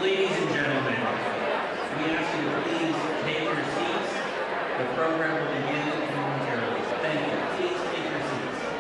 Ladies and gentlemen, we ask you to please take your seats. The program will begin momentarily. Thank you. Please take your seats.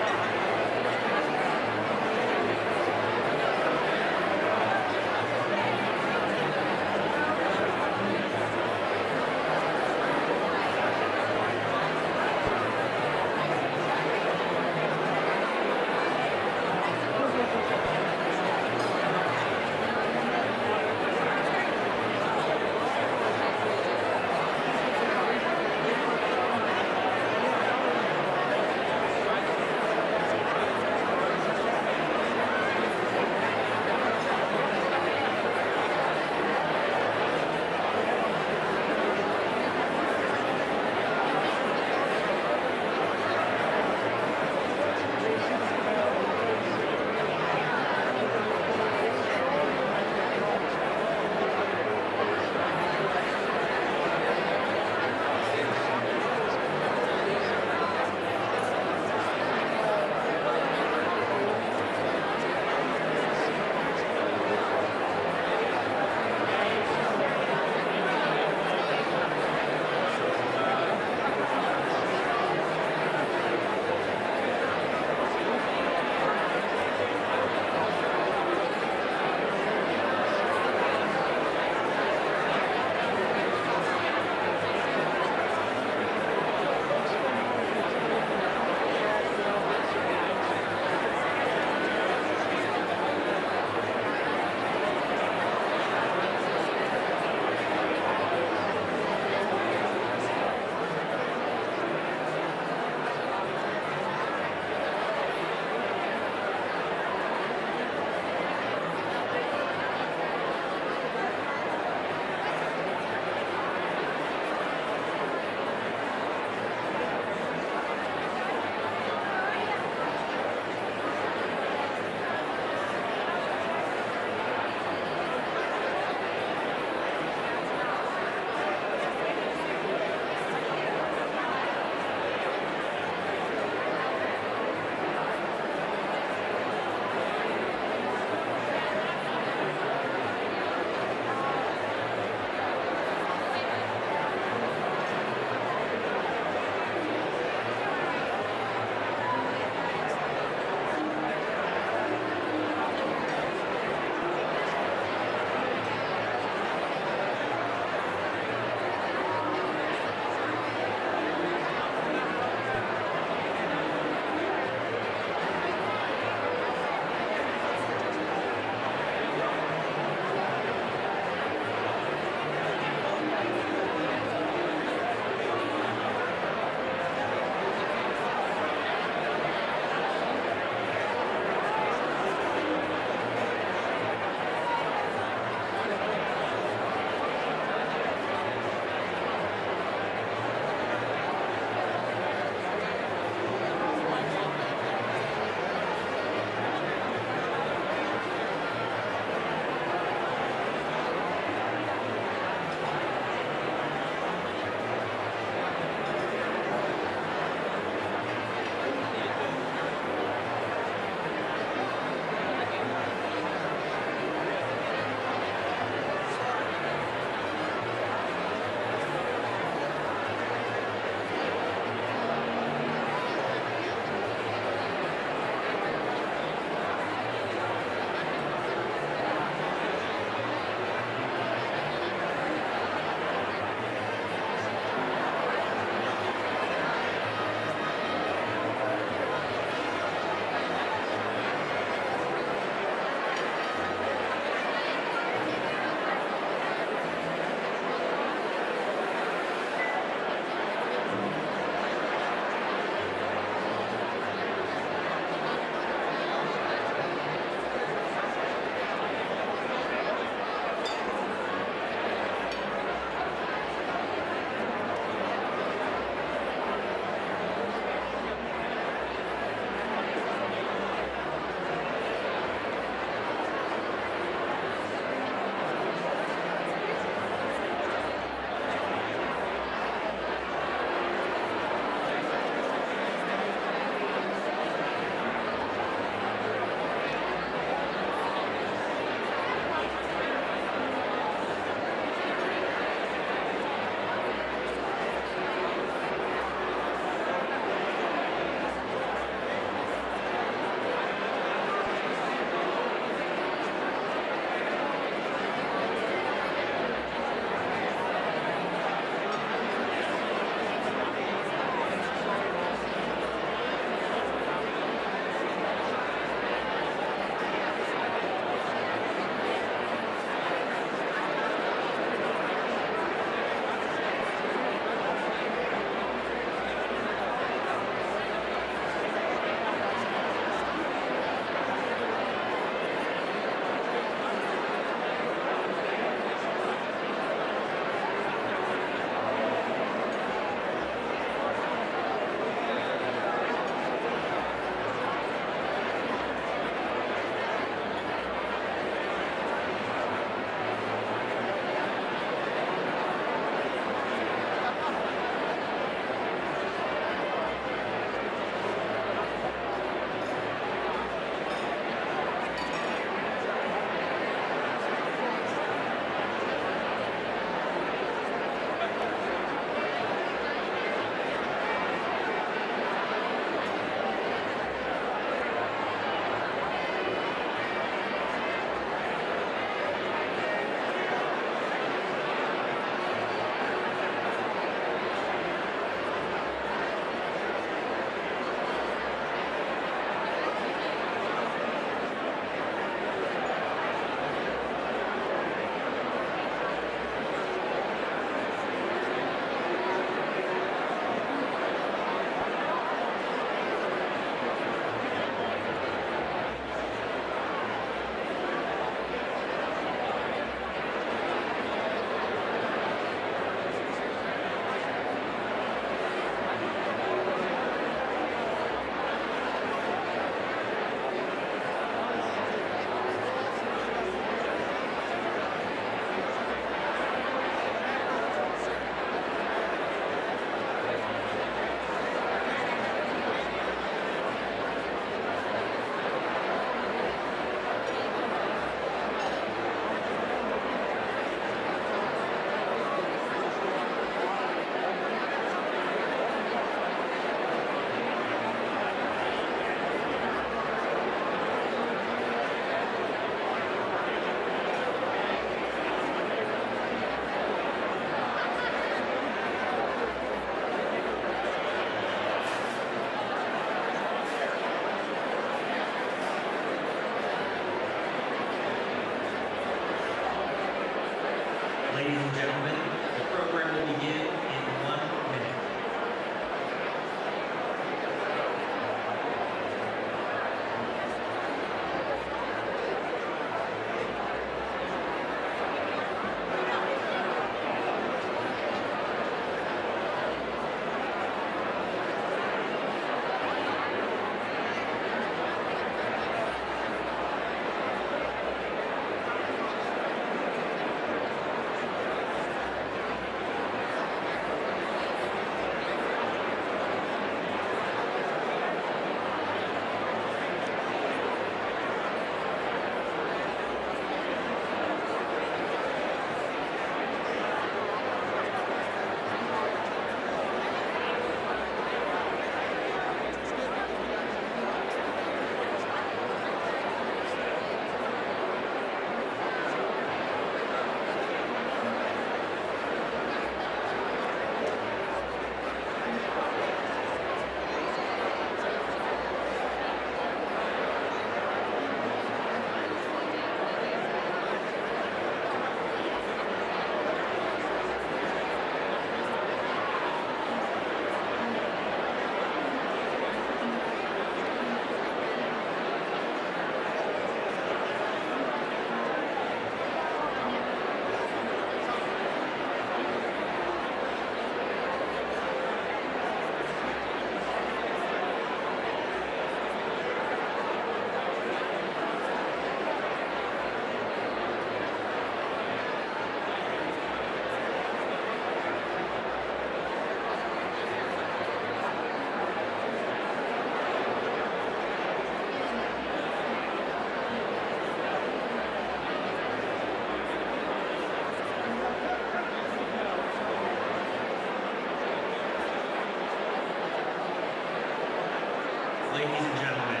Ladies and gentlemen,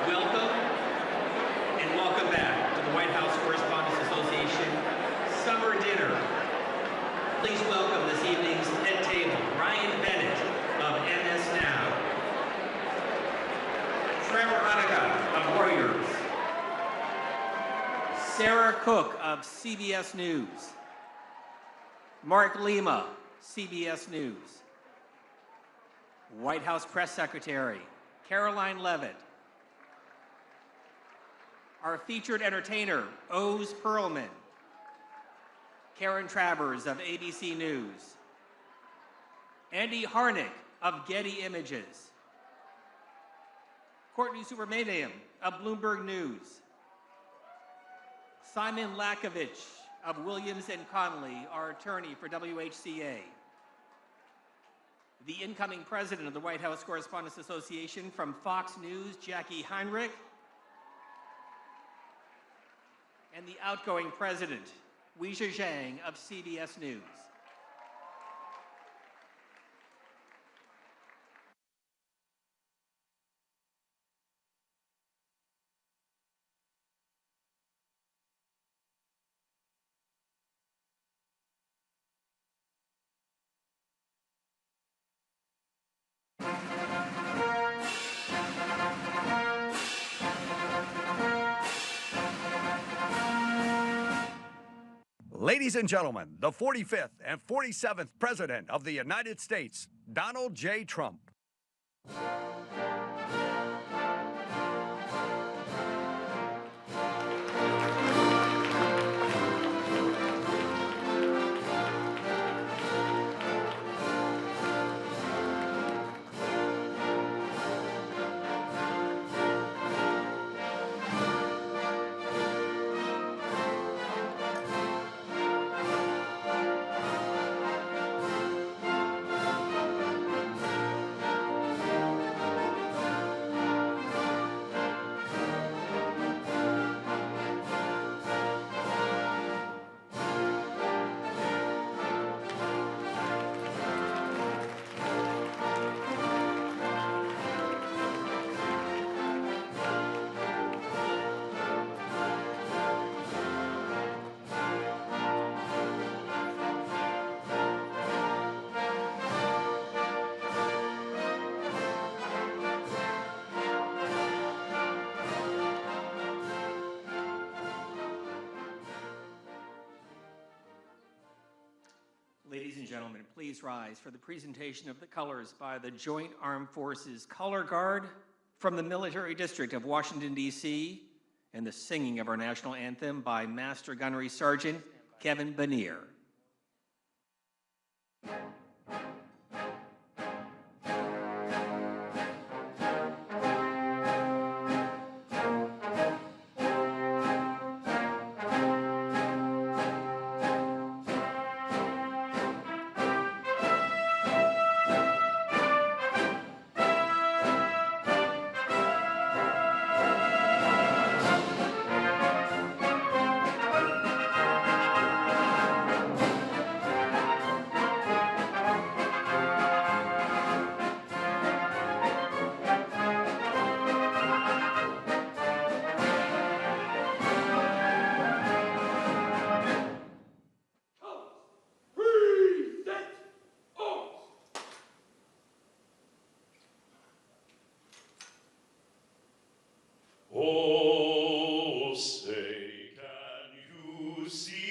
welcome and welcome back to the White House Correspondents Association Summer Dinner. Please welcome this evening's head table, Ryan Bennett of MS Now, Trevor Hanukkah of Reuters, Sarah Cook of CBS News, Mark Lima, CBS News, White House Press Secretary, Caroline Levitt, our featured entertainer, Oz Perlman, Karen Travers of ABC News, Andy Harnick of Getty Images, Courtney Supermanian of Bloomberg News, Simon Lakovich of Williams & Connolly, our attorney for WHCA, the incoming president of the White House Correspondents Association from Fox News, Jackie Heinrich, and the outgoing president, Weijia Zhang of CBS News. Ladies and gentlemen, the 45th and 47th President of the United States, Donald J. Trump. Ladies and gentlemen, please rise for the presentation of the colors by the Joint Armed Forces Color Guard from the Military District of Washington, D.C., and the singing of our national anthem by Master Gunnery Sergeant Kevin Banier. Oh, say, can you see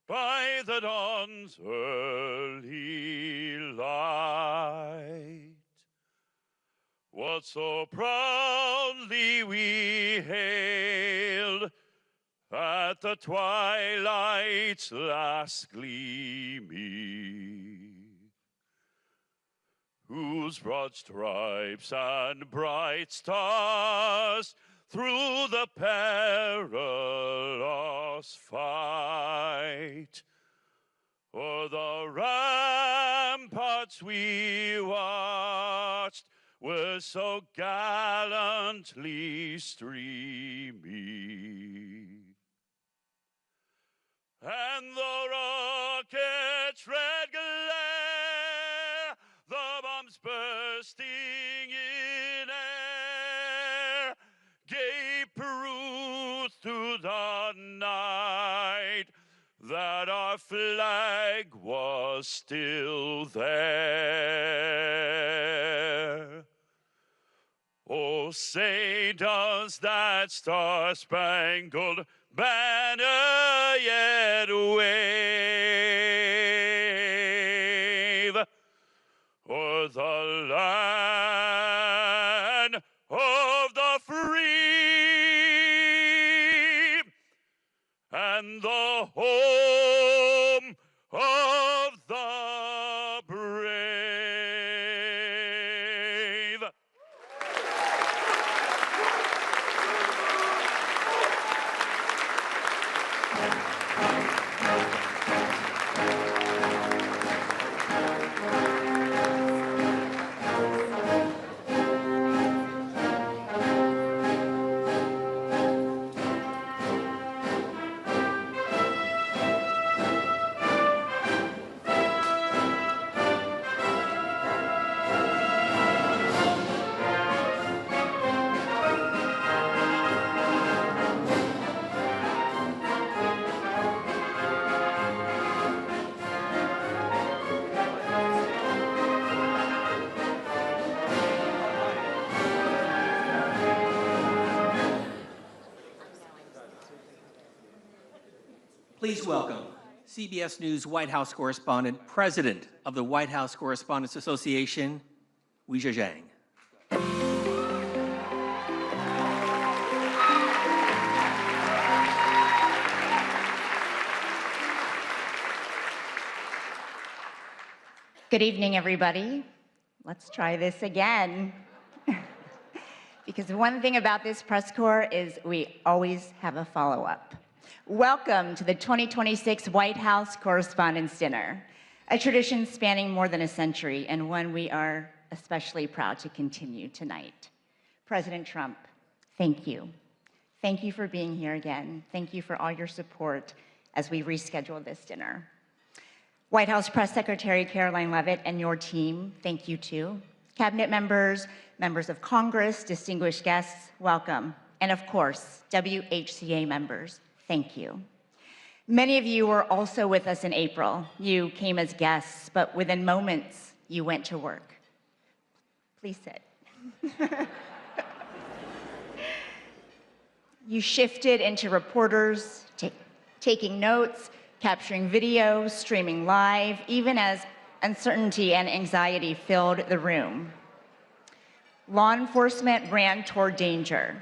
by the dawn's early light what so proudly we hailed at the twilight's last gleaming, whose broad stripes and bright stars through the perilous fight o'er the ramparts we watched were so gallantly streaming. And the rocket's red glare, the bombs burst bursting in air, gave proof through the night that our flag was still there. Oh, say does that star-spangled banner yet wave o'er the land of the free and the home of the brave? Please welcome CBS News White House correspondent, President of the White House Correspondents Association, Weijia Zhang. Good evening, everybody. Let's try this again. Because one thing about this press corps is we always have a follow-up. Welcome to the 2026 White House Correspondents' Dinner, a tradition spanning more than a century and one we are especially proud to continue tonight. President Trump, thank you. Thank you for being here again. Thank you for all your support as we reschedule this dinner. White House Press Secretary Karoline Leavitt and your team, thank you too. Cabinet members, members of Congress, distinguished guests, welcome. And of course, WHCA members, thank you. Many of you were also with us in April. You came as guests, but within moments, you went to work. Please sit. You shifted into reporters, taking notes, capturing video, streaming live, even as uncertainty and anxiety filled the room. Law enforcement ran toward danger.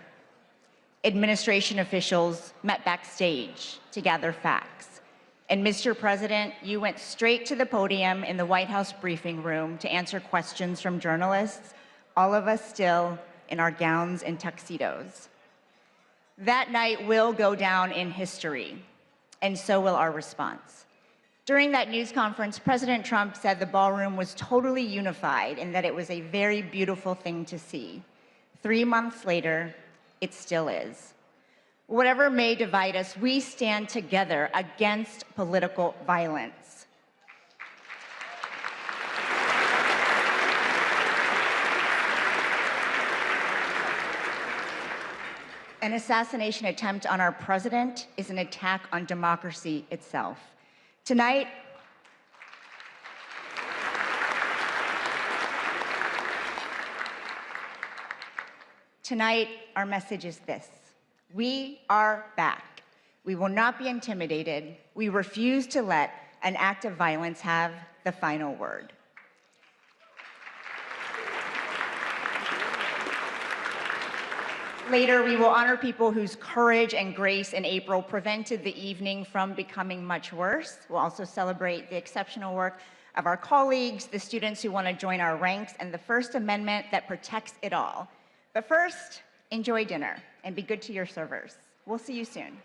Administration officials met backstage to gather facts. And Mr. President, you went straight to the podium in the White House briefing room to answer questions from journalists, all of us still in our gowns and tuxedos. That night will go down in history, and so will our response. During that news conference, President Trump said the ballroom was totally unified and that it was a very beautiful thing to see. 3 months later, it still is. Whatever may divide us, we stand together against political violence. An assassination attempt on our president is an attack on democracy itself. Tonight, our message is this: we are back. We will not be intimidated. We refuse to let an act of violence have the final word. Later, we will honor people whose courage and grace in April prevented the evening from becoming much worse. We'll also celebrate the exceptional work of our colleagues, the students who want to join our ranks, and the First Amendment that protects it all. But first, enjoy dinner and be good to your servers. We'll see you soon.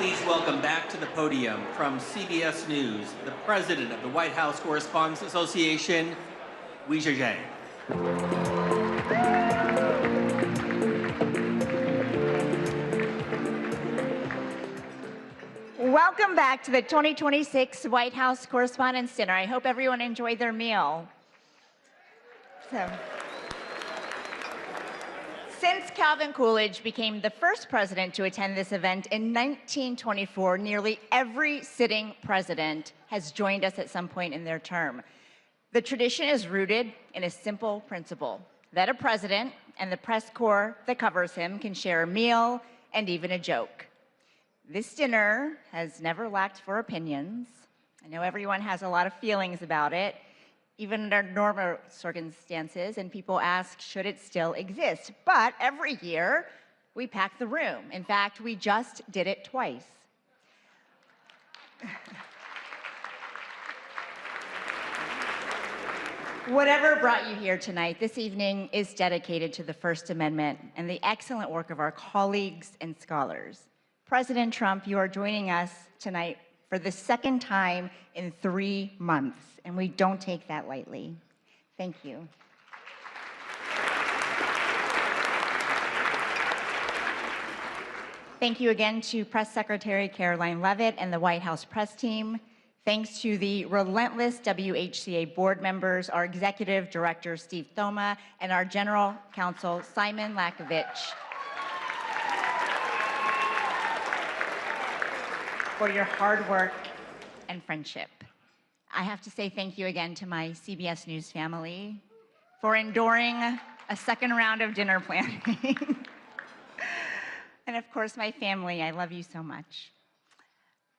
Please welcome back to the podium from CBS News, the president of the White House Correspondents Association, WHCA. Welcome back to the 2026 White House Correspondents' Dinner. I hope everyone enjoyed their meal. Since Calvin Coolidge became the first president to attend this event in 1924, nearly every sitting president has joined us at some point in their term. The tradition is rooted in a simple principle, that a president and the press corps that covers him can share a meal and even a joke. This dinner has never lacked for opinions. I know everyone has a lot of feelings about it, even under normal circumstances, and people ask, should it still exist? But every year, we pack the room. In fact, we just did it twice. Whatever brought you here tonight, this evening is dedicated to the First Amendment and the excellent work of our colleagues and scholars. President Trump, you are joining us tonight for the second time in 3 months, and we don't take that lightly. Thank you. Thank you again to Press Secretary Caroline Leavitt and the White House press team. Thanks to the relentless WHCA board members, our executive director, Steve Thoma, and our general counsel, Simon Lakovich, for your hard work and friendship. I have to say thank you again to my CBS News family for enduring a second round of dinner planning. And of course, my family, I love you so much.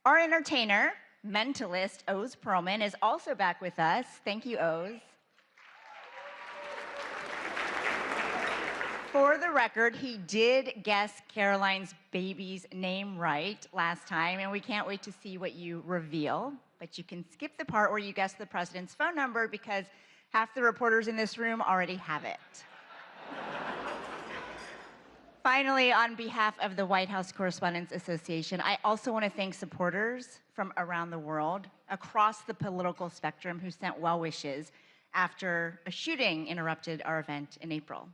Our entertainer, mentalist, Oz Perlman, is also back with us. Thank you, Oz. For the record, he did guess Caroline's baby's name right last time, and we can't wait to see what you reveal. But you can skip the part where you guess the president's phone number because half the reporters in this room already have it. Finally, on behalf of the White House Correspondents Association, I also want to thank supporters from around the world, across the political spectrum, who sent well wishes after a shooting interrupted our event in April.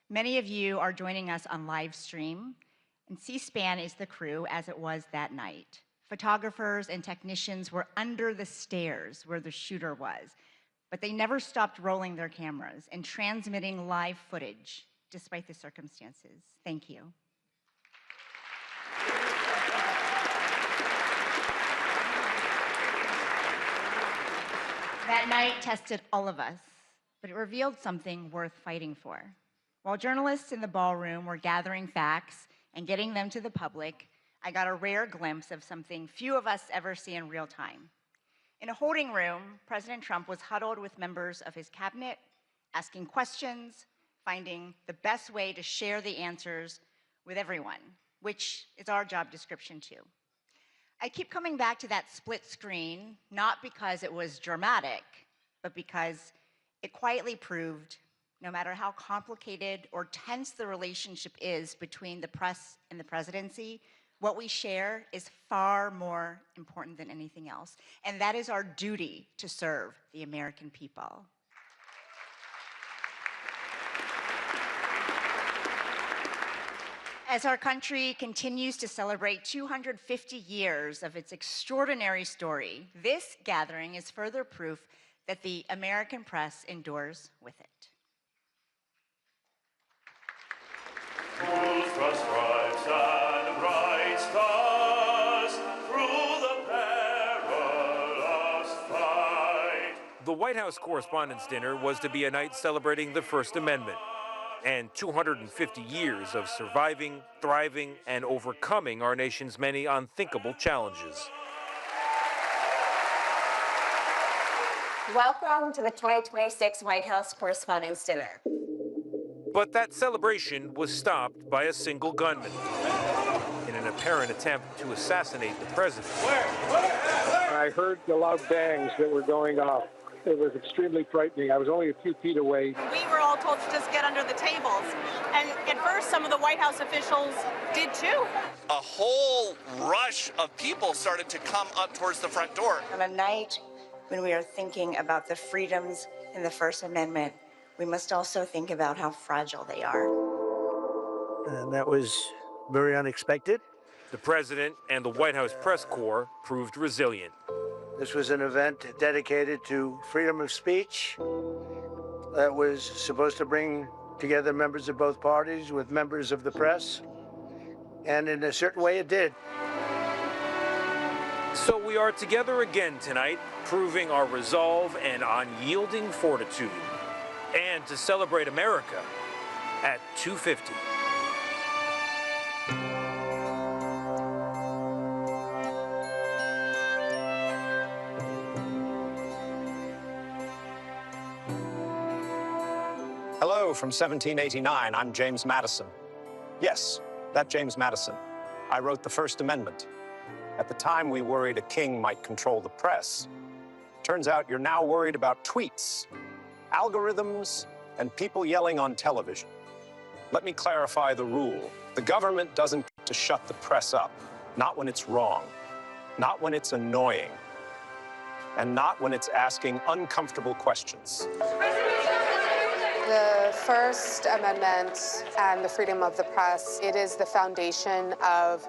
Many of you are joining us on live stream, and C-SPAN is the crew as it was that night. Photographers and technicians were under the stairs where the shooter was, but they never stopped rolling their cameras and transmitting live footage despite the circumstances. Thank you. That night tested all of us, but it revealed something worth fighting for. While journalists in the ballroom were gathering facts and getting them to the public, I got a rare glimpse of something few of us ever see in real time. In a holding room, President Trump was huddled with members of his cabinet, asking questions, finding the best way to share the answers with everyone, which is our job description too. I keep coming back to that split screen, not because it was dramatic, but because it quietly proved no matter how complicated or tense the relationship is between the press and the presidency, what we share is far more important than anything else. And that is our duty to serve the American people. As our country continues to celebrate 250 years of its extraordinary story, this gathering is further proof that the American press endures with it. Whose broad stripes and bright stars through the perilous fight. The White House Correspondents' Dinner was to be a night celebrating the First Amendment and 250 years of surviving, thriving, and overcoming our nation's many unthinkable challenges. Welcome to the 2026 White House Correspondents' Dinner. But that celebration was stopped by a single gunman in an apparent attempt to assassinate the president. I heard the loud bangs that were going off. It was extremely frightening. I was only a few feet away. We were all told to just get under the tables. And at first, some of the White House officials did too. A whole rush of people started to come up towards the front door. On a night when we are thinking about the freedoms in the First Amendment, we must also think about how fragile they are. And that was very unexpected. The president and the White House press corps proved resilient. This was an event dedicated to freedom of speech that was supposed to bring together members of both parties with members of the press. And in a certain way, it did. So we are together again tonight, proving our resolve and unyielding fortitude. And to celebrate America at 2:50. Hello from 1789. I'm James Madison. Yes, that James Madison. I wrote the First Amendment. At the time, we worried a king might control the press. Turns out you're now worried about tweets, algorithms, and people yelling on television. Let me clarify the rule. The government doesn't get to shut the press up, not when it's wrong, not when it's annoying, and not when it's asking uncomfortable questions. The First Amendment and the freedom of the press, it is the foundation of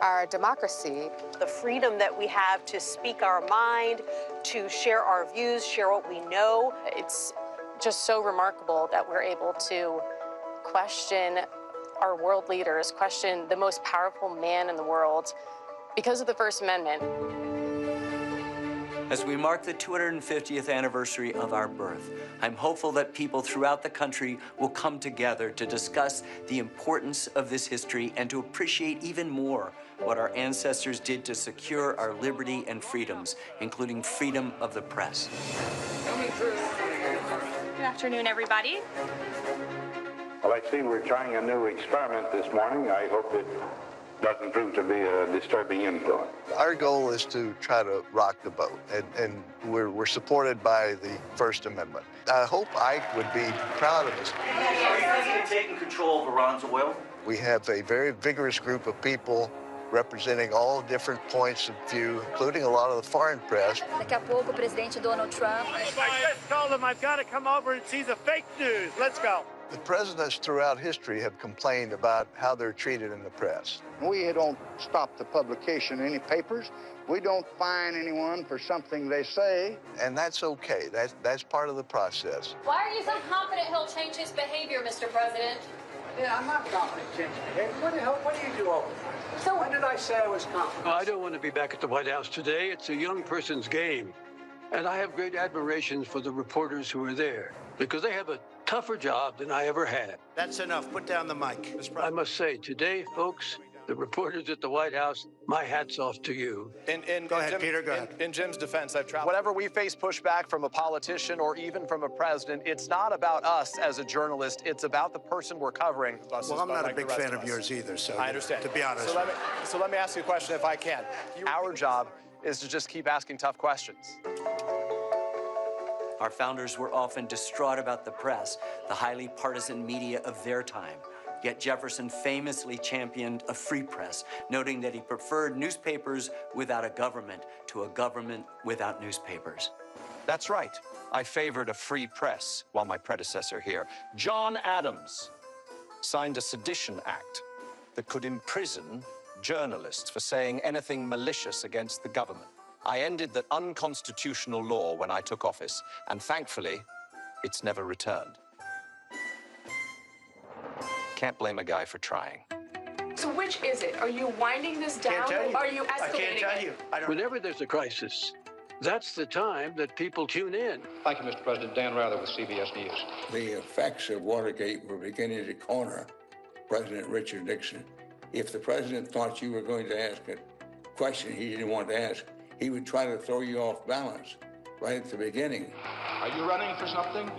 our democracy. The freedom that we have to speak our mind, to share our views, share what we know. It's just so remarkable that we're able to question our world leaders, question the most powerful man in the world because of the First Amendment. As we mark the 250th anniversary of our birth, I'm hopeful that people throughout the country will come together to discuss the importance of this history and to appreciate even more what our ancestors did to secure our liberty and freedoms, including freedom of the press. Good afternoon, everybody. Well, I see we're trying a new experiment this morning. I hope it doesn't prove to be a disturbing influence. Our goal is to try to rock the boat, and we're supported by the First Amendment. I hope Ike would be proud of us. Is the president taking control of Iran's oil? We have a very vigorous group of people representing all different points of view, including a lot of the foreign press. Daqui a pouco, o presidente Donald Trump. I just told him I've got to come over and see the fake news. Let's go. The presidents throughout history have complained about how they're treated in the press. We don't stop the publication of any papers. We don't fine anyone for something they say. And that's okay. That's part of the process. Why are you so confident he'll change his behavior, Mr. President? Yeah, I'm not confident changing behavior. What do you do all the time? So when did I say I was confident? I don't want to be back at the White House today. It's a young person's game. And I have great admiration for the reporters who are there because they have a tougher job than I ever had. That's enough. Put down the mic. I must say, today, folks, the reporters at the White House, my hat's off to you. Go ahead, Peter, go ahead. In Jim's defense, I've traveled. Whenever we face pushback from a politician or even from a president, it's not about us as a journalist. It's about the person we're covering. Well, I'm not a big fan of yours either, so I understand. To be honest. So let me ask you a question if I can. Our job is to just keep asking tough questions. Our founders were often distraught about the press, the highly partisan media of their time. Yet Jefferson famously championed a free press, noting that he preferred newspapers without a government to a government without newspapers. That's right. I favored a free press while my predecessor here, John Adams, signed a Sedition Act that could imprison journalists for saying anything malicious against the government. I ended that unconstitutional law when I took office, and thankfully, it's never returned. Can't blame a guy for trying. So which is it? Are you winding this down or are you escalating I can't tell you. Whenever there's a crisis, that's the time that people tune in. Thank you, Mr. President. Dan Rather with CBS News. The effects of Watergate were beginning to corner President Richard Nixon. If the president thought you were going to ask a question he didn't want to ask, he would try to throw you off balance right at the beginning. Are you running for something?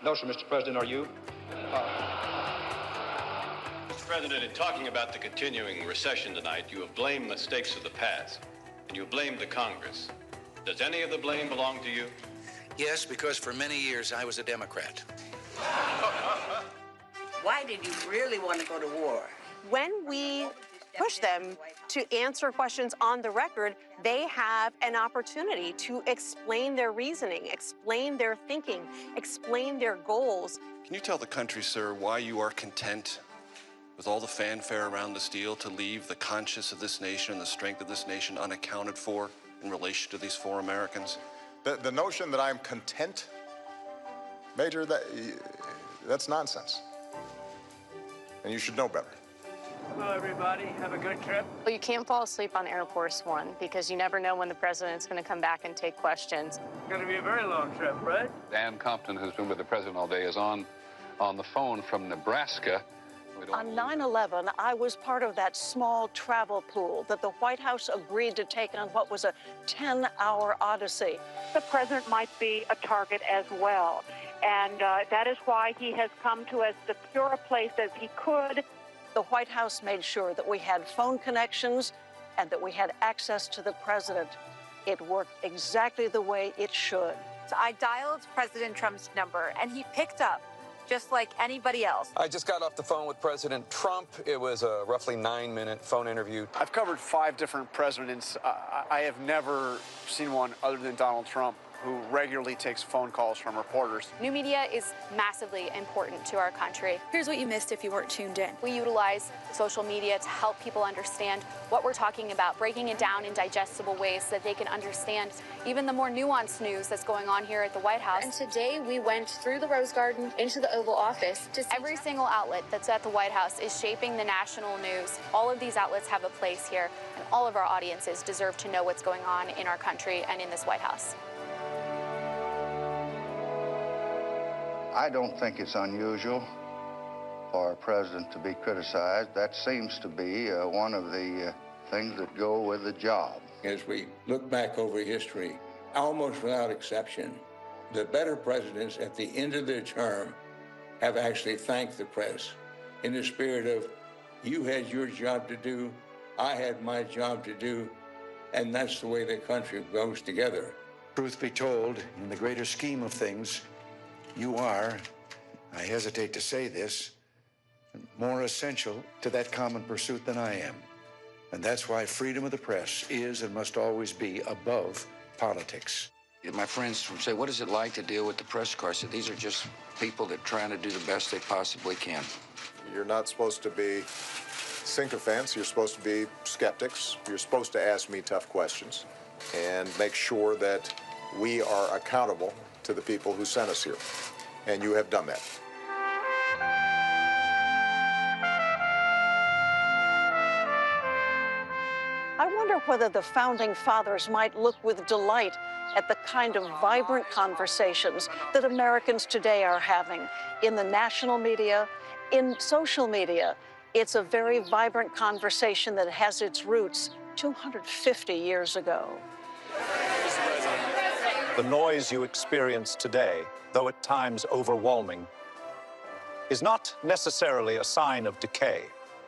No, sir, Mr. President, are you? Mr. President, in talking about the continuing recession tonight, you have blamed mistakes of the past, and you blamed the Congress. Does any of the blame belong to you? Yes, because for many years I was a Democrat. Why did you really want to go to war? When we push them to answer questions on the record, they have an opportunity to explain their reasoning, explain their thinking, explain their goals. Can you tell the country, sir, why you are content with all the fanfare around this deal to leave the conscience of this nation and the strength of this nation unaccounted for in relation to these 4 Americans? The notion that I'm content, Major, that's nonsense. And you should know better. Hello, everybody. Have a good trip. Well, you can't fall asleep on Air Force One because you never know when the president's going to come back and take questions. It's going to be a very long trip, right? Dan Compton, who's been with the president all day, is on the phone from Nebraska. On 9/11, I was part of that small travel pool that the White House agreed to take on what was a 10-hour odyssey. The president might be a target as well, and that is why he has come to as secure a place as he could. The White House made sure that we had phone connections and that we had access to the president. It worked exactly the way it should. So I dialed President Trump's number, and he picked up, just like anybody else. I just got off the phone with President Trump. It was a roughly 9-minute phone interview. I've covered 5 different presidents. I have never seen one other than Donald Trump who regularly takes phone calls from reporters. New media is massively important to our country. Here's what you missed if you weren't tuned in. We utilize social media to help people understand what we're talking about, breaking it down in digestible ways so that they can understand even the more nuanced news that's going on here at the White House. And today we went through the Rose Garden into the Oval Office to see every single outlet that's at the White House is shaping the national news. All of these outlets have a place here, and all of our audiences deserve to know what's going on in our country and in this White House. I don't think it's unusual for a president to be criticized. That seems to be one of the things that go with the job. As we look back over history, almost without exception, the better presidents at the end of their term have actually thanked the press in the spirit of, you had your job to do, I had my job to do, and that's the way the country goes together. Truth be told, in the greater scheme of things, you are, I hesitate to say this, more essential to that common pursuit than I am. And that's why freedom of the press is and must always be above politics. My friends say, what is it like to deal with the press corps? I said, these are just people that are trying to do the best they possibly can. You're not supposed to be sycophants. You're supposed to be skeptics. You're supposed to ask me tough questions and make sure that we are accountable to the people who sent us here. And you have done that. I wonder whether the Founding Fathers might look with delight at the kind of vibrant conversations that Americans today are having in the national media, in social media. It's a very vibrant conversation that has its roots 250 years ago. The noise you experience today, though at times overwhelming, is not necessarily a sign of decay.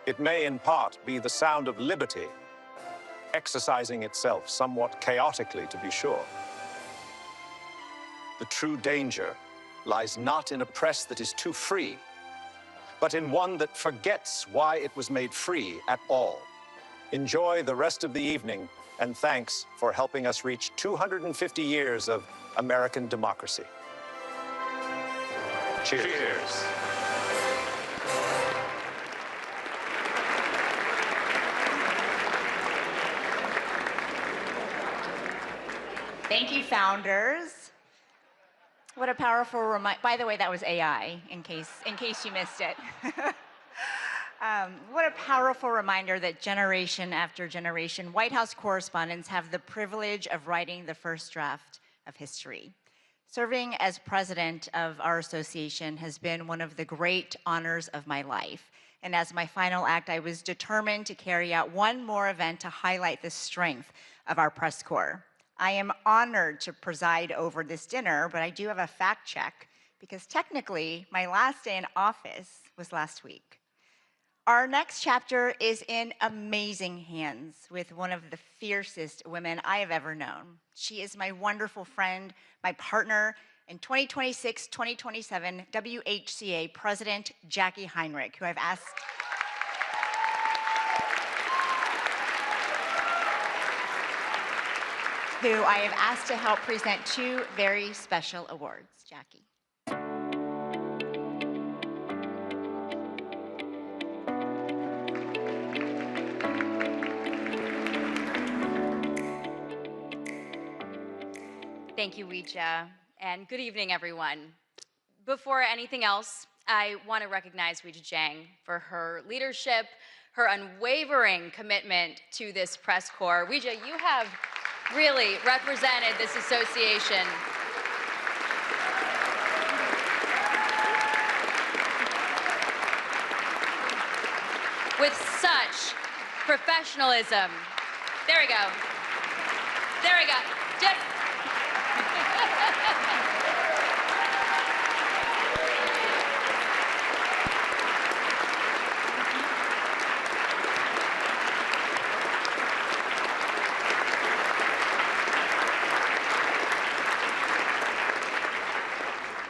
It may in part be the sound of liberty, exercising itself somewhat chaotically, to be sure. The true danger lies not in a press that is too free, but in one that forgets why it was made free at all. Enjoy the rest of the evening, and thanks for helping us reach 250 years of American democracy. Cheers. Cheers. Thank you, founders. What a powerful reminder. By the way, that was AI, in case you missed it. What a powerful reminder that generation after generation, White House correspondents have the privilege of writing the first draft of history. Serving as president of our association has been one of the great honors of my life. And as my final act, I was determined to carry out one more event to highlight the strength of our press corps. I am honored to preside over this dinner, but I do have a fact check because technically my last day in office was last week. Our next chapter is in amazing hands with one of the fiercest women I have ever known. She is my wonderful friend, my partner in 2026-2027 WHCA President Jackie Heinrich, who I have asked to help present two very special awards. Jackie. Thank you, Ouija, and good evening, everyone. Before anything else, I want to recognize Ouija Jiang for her leadership, her unwavering commitment to this press corps. Ouija, you have really represented this association with such professionalism. There we go. There we go. Just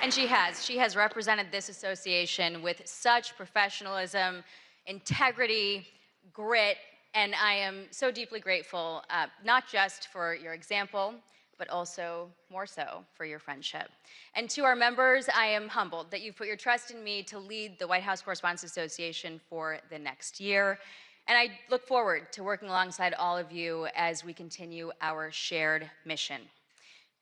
And she has represented this association with such professionalism, integrity, grit, and I am so deeply grateful, not just for your example, but also more so for your friendship. And to our members, I am humbled that you've put your trust in me to lead the White House Correspondents Association for the next year. And I look forward to working alongside all of you as we continue our shared mission.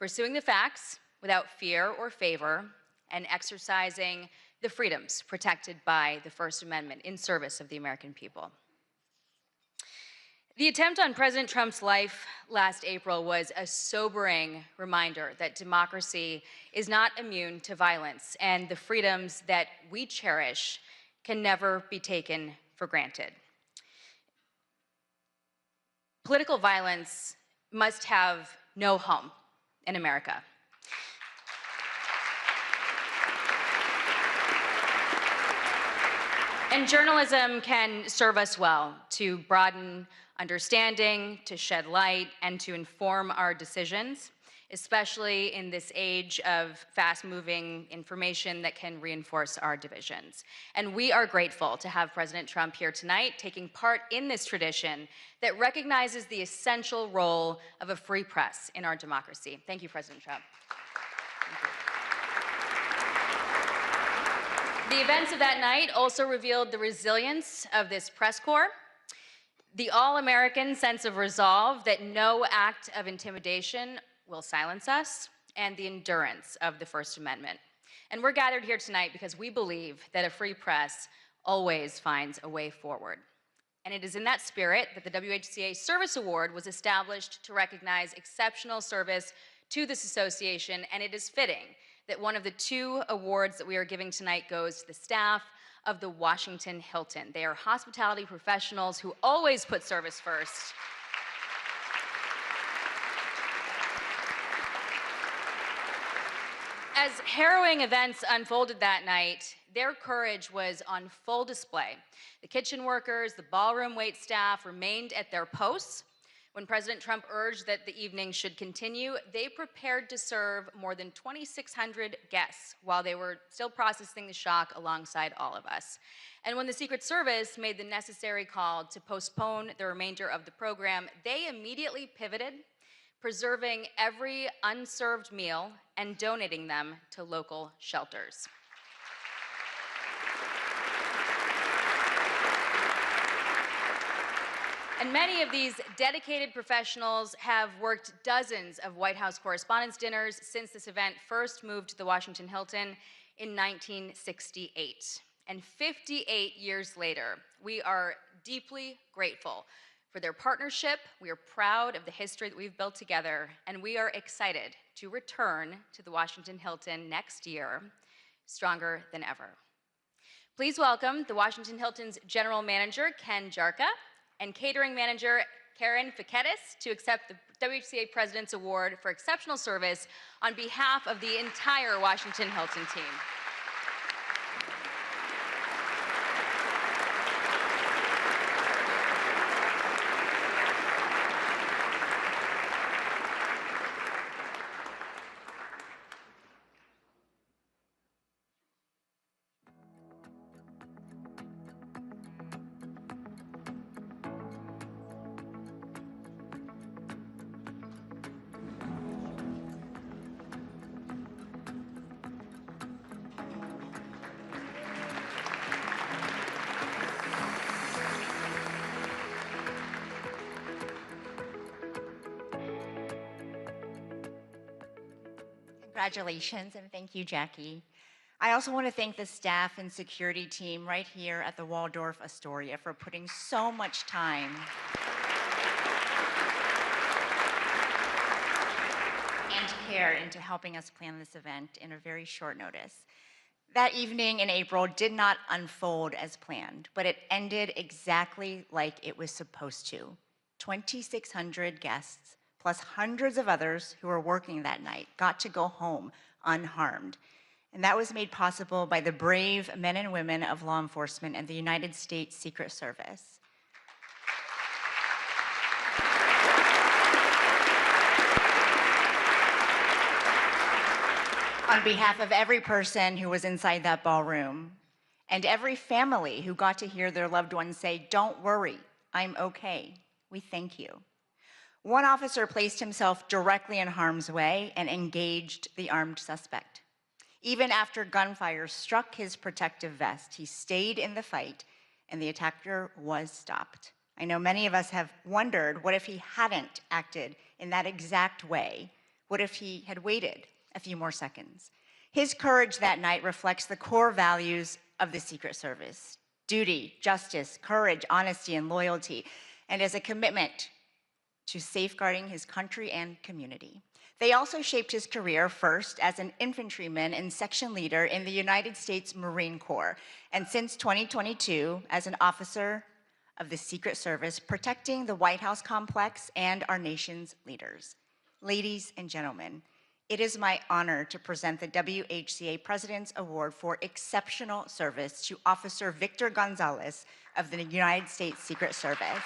Pursuing the facts without fear or favor, and exercising the freedoms protected by the First Amendment in service of the American people. The attempt on President Trump's life last April was a sobering reminder that democracy is not immune to violence, and the freedoms that we cherish can never be taken for granted. Political violence must have no home in America. And journalism can serve us well to broaden understanding, to shed light, and to inform our decisions, especially in this age of fast-moving information that can reinforce our divisions. And we are grateful to have President Trump here tonight, taking part in this tradition that recognizes the essential role of a free press in our democracy. Thank you, President Trump. The events of that night also revealed the resilience of this press corps, the all-American sense of resolve that no act of intimidation will silence us, and the endurance of the First Amendment. And we're gathered here tonight because we believe that a free press always finds a way forward. And it is in that spirit that the WHCA Service Award was established to recognize exceptional service to this association, and it is fitting that one of the two awards that we are giving tonight goes to the staff of the Washington Hilton. They are hospitality professionals who always put service first. As harrowing events unfolded that night, their courage was on full display. The kitchen workers, the ballroom wait staff remained at their posts. When President Trump urged that the evening should continue, they prepared to serve more than 2,600 guests while they were still processing the shock alongside all of us. And when the Secret Service made the necessary call to postpone the remainder of the program, they immediately pivoted, preserving every unserved meal and donating them to local shelters. And many of these dedicated professionals have worked dozens of White House Correspondents' dinners since this event first moved to the Washington Hilton in 1968. And 58 years later, we are deeply grateful for their partnership. We are proud of the history that we've built together, and we are excited to return to the Washington Hilton next year, stronger than ever. Please welcome the Washington Hilton's General Manager, Ken Jarka, and Catering Manager, Karen to accept the WHCA President's Award for Exceptional Service on behalf of the entire Washington Hilton team. Congratulations, and thank you, Jackie. I also want to thank the staff and security team right here at the Waldorf Astoria for putting so much time and care into helping us plan this event in a very short notice. That evening in April did not unfold as planned, but it ended exactly like it was supposed to. 2,600 guests, plus hundreds of others who were working that night, got to go home unharmed. And that was made possible by the brave men and women of law enforcement and the United States Secret Service. On behalf of every person who was inside that ballroom, and every family who got to hear their loved ones say, "Don't worry, I'm okay," we thank you. One officer placed himself directly in harm's way and engaged the armed suspect. Even after gunfire struck his protective vest, he stayed in the fight, and the attacker was stopped. I know many of us have wondered, what if he hadn't acted in that exact way? What if he had waited a few more seconds? His courage that night reflects the core values of the Secret Service: duty, justice, courage, honesty, and loyalty, and as a commitment to safeguarding his country and community. They also shaped his career, first as an infantryman and section leader in the United States Marine Corps, and since 2022 as an officer of the Secret Service, protecting the White House complex and our nation's leaders. Ladies and gentlemen, it is my honor to present the WHCA President's Award for Exceptional Service to Officer Victor Gonzalez of the United States Secret Service.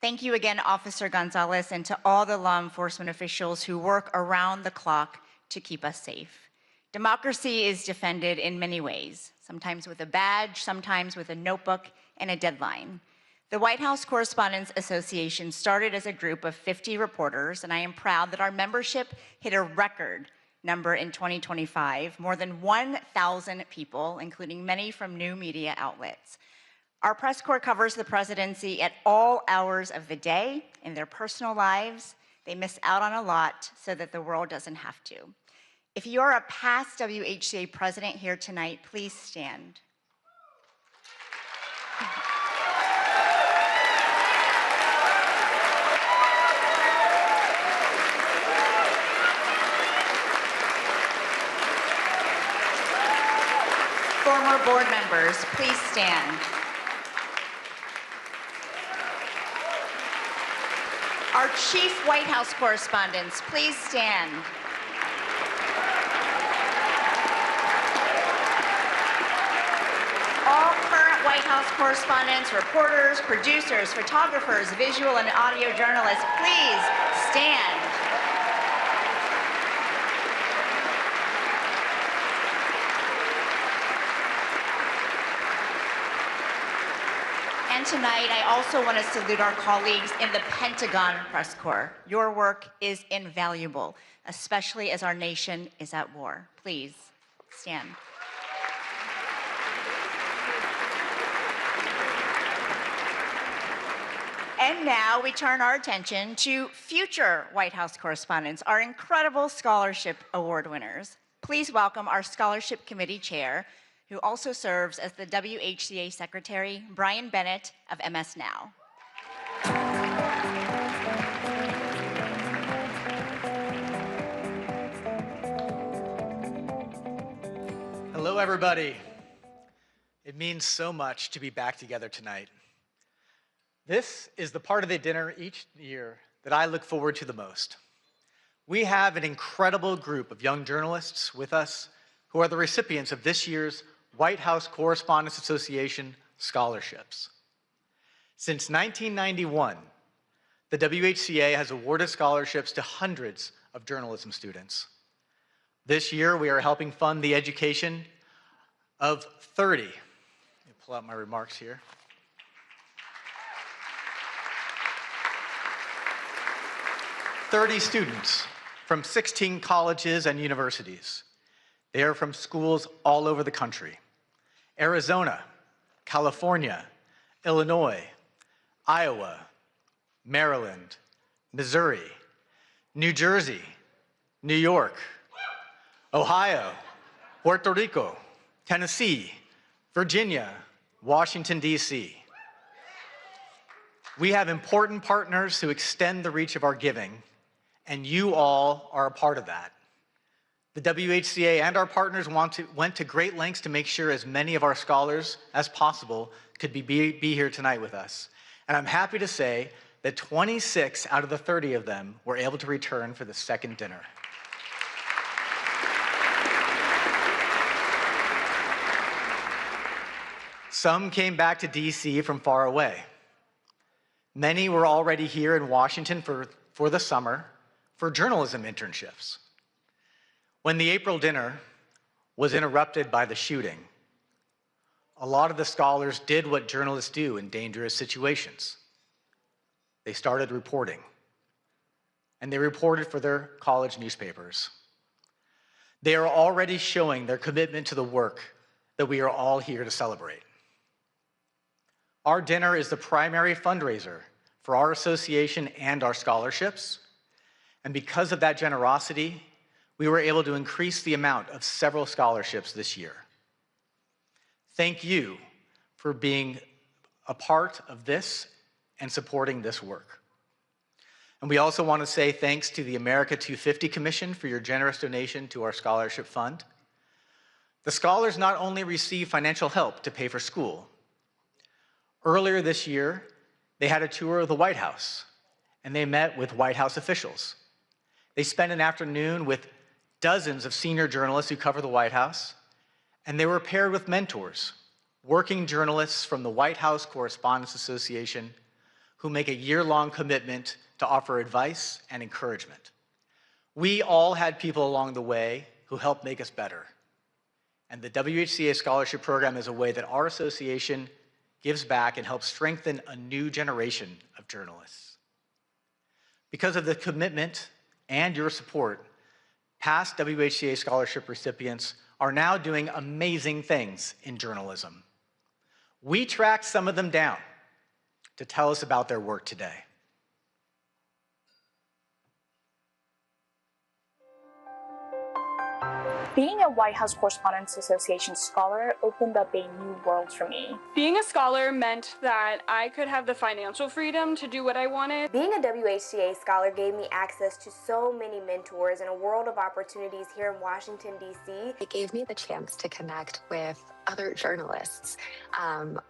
Thank you again, Officer Gonzalez, and to all the law enforcement officials who work around the clock to keep us safe. Democracy is defended in many ways, sometimes with a badge, sometimes with a notebook and a deadline. The White House Correspondents Association started as a group of 50 reporters, and I am proud that our membership hit a record number in 2025, more than 1,000 people, including many from new media outlets. Our press corps covers the presidency at all hours of the day in their personal lives. They miss out on a lot so that the world doesn't have to. If you are a past WHCA president here tonight, please stand. Former board members, please stand. Our chief White House correspondents, please stand. All current White House correspondents, reporters, producers, photographers, visual and audio journalists, please stand. And tonight, I also want to salute our colleagues in the Pentagon Press Corps. Your work is invaluable, especially as our nation is at war. Please stand. And now we turn our attention to future White House correspondents, our incredible scholarship award winners. Please welcome our Scholarship Committee Chair, who also serves as the WHCA Secretary, Brian Bennett of MS Now. Hello, everybody. It means so much to be back together tonight. This is the part of the dinner each year that I look forward to the most. We have an incredible group of young journalists with us who are the recipients of this year's White House Correspondents Association scholarships. Since 1991, the WHCA has awarded scholarships to hundreds of journalism students. This year, we are helping fund the education of 30. Let me pull out my remarks here. 30 students from 16 colleges and universities. They are from schools all over the country: Arizona, California, Illinois, Iowa, Maryland, Missouri, New Jersey, New York, Ohio, Puerto Rico, Tennessee, Virginia, Washington, D.C. We have important partners who extend the reach of our giving, and you all are a part of that. The WHCA and our partners went to great lengths to make sure as many of our scholars as possible could be here tonight with us. And I'm happy to say that 26 out of the 30 of them were able to return for the second dinner. Some came back to DC from far away. Many were already here in Washington for the summer for journalism internships. When the April dinner was interrupted by the shooting, a lot of the scholars did what journalists do in dangerous situations. They started reporting, and they reported for their college newspapers. They are already showing their commitment to the work that we are all here to celebrate. Our dinner is the primary fundraiser for our association and our scholarships, and because of that generosity, we were able to increase the amount of several scholarships this year. Thank you for being a part of this and supporting this work. And we also want to say thanks to the America 250 Commission for your generous donation to our scholarship fund. The scholars not only receive financial help to pay for school. Earlier this year, they had a tour of the White House, and they met with White House officials. They spent an afternoon with dozens of senior journalists who cover the White House, and they were paired with mentors, working journalists from the White House Correspondents Association, who make a year-long commitment to offer advice and encouragement. We all had people along the way who helped make us better. And the WHCA Scholarship Program is a way that our association gives back and helps strengthen a new generation of journalists. Because of the commitment and your support, past WHCA scholarship recipients are now doing amazing things in journalism. We tracked some of them down to tell us about their work today. Being a White House Correspondents Association scholar opened up a new world for me. Being a scholar meant that I could have the financial freedom to do what I wanted. Being a WHCA scholar gave me access to so many mentors and a world of opportunities here in Washington, D.C. It gave me the chance to connect with other journalists,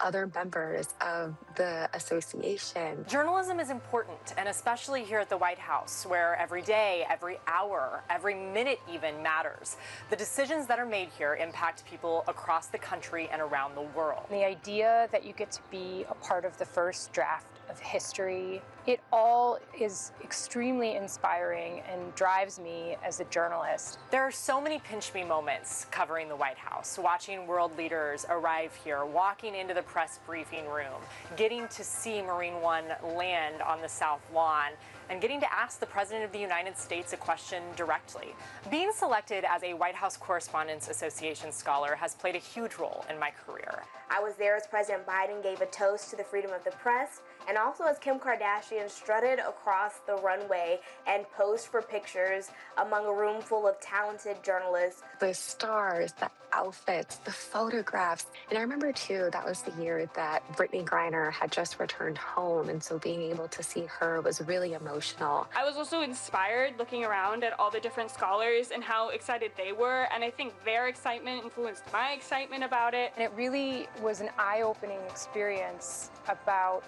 other members of the association. Journalism is important, and especially here at the White House, where every day, every hour, every minute even matters. The decisions that are made here impact people across the country and around the world. The idea that you get to be a part of the first draft of history, it all is extremely inspiring and drives me as a journalist. There are so many pinch me moments covering the White House, watching world leaders arrive here, walking into the press briefing room, getting to see Marine One land on the South Lawn, and getting to ask the President of the United States a question directly. Being selected as a White House Correspondents Association scholar has played a huge role in my career. I was there as President Biden gave a toast to the freedom of the press, and also as Kim Kardashian strutted across the runway and posed for pictures among a room full of talented journalists. The stars, the outfits, the photographs. And I remember too, that was the year that Brittany Griner had just returned home, and so being able to see her was really emotional. I was also inspired looking around at all the different scholars and how excited they were, and I think their excitement influenced my excitement about it. And it really was an eye-opening experience about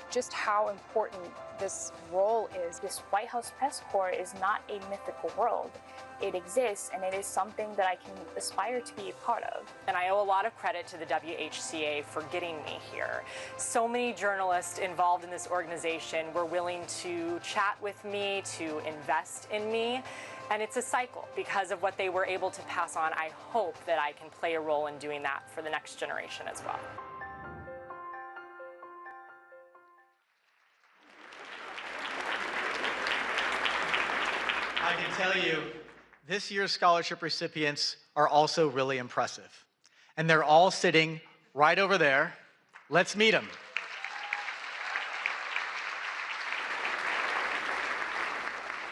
just how important this role is. This White House press corps is not a mythical world. it exists, and it is something that I can aspire to be a part of. And I owe a lot of credit to the WHCA for getting me here. So many journalists involved in this organization were willing to chat with me, to invest in me. And it's a cycle because of what they were able to pass on. I hope that I can play a role in doing that for the next generation as well. I can tell you, this year's scholarship recipients are also really impressive. And they're all sitting right over there. Let's meet them.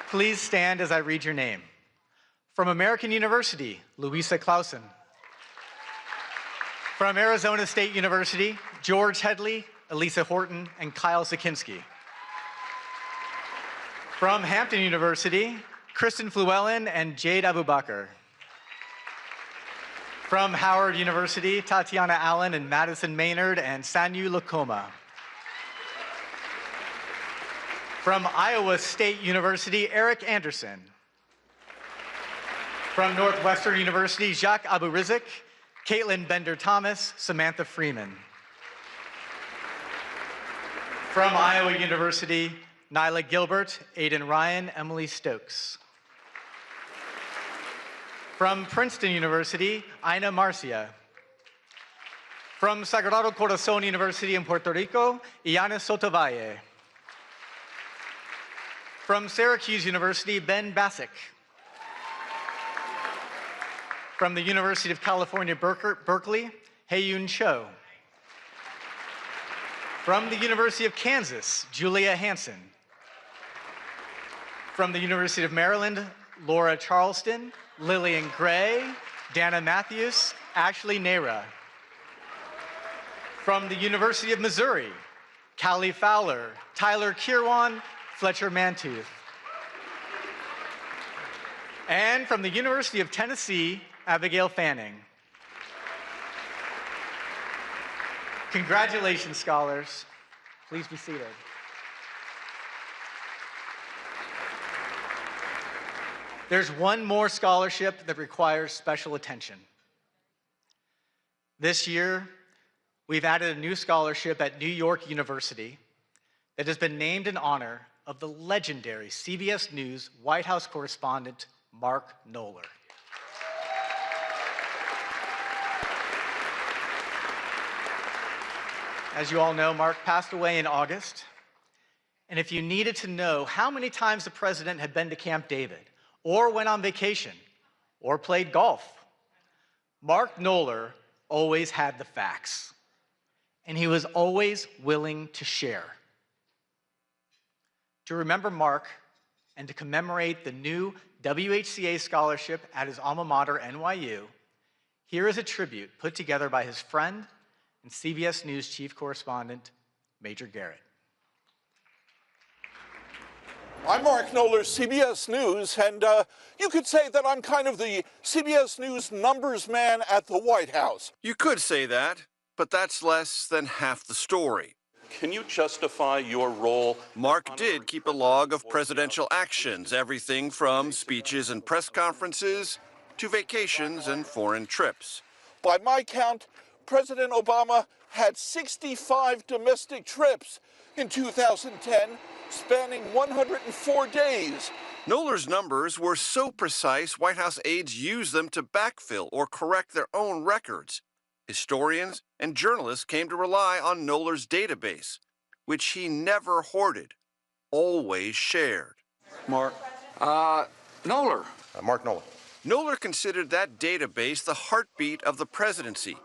Please stand as I read your name. From American University, Louisa Clausen. From Arizona State University, George Headley, Elisa Horton, and Kyle Sikinski. From Hampton University, Kristen Fluellen and Jade Abubakar. From Howard University, Tatiana Allen and Madison Maynard and Sanyu Lakoma. From Iowa State University, Eric Anderson. From Northwestern University, Jacques Aburizik, Caitlin Bender-Thomas, Samantha Freeman. From Iowa University, Nyla Gilbert, Aidan Ryan, Emily Stokes. From Princeton University, Ina Marcia. From Sagrado Corazon University in Puerto Rico, Iana Sotovalle. From Syracuse University, Ben Bassick. From the University of California, Berkeley, Hae-Yoon Cho. From the University of Kansas, Julia Hansen. From the University of Maryland, Laura Charleston, Lillian Gray, Dana Matthews, Ashley Nehra. From the University of Missouri, Callie Fowler, Tyler Kirwan, Fletcher Mantooth. And from the University of Tennessee, Abigail Fanning. Congratulations, scholars. Please be seated. There's one more scholarship that requires special attention. This year, we've added a new scholarship at New York University that has been named in honor of the legendary CBS News White House correspondent, Mark Knoller. As you all know, Mark passed away in August. And if you needed to know how many times the president had been to Camp David, or went on vacation, or played golf, Mark Knoller always had the facts. And he was always willing to share. To remember Mark and to commemorate the new WHCA scholarship at his alma mater, NYU, here is a tribute put together by his friend and CBS News chief correspondent, Major Garrett. I'm Mark Knoller, CBS News, and you could say that I'm kind of the CBS News numbers man at the White House. You could say that, but that's less than half the story. Can you justify your role? Mark did keep a log of presidential actions, everything from speeches and press conferences to vacations and foreign trips. By my count, President Obama had 65 domestic trips in 2010, spanning 104 days. Knoller's numbers were so precise, White House aides used them to backfill or correct their own records. Historians and journalists came to rely on Knoller's database, which he never hoarded, always shared. Mark? Knoller. Mark Knoller. Knoller considered that database the heartbeat of the presidency.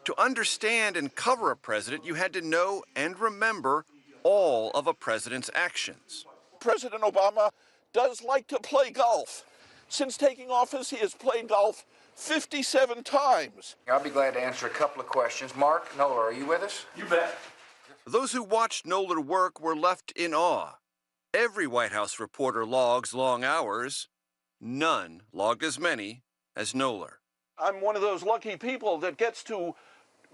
To understand and cover a president, you had to know and remember all of a president's actions. President Obama does like to play golf. Since taking office, he has played golf 57 times. I'll be glad to answer a couple of questions. Mark Knoller, are you with us? You bet. Those who watched Knoller work were left in awe. Every White House reporter logs long hours. None logged as many as Knoller. I'm one of those lucky people that gets to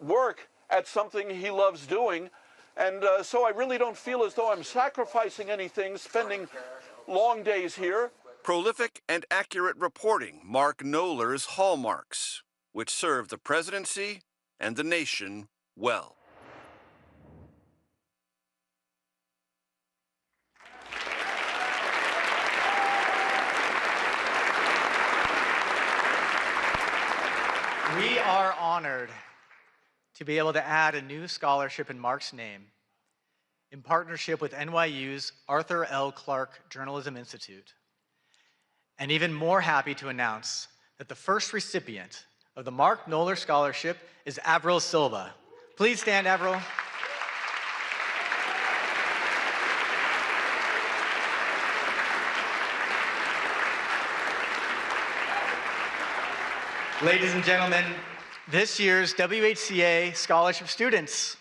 work at something he loves doing, and so I really don't feel as though I'm sacrificing anything, spending long days here. Prolific and accurate reporting mark Knoller's hallmarks, which serve the presidency and the nation well. We are honored to be able to add a new scholarship in Mark's name in partnership with NYU's Arthur L. Clarke Journalism Institute. And even more happy to announce that the first recipient of the Mark Knoller Scholarship is Avril Silva. Please stand, Avril. Ladies and gentlemen, this year's WHCA Scholarship students.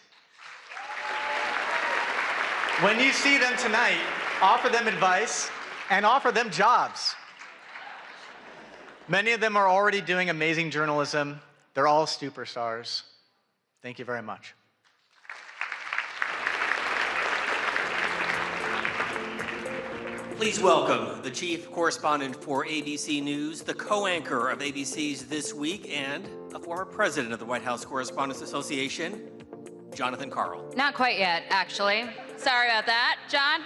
When you see them tonight, offer them advice and offer them jobs. Many of them are already doing amazing journalism. They're all superstars. Thank you very much. Please welcome the chief correspondent for ABC News, the co-anchor of ABC's This Week, and a former president of the White House Correspondents Association, Jonathan Karl. Not quite yet, actually. Sorry about that. John,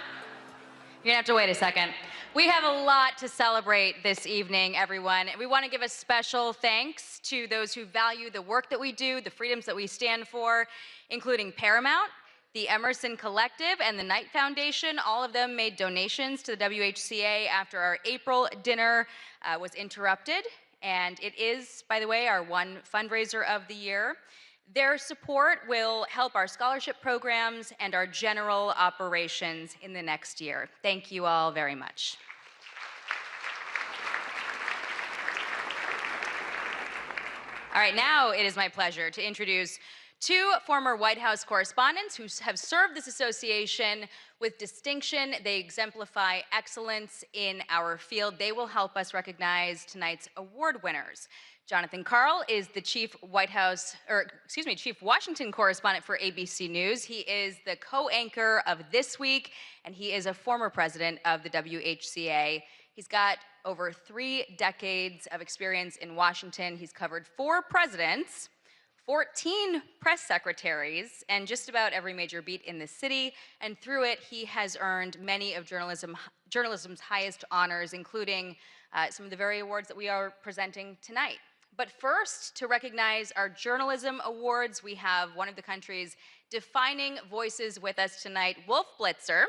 you're gonna have to wait a second. We have a lot to celebrate this evening, everyone. We want to give a special thanks to those who value the work that we do, the freedoms that we stand for, including Paramount, the Emerson Collective, and the Knight Foundation. All of them made donations to the WHCA after our April dinner was interrupted. And it is, by the way, our one fundraiser of the year. Their support will help our scholarship programs and our general operations in the next year. Thank you all very much. All right, now it is my pleasure to introduce two former White House correspondents who have served this association with distinction. They exemplify excellence in our field. They will help us recognize tonight's award winners. Jonathan Karl is the chief Washington correspondent for ABC News. He is the co-anchor of This Week, and he is a former president of the WHCA. He's got over 3 decades of experience in Washington. He's covered 4 presidents, 14 press secretaries, and just about every major beat in the city. And through it, he has earned many of journalism's highest honors, including some of the very awards that we are presenting tonight. But first, to recognize our journalism awards, we have one of the country's defining voices with us tonight, Wolf Blitzer.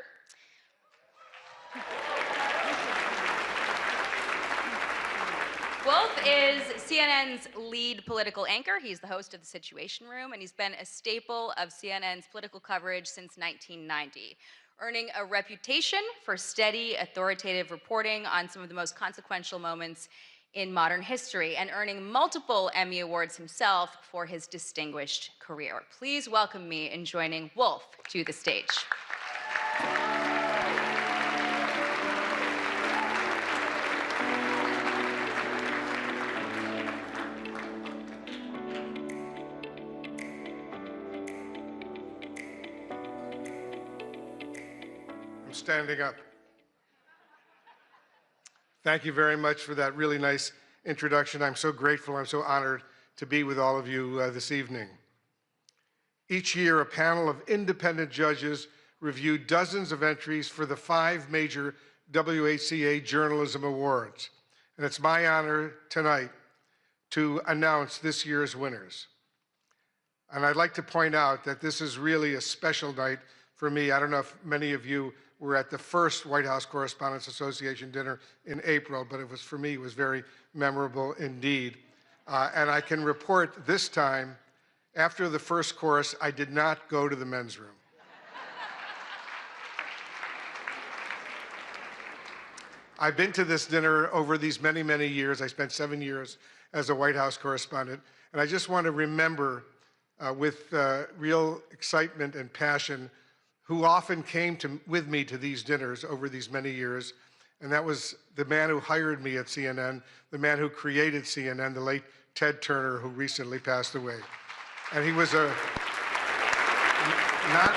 Wolf is CNN's lead political anchor. He's the host of The Situation Room, and he's been a staple of CNN's political coverage since 1990, earning a reputation for steady, authoritative reporting on some of the most consequential moments in modern history, and earning multiple Emmy Awards himself for his distinguished career. Please welcome me in joining Wolf to the stage. I'm standing up. Thank you very much for that really nice introduction. I'm so grateful, I'm so honored to be with all of you this evening. Each year, a panel of independent judges review dozens of entries for the 5 major WHCA Journalism Awards. And it's my honor tonight to announce this year's winners. And I'd like to point out that this is really a special night for me. I don't know if many of you were at the first White House Correspondents Association dinner in April, but it was, for me, it was very memorable indeed. And I can report this time, after the first course, I did not go to the men's room. I've been to this dinner over these many, many years. I spent 7 years as a White House correspondent. And I just want to remember with real excitement and passion who often came with me to these dinners over these many years. And that was the man who hired me at CNN, the man who created CNN, the late Ted Turner, who recently passed away. And he was not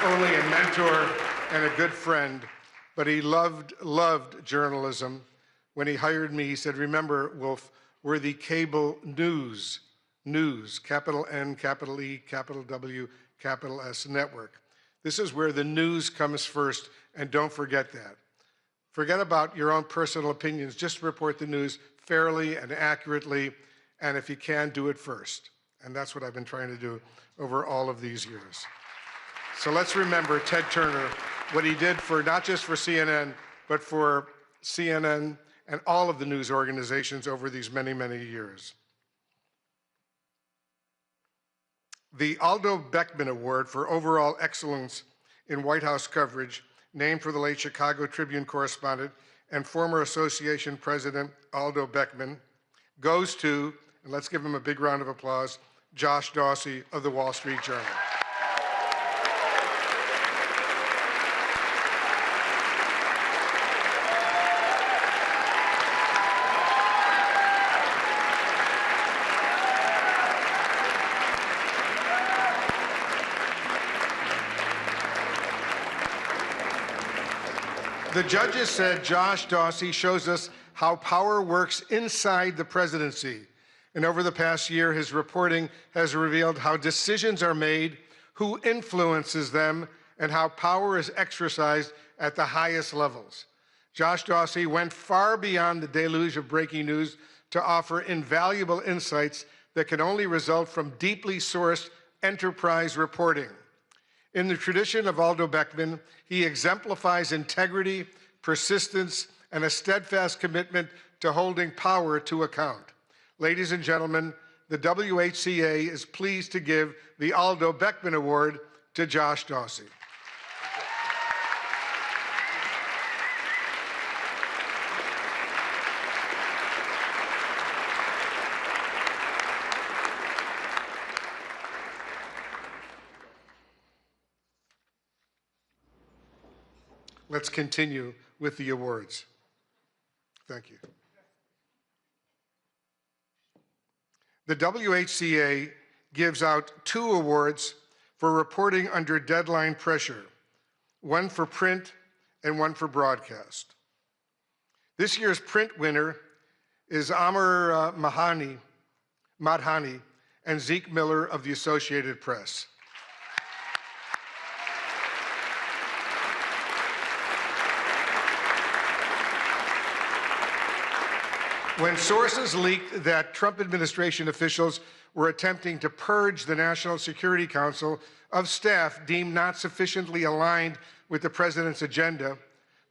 only a mentor and a good friend, but he loved journalism, When he hired me, he said, remember, Wolf, we're the cable news, capital N, capital E, capital W, capital S network. This is where the news comes first, and don't forget that. Forget about your own personal opinions. Just report the news fairly and accurately, and if you can, do it first. And that's what I've been trying to do over all of these years. So let's remember Ted Turner, what he did for not just for CNN, but for CNN and all of the news organizations over these many, many years. The Aldo Beckman Award for Overall Excellence in White House Coverage, named for the late Chicago Tribune correspondent and former association president Aldo Beckman, goes to, and let's give him a big round of applause, Josh Dawsey of the Wall Street Journal. The judges said Josh Dawsey shows us how power works inside the presidency. And over the past year, his reporting has revealed how decisions are made, who influences them, and how power is exercised at the highest levels. Josh Dawsey went far beyond the deluge of breaking news to offer invaluable insights that can only result from deeply sourced enterprise reporting. In the tradition of Aldo Beckman, he exemplifies integrity, persistence, and a steadfast commitment to holding power to account. Ladies and gentlemen, the WHCA is pleased to give the Aldo Beckman Award to Josh Dawsey. Let's continue with the awards. Thank you. The WHCA gives out 2 awards for reporting under deadline pressure, one for print and one for broadcast. This year's print winner is Amr Madhani and Zeke Miller of the Associated Press. When sources leaked that Trump administration officials were attempting to purge the National Security Council of staff deemed not sufficiently aligned with the president's agenda,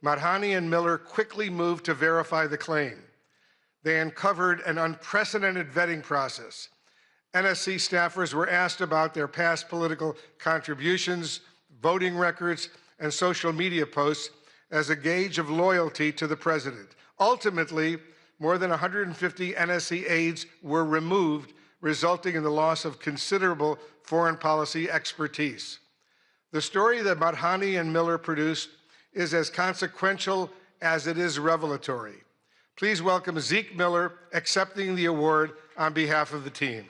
Madhani and Miller quickly moved to verify the claim. They uncovered an unprecedented vetting process. NSC staffers were asked about their past political contributions, voting records, and social media posts as a gauge of loyalty to the president. Ultimately, more than 150 NSC aides were removed, resulting in the loss of considerable foreign policy expertise. The story that Madhani and Miller produced is as consequential as it is revelatory. Please welcome Zeke Miller accepting the award on behalf of the team.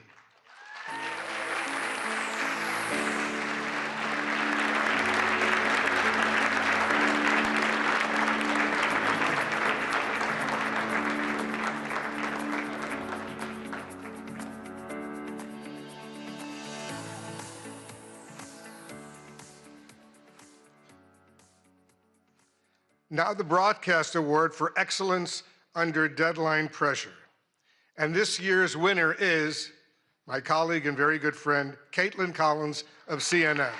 Now the Broadcast Award for Excellence Under Deadline Pressure. And this year's winner is my colleague and very good friend, Caitlin Collins of CNN.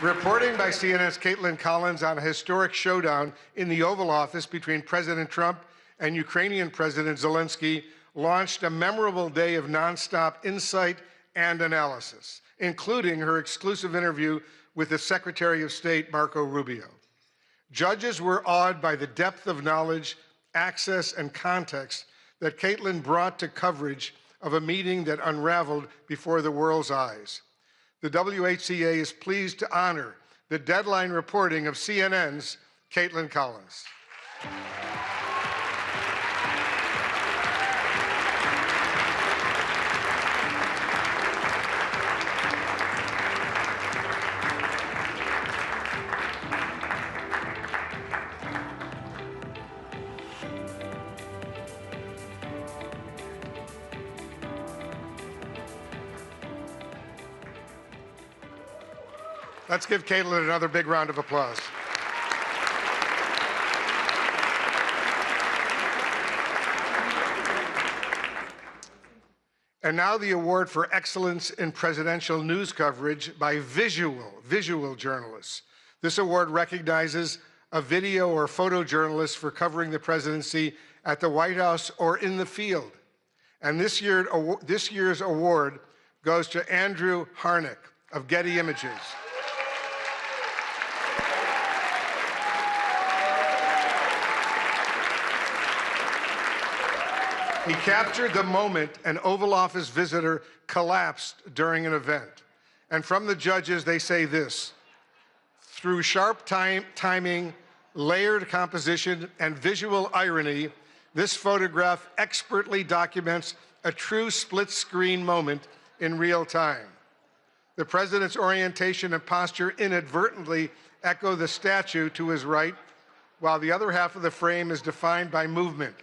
Reporting by CNN's Caitlin Collins on a historic showdown in the Oval Office between President Trump and Ukrainian President Zelensky launched a memorable day of nonstop insight and analysis, including her exclusive interview with the Secretary of State, Marco Rubio. Judges were awed by the depth of knowledge, access, and context that Caitlin brought to coverage of a meeting that unraveled before the world's eyes. The WHCA is pleased to honor the deadline reporting of CNN's Caitlin Collins. Let's give Caitlin another big round of applause. And now the award for excellence in presidential news coverage by visual journalists. This award recognizes a video or photojournalist for covering the presidency at the White House or in the field. And this year's award goes to Andrew Harnick of Getty Images. He captured the moment an Oval Office visitor collapsed during an event. And from the judges, they say this: through sharp timing, layered composition, and visual irony, this photograph expertly documents a true split-screen moment in real time. The president's orientation and posture inadvertently echo the statue to his right, while the other half of the frame is defined by movement.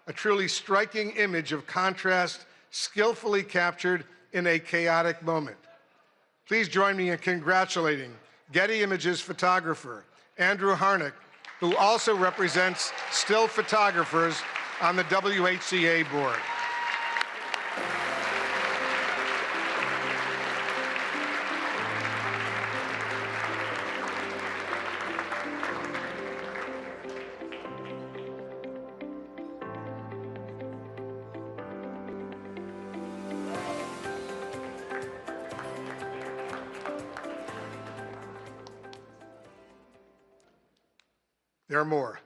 A truly striking image of contrast, skillfully captured in a chaotic moment. Please join me in congratulating Getty Images photographer Andrew Harnick, who also represents still photographers on the WHCA board. There are more.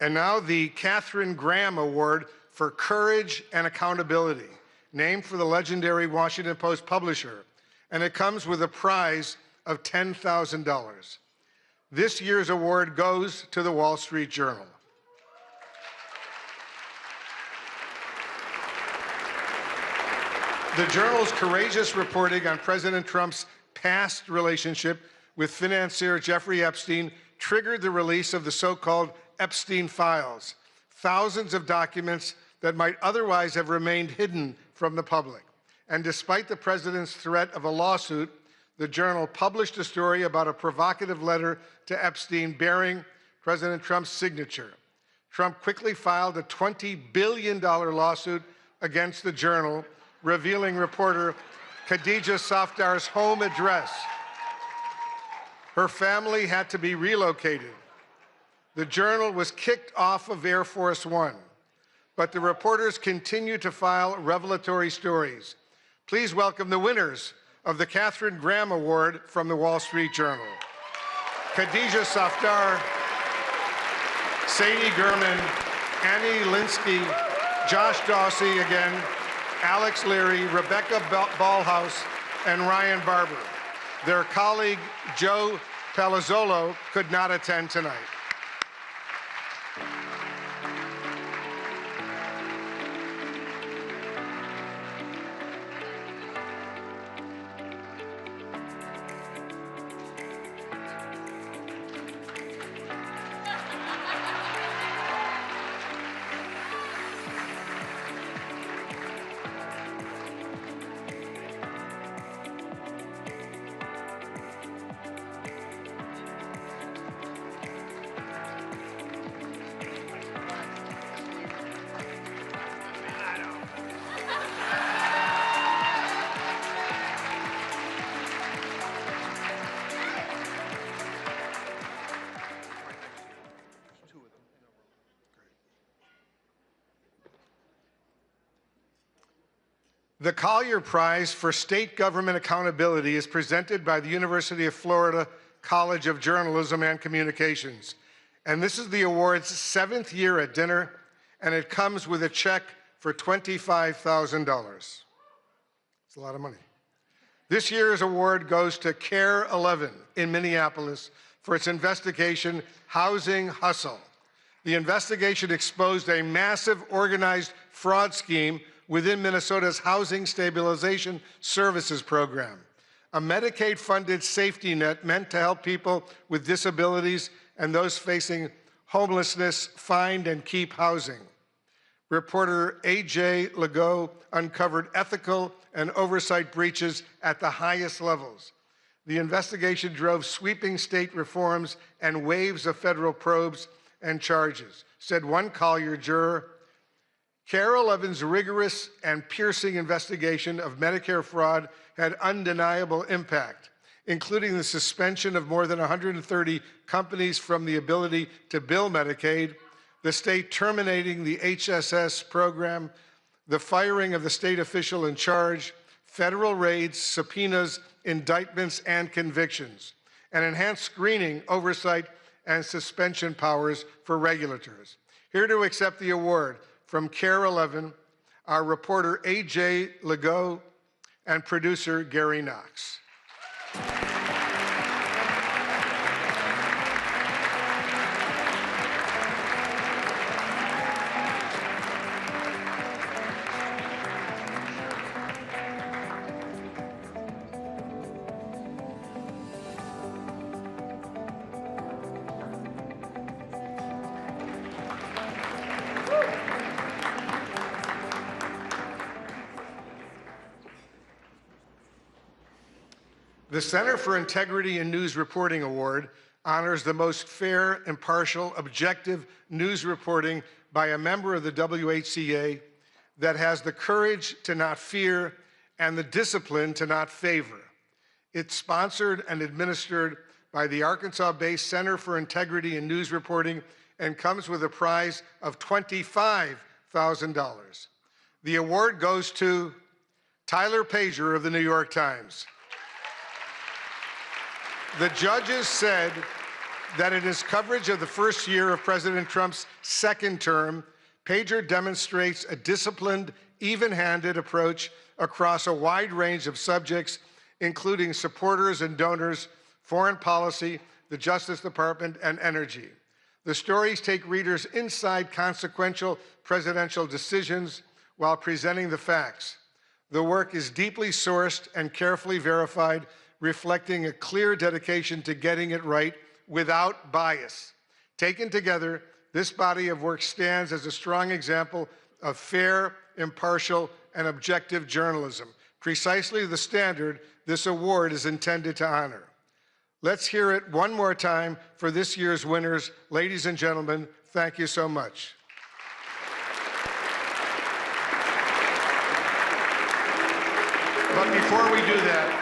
And now the Katharine Graham Award for Courage and Accountability, named for the legendary Washington Post publisher, and it comes with a prize of $10,000. This year's award goes to the Wall Street Journal. The Journal's courageous reporting on President Trump's past relationship with financier Jeffrey Epstein triggered the release of the so-called Epstein files, thousands of documents that might otherwise have remained hidden from the public. And despite the president's threat of a lawsuit, the Journal published a story about a provocative letter to Epstein bearing President Trump's signature. Trump quickly filed a $20 billion lawsuit against the Journal, revealing reporter Khadija Safdar's home address. Her family had to be relocated. The Journal was kicked off of Air Force One, but the reporters continue to file revelatory stories. Please welcome the winners of the Katharine Graham Award from the Wall Street Journal: Khadija Safdar, Sadie Gurman, Annie Linsky, Josh Dawsey again, Alex Leary, Rebecca Ballhaus, and Ryan Barber. Their colleague, Joe Palazzolo, could not attend tonight. The Collier Prize for State Government Accountability is presented by the University of Florida College of Journalism and Communications. And this is the award's 7th year at dinner, and it comes with a check for $25,000. It's a lot of money. This year's award goes to Care 11 in Minneapolis for its investigation, Housing Hustle. The investigation exposed a massive organized fraud scheme within Minnesota's Housing Stabilization Services Program, a Medicaid-funded safety net meant to help people with disabilities and those facing homelessness find and keep housing. Reporter A.J. Legault uncovered ethical and oversight breaches at the highest levels. The investigation drove sweeping state reforms and waves of federal probes and charges, said one Collier juror. KARE 11's rigorous and piercing investigation of Medicare fraud had undeniable impact, including the suspension of more than 130 companies from the ability to bill Medicaid, the state terminating the HSS program, the firing of the state official in charge, federal raids, subpoenas, indictments, and convictions, and enhanced screening, oversight, and suspension powers for regulators. Here to accept the award from KARE 11, our reporter A.J. Legault and producer Gary Knox. The Center for Integrity in News Reporting Award honors the most fair, impartial, objective news reporting by a member of the WHCA that has the courage to not fear and the discipline to not favor. It's sponsored and administered by the Arkansas-based Center for Integrity in News Reporting and comes with a prize of $25,000. The award goes to Tyler Pager of the New York Times. The judges said that in his coverage of the first year of President Trump's second term, Pager demonstrates a disciplined, even-handed approach across a wide range of subjects, including supporters and donors, foreign policy, the Justice Department, and energy. The stories take readers inside consequential presidential decisions while presenting the facts. The work is deeply sourced and carefully verified, reflecting a clear dedication to getting it right without bias. Taken together, this body of work stands as a strong example of fair, impartial, and objective journalism, precisely the standard this award is intended to honor. Let's hear it one more time for this year's winners. Ladies and gentlemen, thank you so much. But before we do that,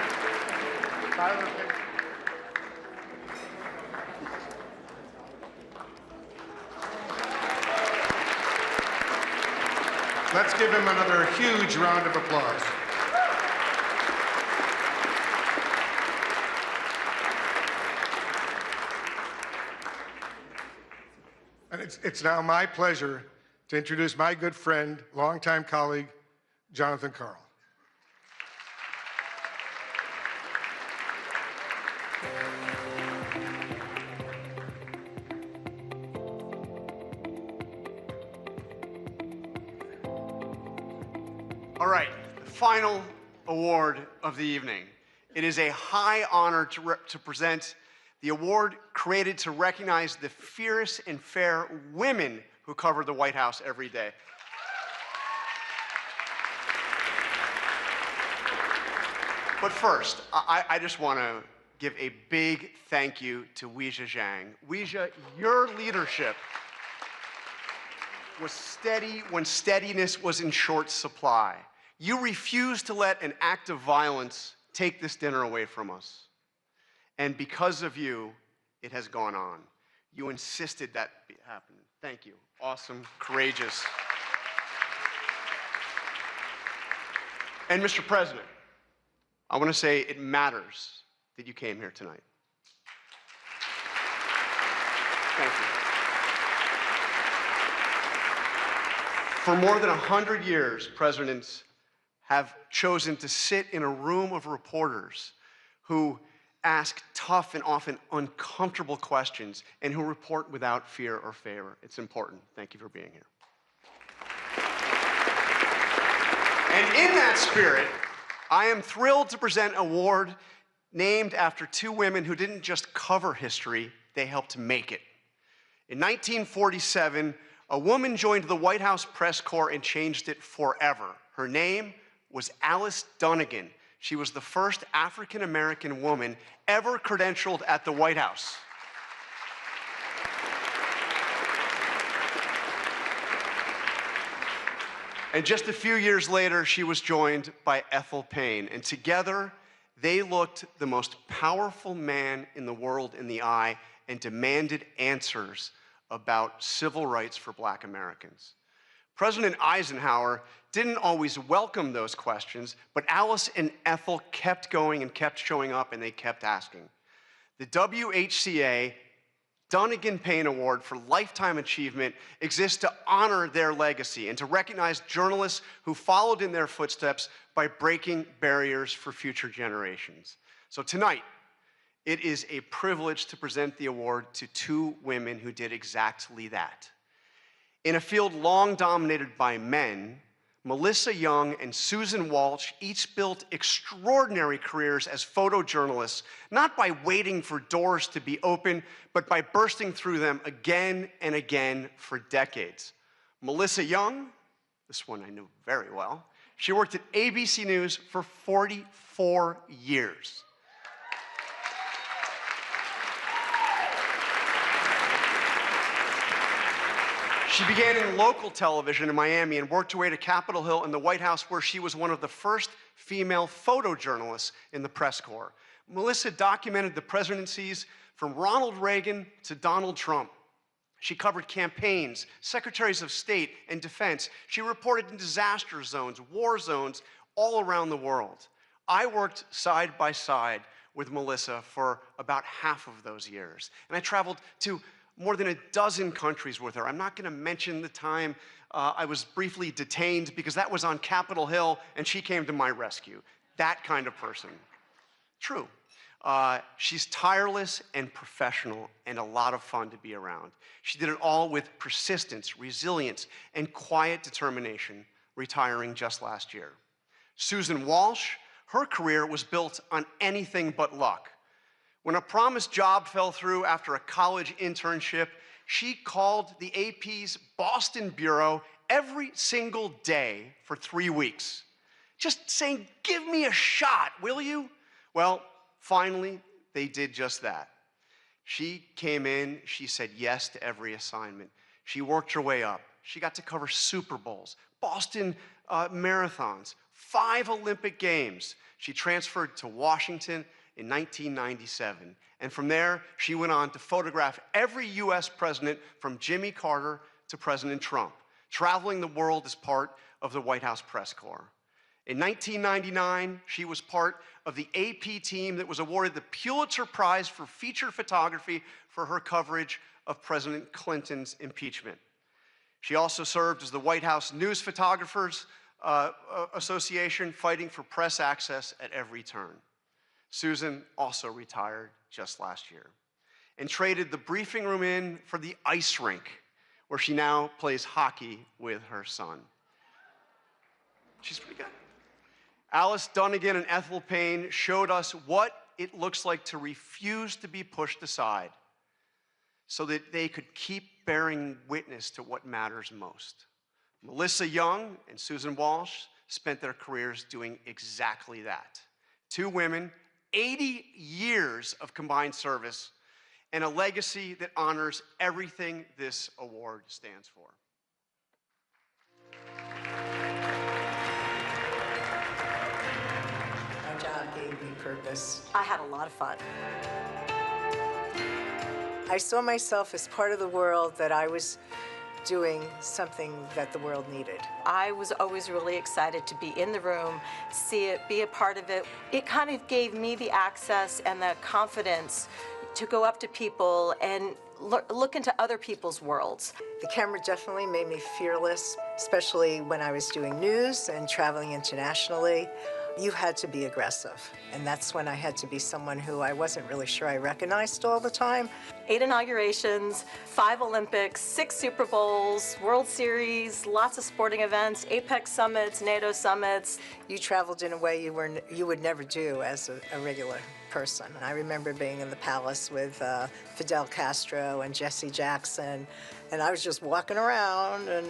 let's give him another huge round of applause. And it's now my pleasure to introduce my good friend, longtime colleague, Jonathan Karl. All right, the final award of the evening. It is a high honor to present the award created to recognize the fierce and fair women who cover the White House every day. But first, I just want to give a big thank you to Weijia Zhang. Weijia, your leadership was steady when steadiness was in short supply. You refused to let an act of violence take this dinner away from us. And because of you, it has gone on. You insisted that happen. Thank you. Awesome, courageous. And Mr. President, I want to say it matters that you came here tonight. Thank you. For more than 100 years, presidents have chosen to sit in a room of reporters who ask tough and often uncomfortable questions and who report without fear or favor. It's important. Thank you for being here. And in that spirit, I am thrilled to present an award named after two women who didn't just cover history, they helped make it. In 1947, A woman joined the White House press corps and changed it forever. Her name was Alice Dunnigan. She was the first African-American woman ever credentialed at the White House. And just a few years later, she was joined by Ethel Payne, and together they looked the most powerful man in the world in the eye and demanded answers about civil rights for Black Americans. President Eisenhower didn't always welcome those questions, but Alice and Ethel kept going and kept showing up, and they kept asking. The WHCA Dunnigan Payne Award for Lifetime Achievement exists to honor their legacy and to recognize journalists who followed in their footsteps by breaking barriers for future generations. So tonight, it is a privilege to present the award to two women who did exactly that. In a field long dominated by men, Melissa Young and Susan Walsh each built extraordinary careers as photojournalists, not by waiting for doors to be open, but by bursting through them again and again for decades. Melissa Young, this one I knew very well, she worked at ABC News for 44 years. She began in local television in Miami and worked her way to Capitol Hill and the White House, where she was one of the first female photojournalists in the press corps. Melissa documented the presidencies from Ronald Reagan to Donald Trump. She covered campaigns, secretaries of state, and defense. She reported in disaster zones, war zones, all around the world. I worked side by side with Melissa for about half of those years, and I traveled to more than a dozen countries with her. I'm not going to mention the time I was briefly detained because that was on Capitol Hill and she came to my rescue. That kind of person. True. She's tireless and professional and a lot of fun to be around. She did it all with persistence, resilience, and quiet determination, retiring just last year. Susan Walsh, her career was built on anything but luck. When a promised job fell through after a college internship, she called the AP's Boston bureau every single day for 3 weeks, just saying, "Give me a shot, will you?" Well, finally, they did just that. She came in, she said yes to every assignment. She worked her way up. She got to cover Super Bowls, Boston marathons, 5 Olympic Games. She transferred to Washington in 1997. And from there, she went on to photograph every US president from Jimmy Carter to President Trump, traveling the world as part of the White House press corps. In 1999, she was part of the AP team that was awarded the Pulitzer Prize for feature photography for her coverage of President Clinton's impeachment. She also served as the White House News Photographers Association, fighting for press access at every turn. Susan also retired just last year and traded the briefing room in for the ice rink, where she now plays hockey with her son. She's pretty good. Alice Dunnigan and Ethel Payne showed us what it looks like to refuse to be pushed aside so that they could keep bearing witness to what matters most. Melissa Young and Susan Walsh spent their careers doing exactly that. Two women, 80 years of combined service, and a legacy that honors everything this award stands for. My job gave me purpose. I had a lot of fun. I saw myself as part of the world, that I was doing something that the world needed. I was always really excited to be in the room, see it, be a part of it. It kind of gave me the access and the confidence to go up to people and look into other people's worlds. The camera definitely made me fearless, especially when I was doing news and traveling internationally. You had to be aggressive, and that's when I had to be someone who I wasn't really sure I recognized all the time. 8 inaugurations, 5 Olympics, 6 Super Bowls, World Series, lots of sporting events, APEC summits, NATO summits. You traveled in a way you would never do as a regular person. I remember being in the palace with Fidel Castro and Jesse Jackson, And I was just walking around and,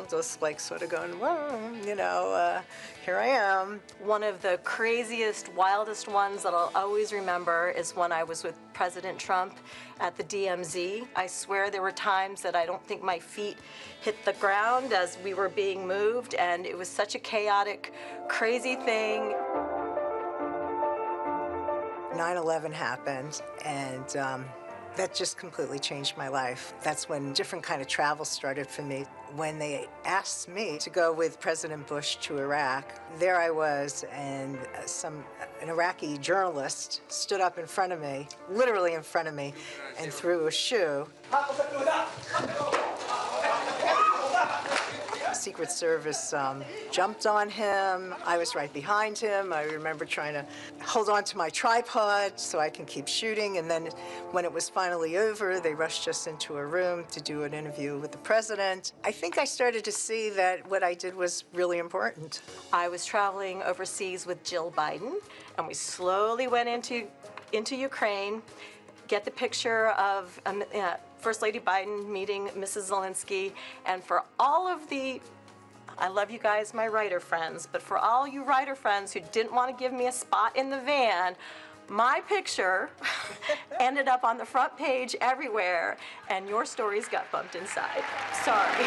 just like sort of going, well, here I am. One of the craziest, wildest ones that I'll always remember is when I was with President Trump at the DMZ. I swear there were times that I don't think my feet hit the ground as we were being moved, and it was such a chaotic, crazy thing. 9/11 happened, and that just completely changed my life. That's when different kind of travel started for me. When they asked me to go with President Bush to Iraq, there I was, and an Iraqi journalist stood up in front of me, literally in front of me, and threw a shoe. Secret Service jumped on him. I was right behind him. I remember trying to hold on to my tripod so I can keep shooting. And then when it was finally over, they rushed us into a room to do an interview with the president. I think I started to see that what I did was really important. I was traveling overseas with Jill Biden, and we slowly went into Ukraine, get the picture of First Lady Biden meeting Mrs. Zelensky, and for all of I love you guys, my writer friends, but for all you writer friends who didn't want to give me a spot in the van, my picture ended up on the front page everywhere, and your stories got bumped inside. Sorry.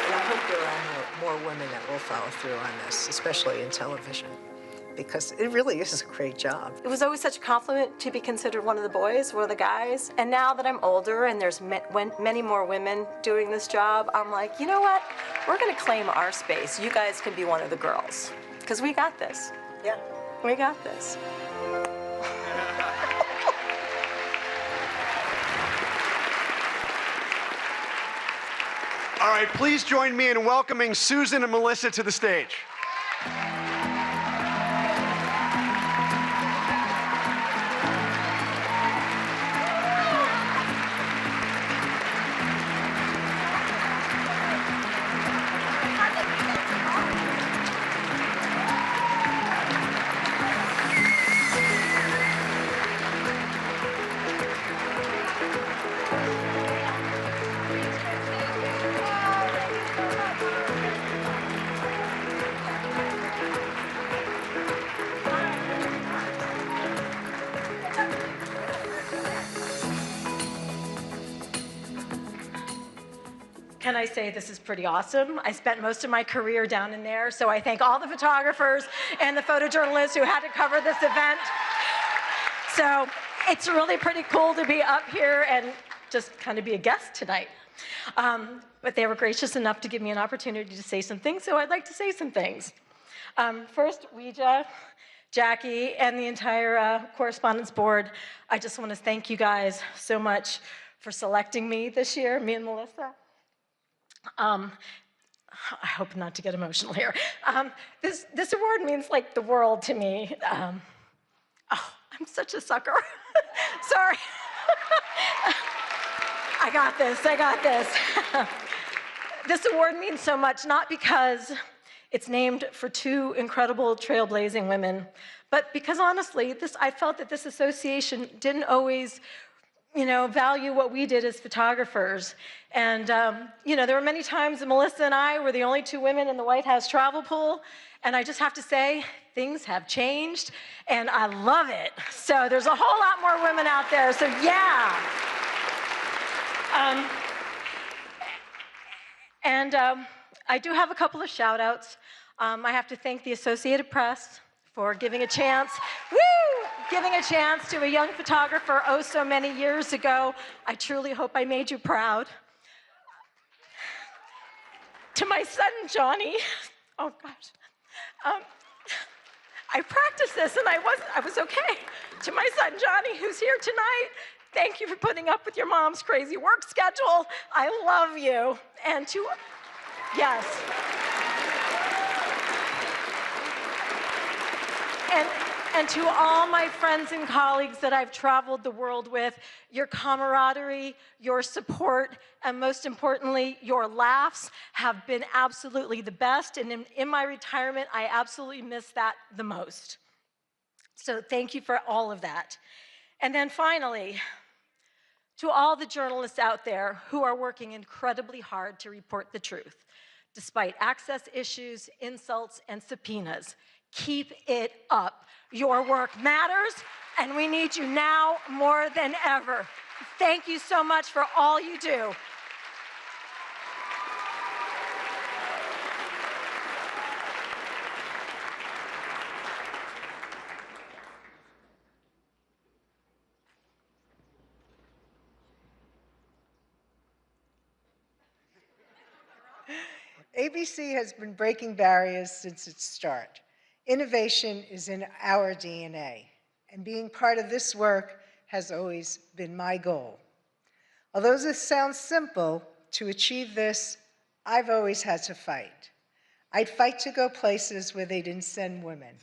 And I hope there are more women that will follow through on this, especially in television, because it really is a great job. It was always such a compliment to be considered one of the boys, one of the guys. And now that I'm older and there's many more women doing this job, I'm like, you know what? We're gonna claim our space. You guys can be one of the girls, because we got this. Yeah. We got this. All right, please join me in welcoming Susan and Melissa to the stage. Can I say this is pretty awesome? I spent most of my career down in there, so I thank all the photographers and the photojournalists who had to cover this event. So it's really pretty cool to be up here and just kind of be a guest tonight. But they were gracious enough to give me an opportunity to say some things, so I'd like to say some things. First, Ouija, Jackie, and the entire Correspondents Board, I just want to thank you guys so much for selecting me this year, me and Melissa. I hope not to get emotional here. This award means like the world to me. Oh, I'm such a sucker. Sorry. I got this. This award means so much, not because it's named for two incredible trailblazing women, but because honestly, I felt that this association didn't always value what we did as photographers. And, there were many times that Melissa and I were the only two women in the White House travel pool. And I just have to say, things have changed, and I love it. So there's a whole lot more women out there, so yeah. I do have a couple of shout outs. I have to thank the Associated Press for giving a chance to a young photographer oh so many years ago. I truly hope I made you proud. To my son, Johnny, oh gosh. I practiced this and I was okay. To my son, Johnny, who's here tonight, thank you for putting up with your mom's crazy work schedule. I love you. And yes. And to all my friends and colleagues that I've traveled the world with, your camaraderie, your support, and most importantly, your laughs have been absolutely the best. And in my retirement, I absolutely miss that the most. So thank you for all of that. And then finally, To all the journalists out there who are working incredibly hard to report the truth, despite access issues, insults, and subpoenas, keep it up. Your work matters, and we need you now more than ever. Thank you so much for all you do. ABC has been breaking barriers since its start. Innovation is in our DNA, and being part of this work has always been my goal. Although this sounds simple, to achieve this, I've always had to fight. I'd fight to go places where they didn't send women.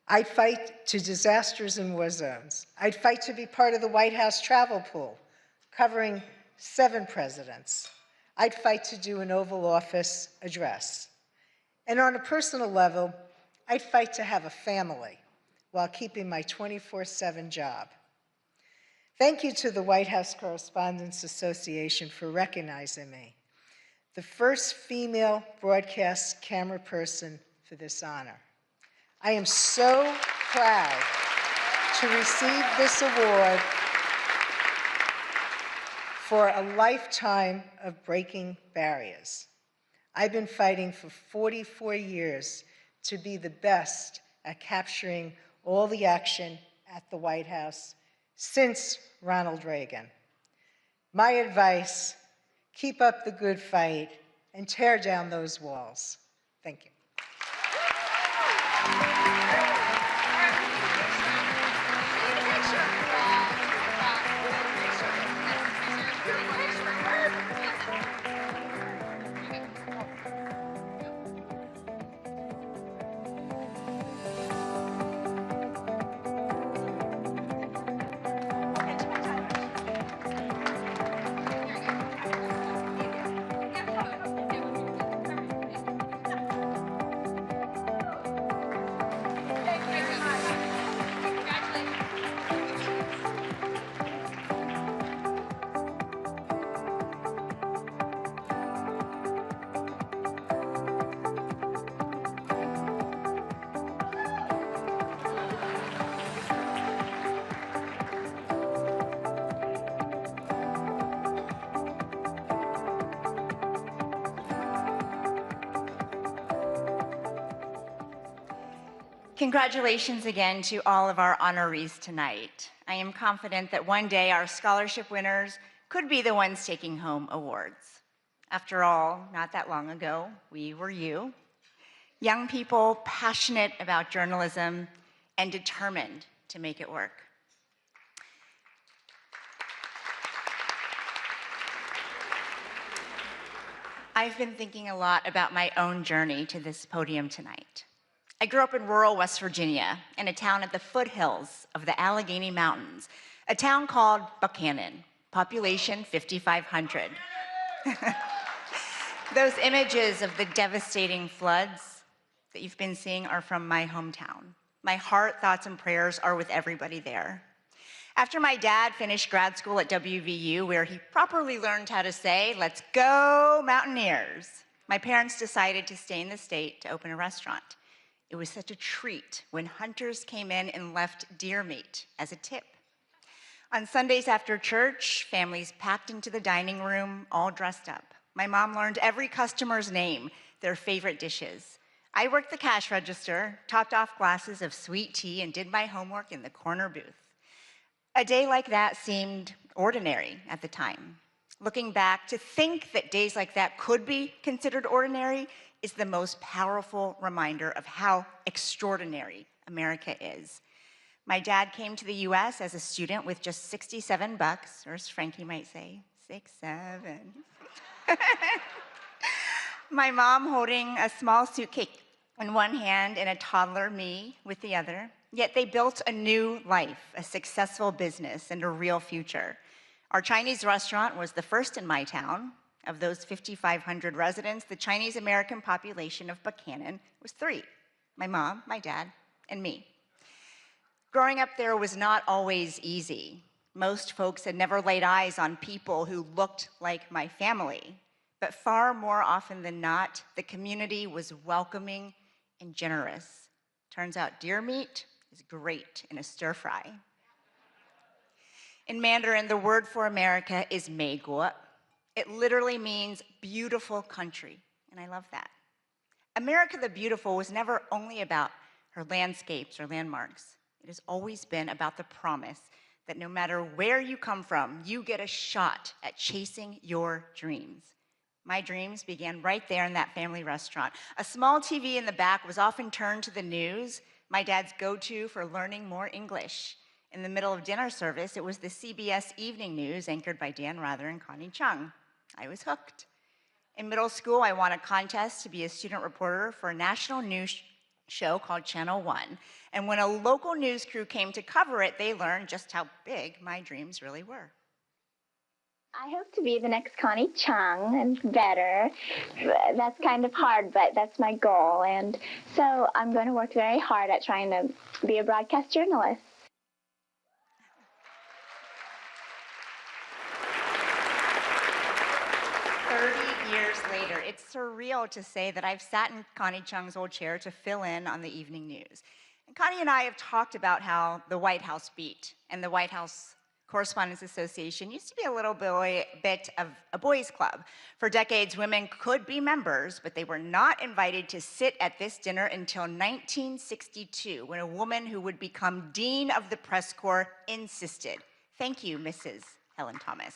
I'd fight to disasters in war zones. I'd fight to be part of the White House travel pool, covering 7 presidents. I'd fight to do an Oval Office address. And on a personal level, I'd fight to have a family while keeping my 24/7 job. Thank you to the White House Correspondents Association for recognizing me, the first female broadcast camera person for this honor. I am so proud to receive this award for a lifetime of breaking barriers. I've been fighting for 44 years to be the best at capturing all the action at the White House since Ronald Reagan. My advice, keep up the good fight and tear down those walls. Thank you. Congratulations again to all of our honorees tonight. I am confident that one day our scholarship winners could be the ones taking home awards. After all, not that long ago, we were you. Young people passionate about journalism and determined to make it work. I've been thinking a lot about my own journey to this podium tonight. I grew up in rural West Virginia, in a town at the foothills of the Allegheny Mountains, a town called Buchanan, population 5,500. Those images of the devastating floods that you've been seeing are from my hometown. My heart, thoughts, and prayers are with everybody there. After my dad finished grad school at WVU, where he properly learned how to say, "Let's go Mountaineers," my parents decided to stay in the state to open a restaurant. It was such a treat when hunters came in and left deer meat as a tip. On Sundays after church, families packed into the dining room, all dressed up. My mom learned every customer's name, their favorite dishes. I worked the cash register, topped off glasses of sweet tea, and did my homework in the corner booth. A day like that seemed ordinary at the time. Looking back, to think that days like that could be considered ordinary is the most powerful reminder of how extraordinary America is. My dad came to the US as a student with just 67 bucks, or as Frankie might say, 6-7. My mom holding a small suitcase in one hand and a toddler, me, with the other. Yet they built a new life, a successful business, and a real future. Our Chinese restaurant was the first in my town. Of those 5,500 residents, the Chinese American population of Buchanan was 3, my mom, my dad, and me. Growing up there was not always easy. Most folks had never laid eyes on people who looked like my family, but far more often than not, the community was welcoming and generous. Turns out deer meat is great in a stir fry. In Mandarin, the word for America is Meiguo. It literally means beautiful country, and I love that. America the Beautiful was never only about her landscapes or landmarks. It has always been about the promise that no matter where you come from, you get a shot at chasing your dreams. My dreams began right there in that family restaurant. A small TV in the back was often turned to the news, my dad's go-to for learning more English. In the middle of dinner service, it was the CBS Evening News anchored by Dan Rather and Connie Chung. I was hooked. In middle school, I won a contest to be a student reporter for a national news show called Channel One. And when a local news crew came to cover it, they learned just how big my dreams really were. I hope to be the next Connie Chung and better. That's kind of hard, but that's my goal. And so I'm going to work very hard at trying to be a broadcast journalist. 30 years later, it's surreal to say that I've sat in Connie Chung's old chair to fill in on the evening news. And Connie and I have talked about how the White House beat and the White House Correspondents Association used to be a little bit of a boys' club. For decades, women could be members, but they were not invited to sit at this dinner until 1962, when a woman who would become Dean of the Press Corps insisted. Thank you, Mrs. Helen Thomas.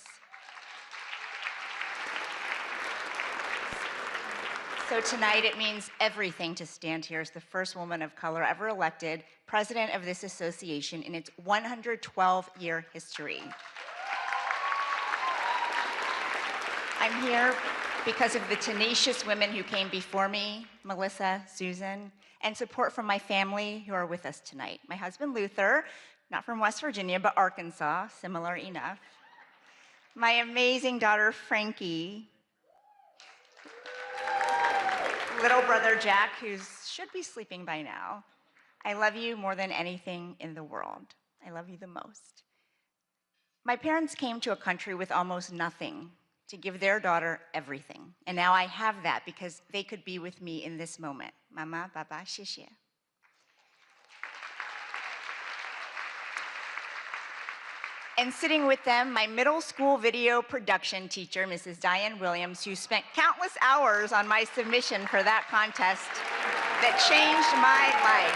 So tonight it means everything to stand here as the first woman of color ever elected president of this association in its 112-year history. I'm here because of the tenacious women who came before me, Melissa, Susan, and support from my family who are with us tonight. My husband, Luther, not from West Virginia, but Arkansas, similar enough. My amazing daughter, Frankie, little brother Jack, who should be sleeping by now. I love you more than anything in the world. I love you the most. My parents came to a country with almost nothing to give their daughter everything. And now I have that because they could be with me in this moment. Mama, Baba, 谢谢. And sitting with them, my middle school video production teacher, Mrs. Diane Williams, who spent countless hours on my submission for that contest that changed my life.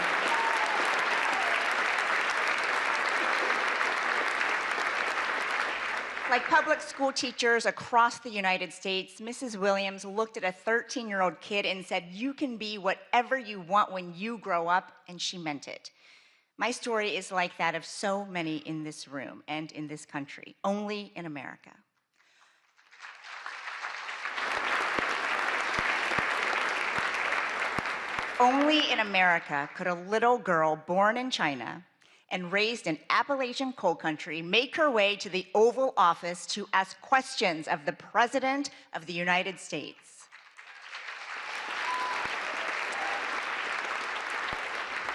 Like public school teachers across the United States, Mrs. Williams looked at a 13-year-old kid and said, "You can be whatever you want when you grow up," and she meant it. My story is like that of so many in this room and in this country, only in America. Only in America could a little girl born in China and raised in Appalachian coal country make her way to the Oval Office to ask questions of the President of the United States.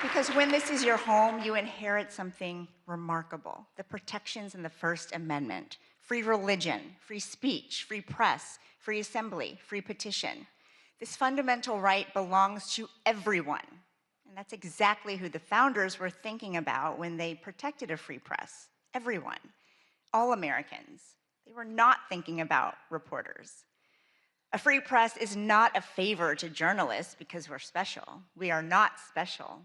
Because when this is your home, you inherit something remarkable: the protections in the First Amendment: free religion, free speech, free press, free assembly, free petition. This fundamental right belongs to everyone. And that's exactly who the founders were thinking about when they protected a free press. Everyone, all Americans. They were not thinking about reporters. A free press is not a favor to journalists because we're special. We are not special.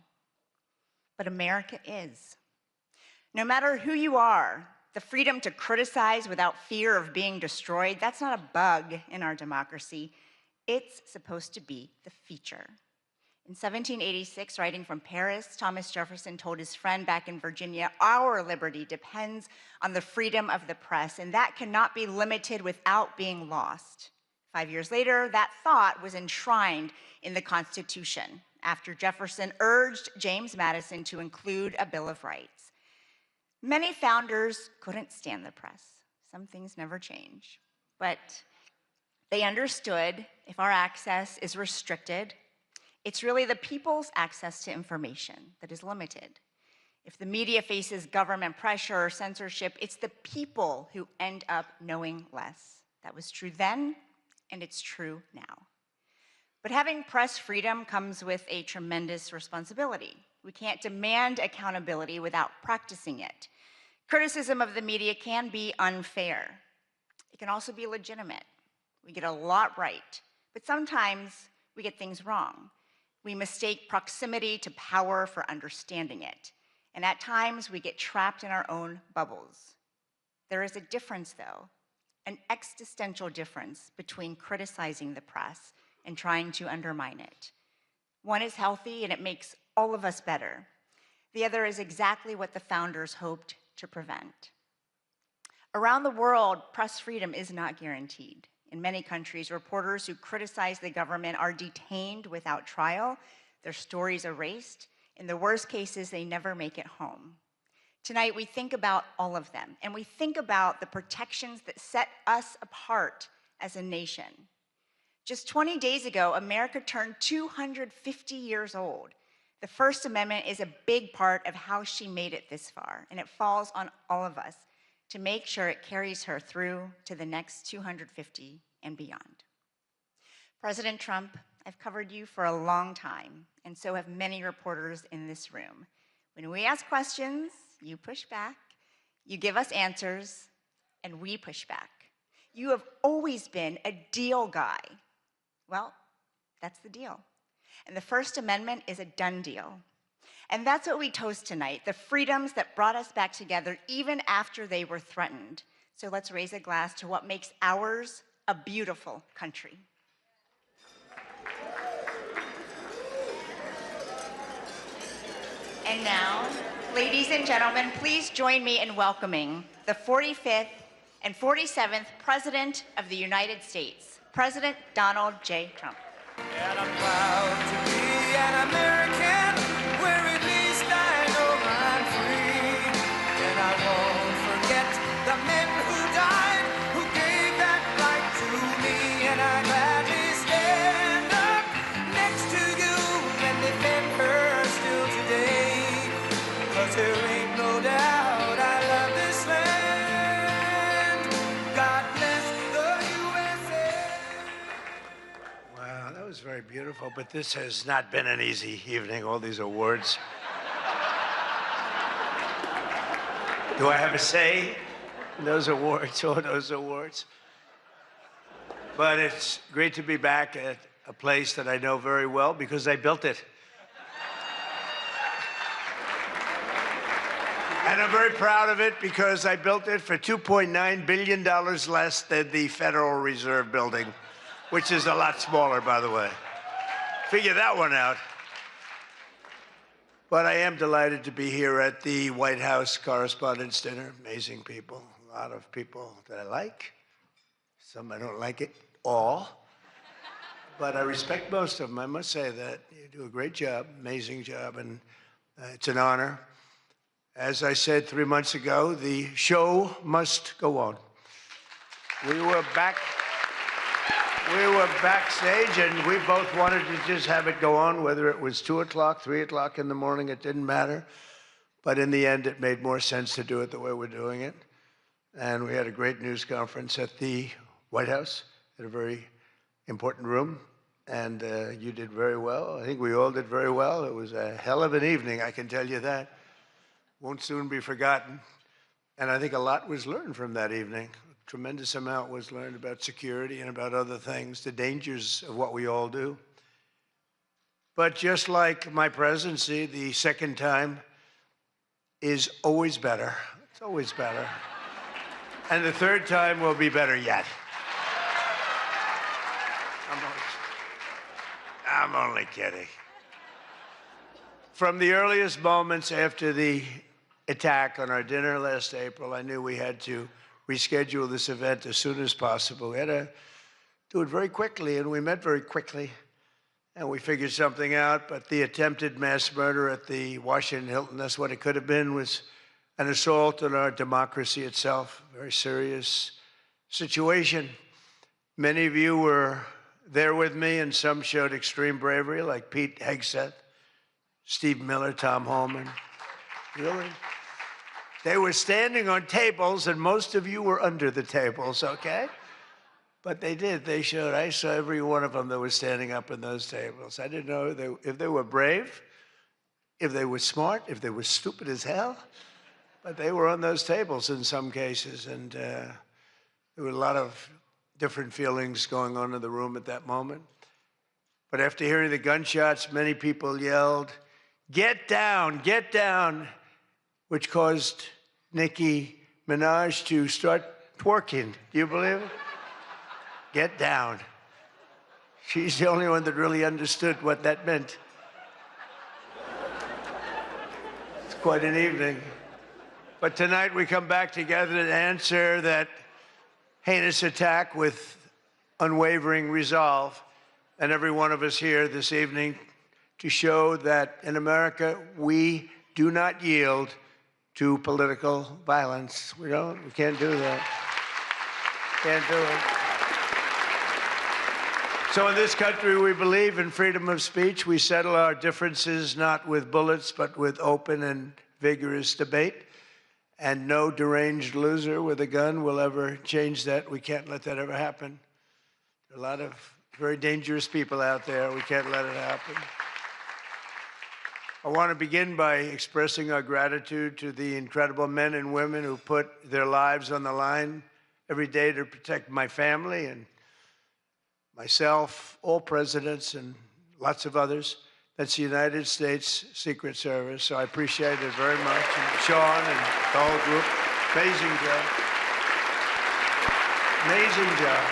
But America is. No matter who you are, the freedom to criticize without fear of being destroyed, that's not a bug in our democracy. It's supposed to be the feature. In 1786, writing from Paris, Thomas Jefferson told his friend back in Virginia, "Our liberty depends on the freedom of the press, and that cannot be limited without being lost." 5 years later, that thought was enshrined in the Constitution, after Jefferson urged James Madison to include a Bill of Rights. Many founders couldn't stand the press. Some things never change. But they understood if our access is restricted, it's really the people's access to information that is limited. If the media faces government pressure or censorship, it's the people who end up knowing less. That was true then, and it's true now. But having press freedom comes with a tremendous responsibility. We can't demand accountability without practicing it. Criticism of the media can be unfair. It can also be legitimate. We get a lot right, but sometimes we get things wrong. We mistake proximity to power for understanding it. And at times we get trapped in our own bubbles. There is a difference though, an existential difference between criticizing the press and trying to undermine it. One is healthy and it makes all of us better. The other is exactly what the founders hoped to prevent. Around the world, press freedom is not guaranteed. In many countries, reporters who criticize the government are detained without trial, their stories erased. In the worst cases, they never make it home. Tonight, we think about all of them, and we think about the protections that set us apart as a nation. Just 20 days ago, America turned 250 years old. The First Amendment is a big part of how she made it this far, and it falls on all of us to make sure it carries her through to the next 250 and beyond. President Trump, I've covered you for a long time, and so have many reporters in this room. When we ask questions, you push back, you give us answers, and we push back. You have always been a deal guy. Well, that's the deal. And the First Amendment is a done deal. And that's what we toast tonight, the freedoms that brought us back together even after they were threatened. So let's raise a glass to what makes ours a beautiful country. And now, ladies and gentlemen, please join me in welcoming the 45th and 47th President of the United States, President Donald J. Trump. And I'm proud to be an American, where at least I know I'm free. And I won't forget the men who died, who gave that right to me. And I gladly stand up next to you and defend her still today. 'Cause there ain't no doubt I love this land. God bless the USA. Wow, that was very beautiful, but this has not been an easy evening, all these awards. Do I have a say in those awards, all those awards? But it's great to be back at a place that I know very well because I built it. And I'm very proud of it because I built it for $2.9 billion less than the Federal Reserve building, which is a lot smaller, by the way. Figure that one out. But I am delighted to be here at the White House Correspondents' Dinner. Amazing people, a lot of people that I like. Some I don't like at all. But I respect most of them, I must say that. You do a great job, amazing job, and it's an honor. As I said 3 months ago, the show must go on. We were backstage, and we both wanted to just have it go on, whether it was 2 o'clock, 3 o'clock in the morning, it didn't matter. But in the end, it made more sense to do it the way we're doing it. And we had a great news conference at the White House, in a very important room. And you did very well. I think we all did very well. It was a hell of an evening, I can tell you that. Won't soon be forgotten. And I think a lot was learned from that evening. A tremendous amount was learned about security and about other things, the dangers of what we all do. But just like my presidency, the second time is always better. It's always better. And the third time will be better yet. I'm only kidding. From the earliest moments after the attack on our dinner last April, I knew we had to reschedule this event as soon as possible. We had to do it very quickly, and we met very quickly, and we figured something out. But the attempted mass murder at the Washington Hilton, that's what it could have been, was an assault on our democracy itself. A very serious situation. Many of you were there with me, and some showed extreme bravery, like Pete Hegseth, Steve Miller, Tom Homan, Really? They were standing on tables, and most of you were under the tables, okay? But they did. They showed. I saw every one of them that was standing up in those tables. I didn't know if they were brave, if they were smart, if they were stupid as hell. But they were on those tables in some cases, and there were a lot of different feelings going on in the room at that moment. But after hearing the gunshots, many people yelled, "Get down, get down," which caused Nicki Minaj to start twerking. Do you believe it? Get down. She's the only one that really understood what that meant. It's quite an evening. But tonight we come back together to answer that heinous attack with unwavering resolve. And every one of us here this evening to show that in America, we do not yield to political violence. We can't do that. Can't do it. So in this country, we believe in freedom of speech. We settle our differences not with bullets, but with open and vigorous debate. And no deranged loser with a gun will ever change that. We can't let that ever happen. There are a lot of very dangerous people out there. We can't let it happen. I want to begin by expressing our gratitude to the incredible men and women who put their lives on the line every day to protect my family and myself, all presidents, and lots of others. That's the United States Secret Service, so I appreciate it very much. And Sean and the whole group, amazing job. Amazing job.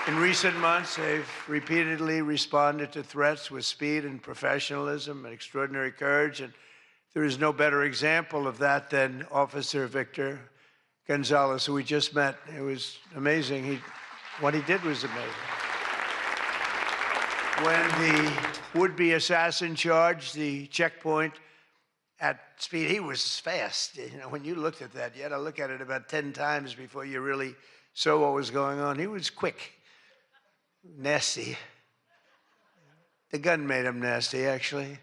In recent months, they've repeatedly responded to threats with speed and professionalism and extraordinary courage, and there is no better example of that than Officer Victor Gonzalez, who we just met. It was amazing. What he did was amazing. When the would-be assassin charged the checkpoint at speed, he was fast. You know, when you looked at that, you had to look at it about 10 times before you really saw what was going on. He was quick, nasty. The gun made him nasty, actually.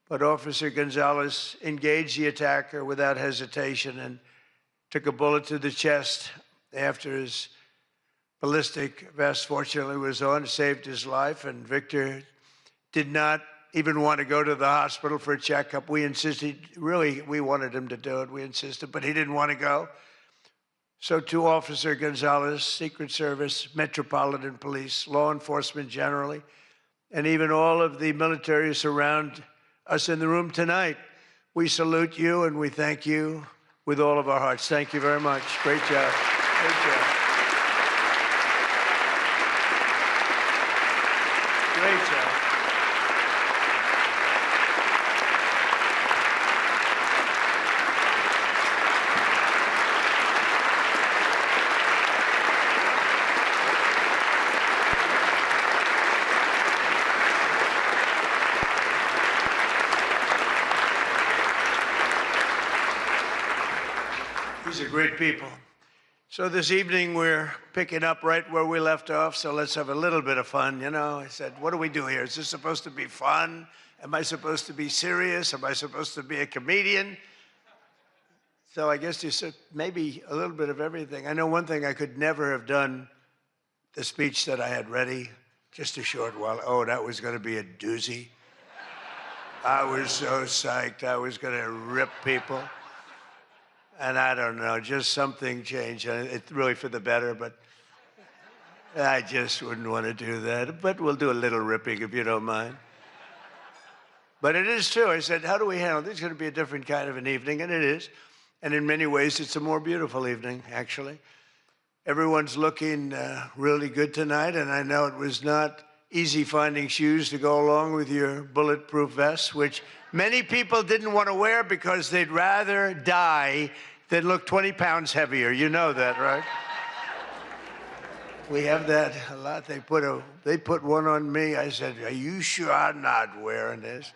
But Officer Gonzalez engaged the attacker without hesitation and took a bullet to the chest after his ballistic vest, fortunately, was on, saved his life, and Victor did not even want to go to the hospital for a checkup. We insisted, really, we wanted him to do it. We insisted, but he didn't want to go. So to Officer Gonzalez, Secret Service, Metropolitan Police, law enforcement generally, and even all of the military who surround us in the room tonight, we salute you and we thank you with all of our hearts. Thank you very much. Great job. Great job. Great job. These are great people. So this evening we're picking up right where we left off, so let's have a little bit of fun, you know. I said, what do we do here? Is this supposed to be fun? Am I supposed to be serious? Am I supposed to be a comedian? So I guess you said maybe a little bit of everything. I know one thing, I could never have done the speech that I had ready just a short while. Oh, that was going to be a doozy. I was so psyched. I was going to rip people. And I don't know, just something changed. It's really for the better, but I just wouldn't want to do that. But we'll do a little ripping if you don't mind. But it is true. I said, how do we handle this? It's going to be a different kind of an evening, and it is. And in many ways, it's a more beautiful evening, actually. Everyone's looking really good tonight, and I know it was not easy finding shoes to go along with your bulletproof vests, which many people didn't want to wear because they'd rather die than look 20 pounds heavier. You know that, right? We have that a lot. They put one on me. I said, are you sure I'm not wearing this?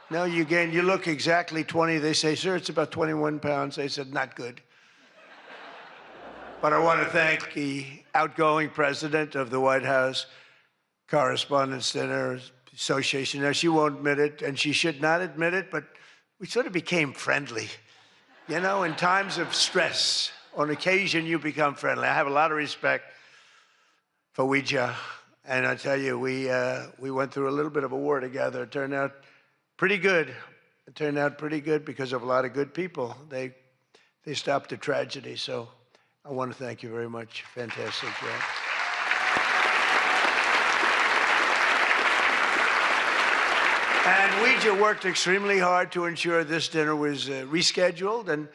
No, you look exactly 20. They say, sir, it's about 21 pounds. They said, not good. But I want to thank the outgoing president of the White House Correspondents' Dinner, Association. Now, she won't admit it, and she should not admit it, but we sort of became friendly. You know, in times of stress, on occasion, you become friendly. I have a lot of respect for Ouija, and I tell you, we went through a little bit of a war together. It turned out pretty good. It turned out pretty good because of a lot of good people. They stopped the tragedy, so I want to thank you very much. Fantastic job. And Ouija worked extremely hard to ensure this dinner was rescheduled, and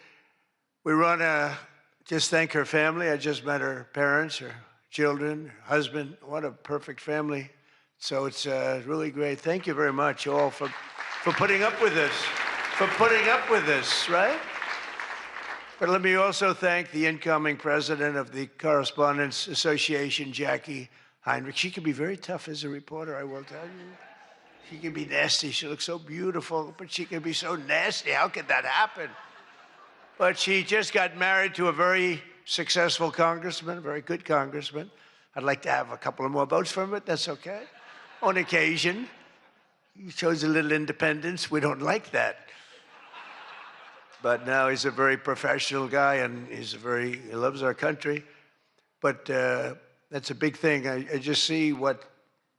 we want to just thank her family. I just met her parents, her children, her husband. What a perfect family. So it's really great. Thank you very much, all, for putting up with this, right? But let me also thank the incoming president of the Correspondents Association, Jackie Heinrich. She can be very tough as a reporter, I will tell you. She can be nasty. She looks so beautiful, but she can be so nasty. How could that happen? But she just got married to a very successful congressman, a very good congressman. I'd like to have a couple of more votes from it. That's okay. On occasion, he shows a little independence. We don't like that. But now he's a very professional guy, and he loves our country. But that's a big thing. I just see what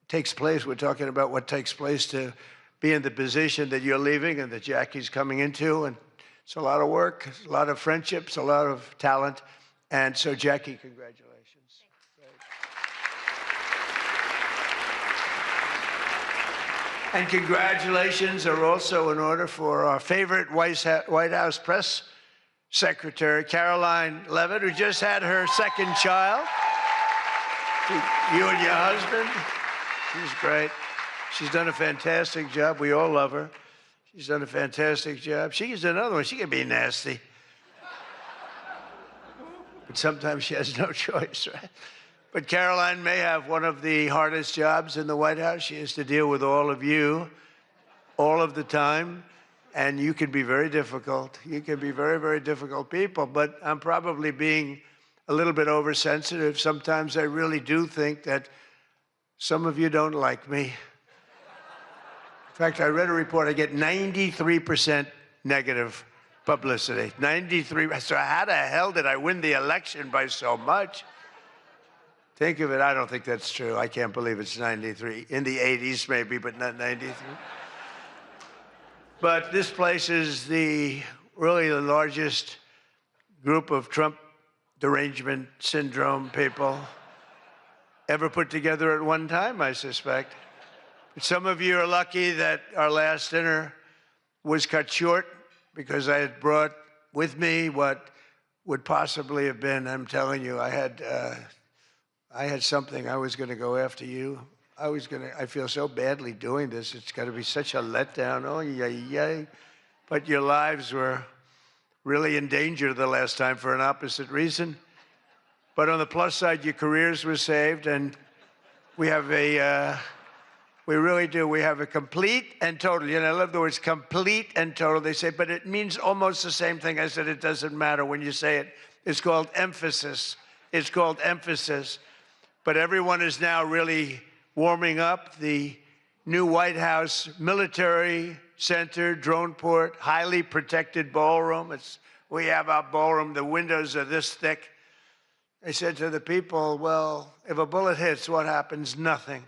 takes place. We're talking about what takes place to be in the position that you're leaving and that Jackie's coming into. And it's a lot of work, a lot of friendships, a lot of talent. And so, Jackie, congratulations. And congratulations are also in order for our favorite White House press secretary, Caroline Levitt, who just had her second child. You and your husband. She's great. She's done a fantastic job. We all love her. She's done a fantastic job. She's another one. She can be nasty. But sometimes she has no choice, right? But Caroline may have one of the hardest jobs in the White House. She has to deal with all of you all of the time. And you can be very difficult. You can be very, very difficult people. But I'm probably being a little bit oversensitive. Sometimes I really do think that some of you don't like me. In fact, I read a report, I get 93% negative publicity. 93, so how the hell did I win the election by so much? Think of it, I don't think that's true. I can't believe it's 93. In the 80s maybe, but not 93. But this place is really the largest group of Trump derangement syndrome people ever put together at one time, I suspect. But some of you are lucky that our last dinner was cut short because I had brought with me what would possibly have been, I'm telling you, I had something. I was going to go after you. I feel so badly doing this. It's got to be such a letdown. Oh, yay. But your lives were really in danger the last time for an opposite reason. But on the plus side, your careers were saved, and we have we really do. We have a complete and total. You know, I love the words complete and total. They say, but it means almost the same thing. I said, it doesn't matter when you say it. It's called emphasis. It's called emphasis. But everyone is now really warming up. The new White House Military Center, drone port, highly protected ballroom. We have our ballroom. The windows are this thick. I said to the people, well, if a bullet hits, what happens? Nothing.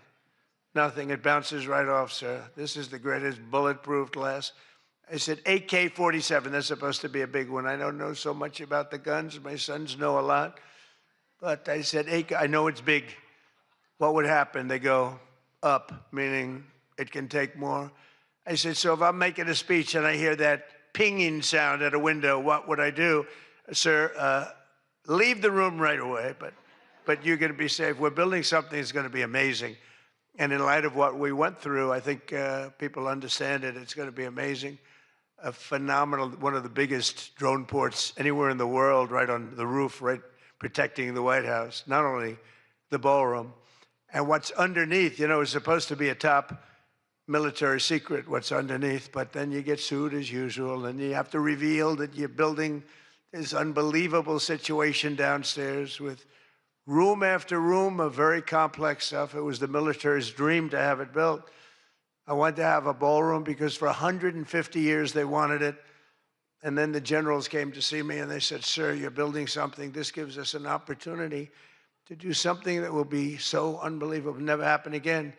Nothing. It bounces right off, sir. This is the greatest bulletproof glass. I said, AK-47, that's supposed to be a big one. I don't know so much about the guns. My sons know a lot. But I said, I know it's big. What would happen? They go up, meaning it can take more. I said, so if I'm making a speech and I hear that pinging sound at a window, what would I do? Sir, leave the room right away, but you're going to be safe. We're building something that's going to be amazing. And in light of what we went through, I think people understand it. It's going to be amazing. A phenomenal, one of the biggest drone ports anywhere in the world, right on the roof, right protecting the White House, not only the ballroom. And what's underneath, you know, is supposed to be a top military secret, what's underneath, but then you get sued as usual, and you have to reveal that you're building this unbelievable situation downstairs with room after room of very complex stuff. It was the military's dream to have it built. I wanted to have a ballroom because for 150 years they wanted it. And then the generals came to see me and they said, sir, you're building something. This gives us an opportunity to do something that will be so unbelievable, never happen again.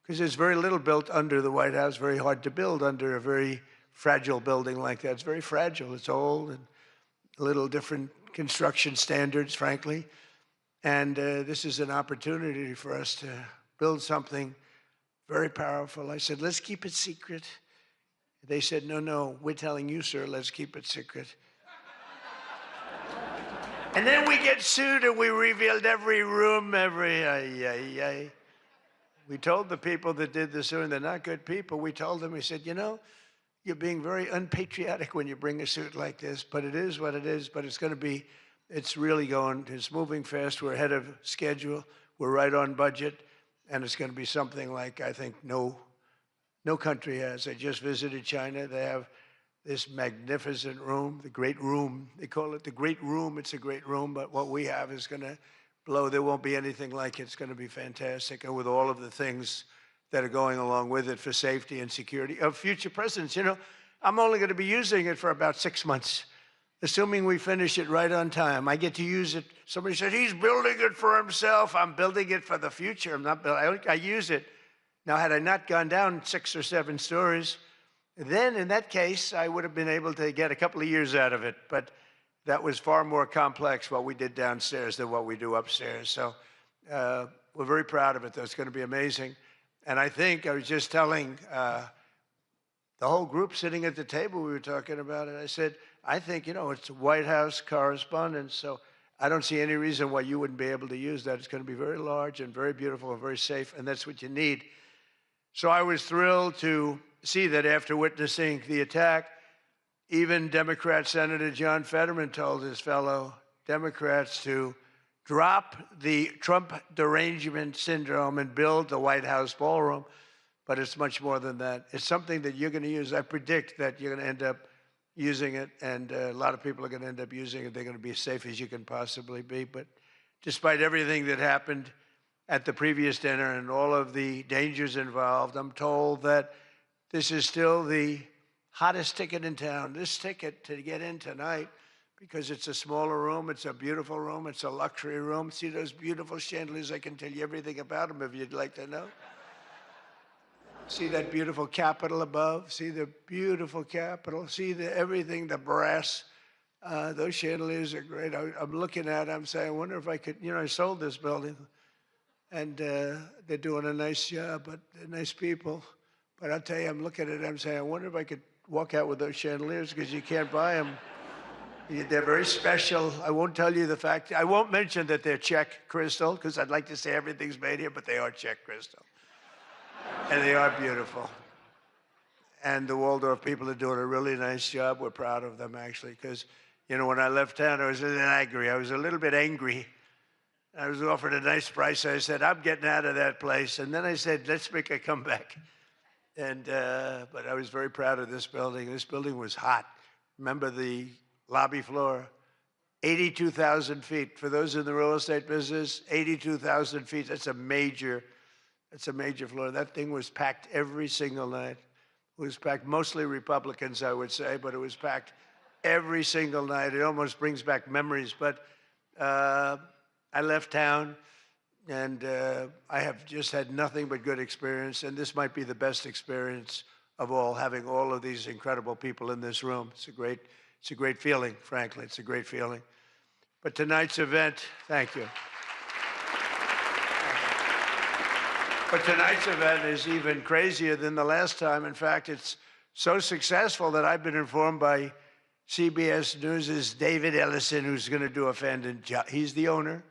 Because there's very little built under the White House, very hard to build under a very fragile building like that. It's very fragile, it's old, and a little different construction standards, frankly. And this is an opportunity for us to build something very powerful. I said, let's keep it secret. They said, no, no, we're telling you, sir, let's keep it secret. And then we get sued and we revealed every room, We told the people that did the suing, they're not good people. We told them, we said, you know, you're being very unpatriotic when you bring a suit like this, but it is what it is, but it's going to be, it's really going, it's moving fast. We're ahead of schedule. We're right on budget. And it's going to be something like, I think, no country has. I just visited China. They have this magnificent room, the Great Room. They call it the Great Room. It's a great room, but what we have is going to blow. There won't be anything like it. It's going to be fantastic. And with all of the things that are going along with it for safety and security of future presidents. You know, I'm only going to be using it for about 6 months, assuming we finish it right on time. I get to use it. Somebody said, he's building it for himself. I'm building it for the future. I'm not building, I use it. Now, had I not gone down 6 or 7 stories, then in that case, I would have been able to get a couple of years out of it. But that was far more complex what we did downstairs than what we do upstairs. So we're very proud of it, though. It's going to be amazing. And I think I was just telling the whole group sitting at the table, we were talking about it. I said, I think, you know, it's White House Correspondents, so I don't see any reason why you wouldn't be able to use that. It's going to be very large and very beautiful and very safe, and that's what you need. So I was thrilled to see that after witnessing the attack, even Democrat Senator John Fetterman told his fellow Democrats to drop the Trump derangement syndrome and build the White House ballroom. But it's much more than that. It's something that you're going to use. I predict that you're going to end up using it, and a lot of people are going to end up using it. They're going to be as safe as you can possibly be. But despite everything that happened at the previous dinner and all of the dangers involved, I'm told that this is still the hottest ticket in town. This ticket to get in tonight, because it's a smaller room, it's a beautiful room, it's a luxury room. See those beautiful chandeliers? I can tell you everything about them if you'd like to know. See that beautiful Capitol above? See the beautiful Capitol? See everything, the brass. Those chandeliers are great. I'm looking at it, I'm saying, I wonder if I could, you know, I sold this building, and they're doing a nice job, but they're nice people. But I'll tell you, I'm looking at it, I'm saying, I wonder if I could walk out with those chandeliers, because you can't buy them. They're very special. I won't tell you the fact. I won't mention that they're Czech crystal, because I'd like to say everything's made here, but they are Czech crystal. And they are beautiful. And the Waldorf people are doing a really nice job. We're proud of them, actually, because, you know, when I left town, I was a little angry. I was a little bit angry. I was offered a nice price. I said, I'm getting out of that place. And then I said, let's make a comeback. And but I was very proud of this building. This building was hot. Remember the lobby floor? 82,000 feet. For those in the real estate business, 82,000 feet. That's a major floor. That thing was packed every single night. It was packed, mostly Republicans, I would say, but it was packed every single night. It almost brings back memories. But I left town, and I have just had nothing but good experience. And this might be the best experience of all, having all of these incredible people in this room. It's a great feeling, frankly. It's a great feeling. But tonight's event, thank you. But tonight's event is even crazier than the last time. In fact, it's so successful that I've been informed by CBS News' David Ellison, who's going to do a fantastic job. He's the owner.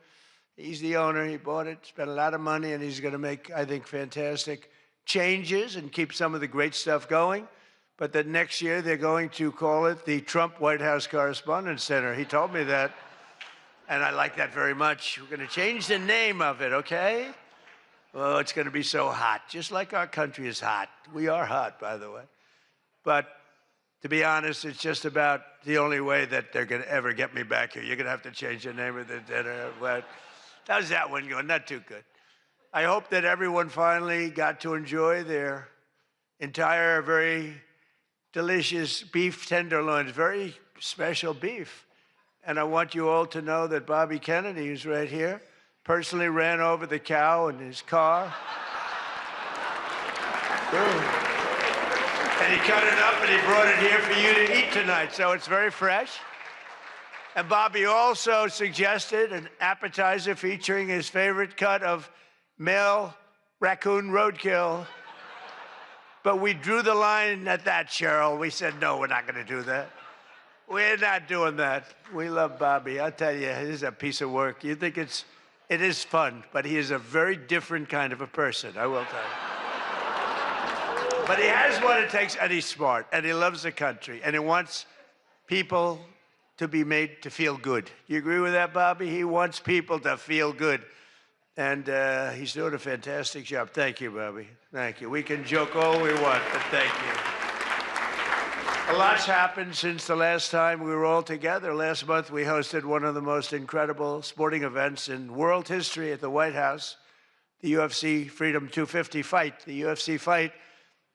He's the owner. He bought it, spent a lot of money, and he's going to make, I think, fantastic changes and keep some of the great stuff going. But that next year they're going to call it the Trump White House Correspondents Center. He told me that, and I like that very much. We're going to change the name of it, okay? Oh, it's going to be so hot, just like our country is hot. We are hot, by the way. But to be honest, it's just about the only way that they're going to ever get me back here. You're going to have to change the name of the dinner. But how's that one going? Not too good. I hope that everyone finally got to enjoy their entire, very delicious beef tenderloins, very special beef. And I want you all to know that Bobby Kennedy, who's right here, personally ran over the cow in his car. And he cut it up and he brought it here for you to eat tonight. So it's very fresh. And Bobby also suggested an appetizer featuring his favorite cut of male raccoon roadkill. But we drew the line at that, Cheryl. We said, no, we're not going to do that. We're not doing that. We love Bobby. I'll tell you, it is a piece of work. You think it is fun, but he is a very different kind of a person, I will tell you. But he has what it takes, and he's smart, and he loves the country, and he wants people to be made to feel good. You agree with that, Bobby? He wants people to feel good. And he's doing a fantastic job. Thank you, Bobby. Thank you. We can joke all we want, but thank you. A lot's happened since the last time we were all together. Last month, we hosted one of the most incredible sporting events in world history at the White House, the UFC Freedom 250 fight. The UFC fight.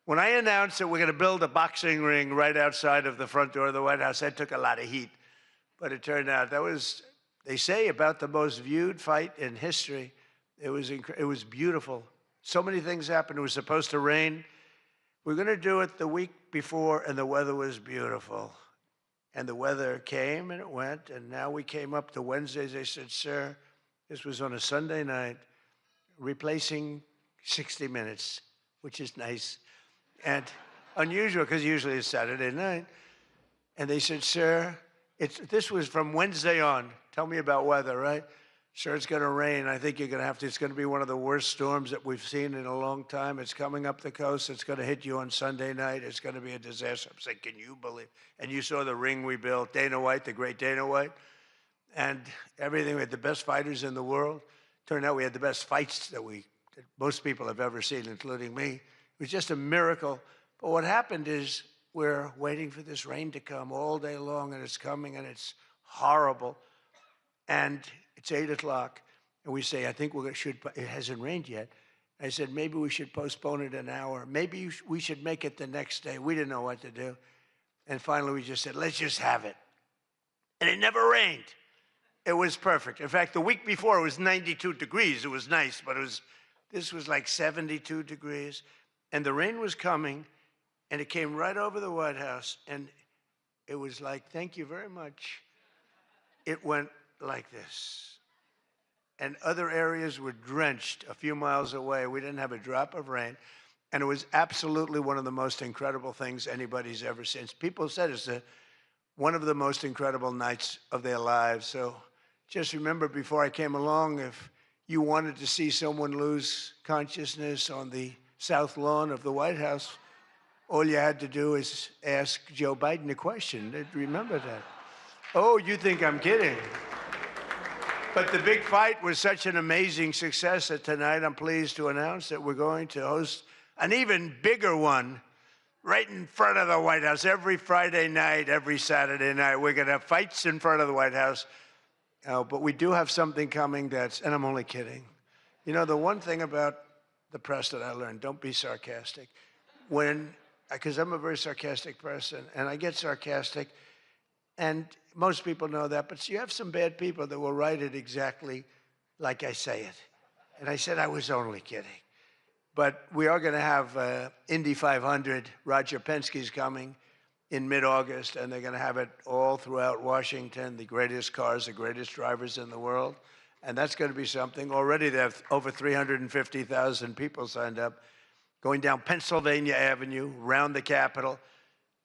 When I announced that we're going to build a boxing ring right outside of the front door of the White House, that took a lot of heat. But it turned out that was, they say, about the most viewed fight in history. It was beautiful. So many things happened. It was supposed to rain. We were going to do it the week before, and the weather was beautiful. And the weather came, and it went, and now we came up to Wednesdays. They said, sir, this was on a Sunday night, replacing 60 Minutes, which is nice and unusual, because usually it's Saturday night. And they said, sir, this was from Wednesday on. Tell me about weather, right? Sure, it's going to rain. I think you're going to have to. It's going to be one of the worst storms that we've seen in a long time. It's coming up the coast. It's going to hit you on Sunday night. It's going to be a disaster. I'm saying, can you believe? And you saw the ring we built, Dana White, the great Dana White, and everything. We had the best fighters in the world. Turned out we had the best fights that most people have ever seen, including me. It was just a miracle. But what happened is we're waiting for this rain to come all day long, and it's coming, and it's horrible. And it's 8 o'clock, and we say, I think it hasn't rained yet. I said, maybe we should postpone it an hour. Maybe we should make it the next day. We didn't know what to do. And finally, we just said, let's just have it. And it never rained. It was perfect. In fact, the week before, it was 92 degrees. It was nice, but this was like 72 degrees. And the rain was coming, and it came right over the White House, and it was like, thank you very much. It went like this. And other areas were drenched a few miles away. We didn't have a drop of rain. And it was absolutely one of the most incredible things anybody's ever seen. People said it's one of the most incredible nights of their lives. So just remember, before I came along, if you wanted to see someone lose consciousness on the south lawn of the White House, all you had to do is ask Joe Biden a question. Remember that. Oh, you think I'm kidding. But the big fight was such an amazing success that tonight I'm pleased to announce that we're going to host an even bigger one right in front of the White House. Every Friday night, every Saturday night, we're going to have fights in front of the White House. But we do have something coming and I'm only kidding. You know, the one thing about the press that I learned, don't be sarcastic. Because I'm a very sarcastic person, and I get sarcastic, and most people know that, but you have some bad people that will write it exactly like I say it. And I said I was only kidding. But we are going to have Indy 500. Roger Penske's coming in mid-August, and they're going to have it all throughout Washington, the greatest cars, the greatest drivers in the world. And that's going to be something. Already they have over 350,000 people signed up, going down Pennsylvania Avenue, around the Capitol.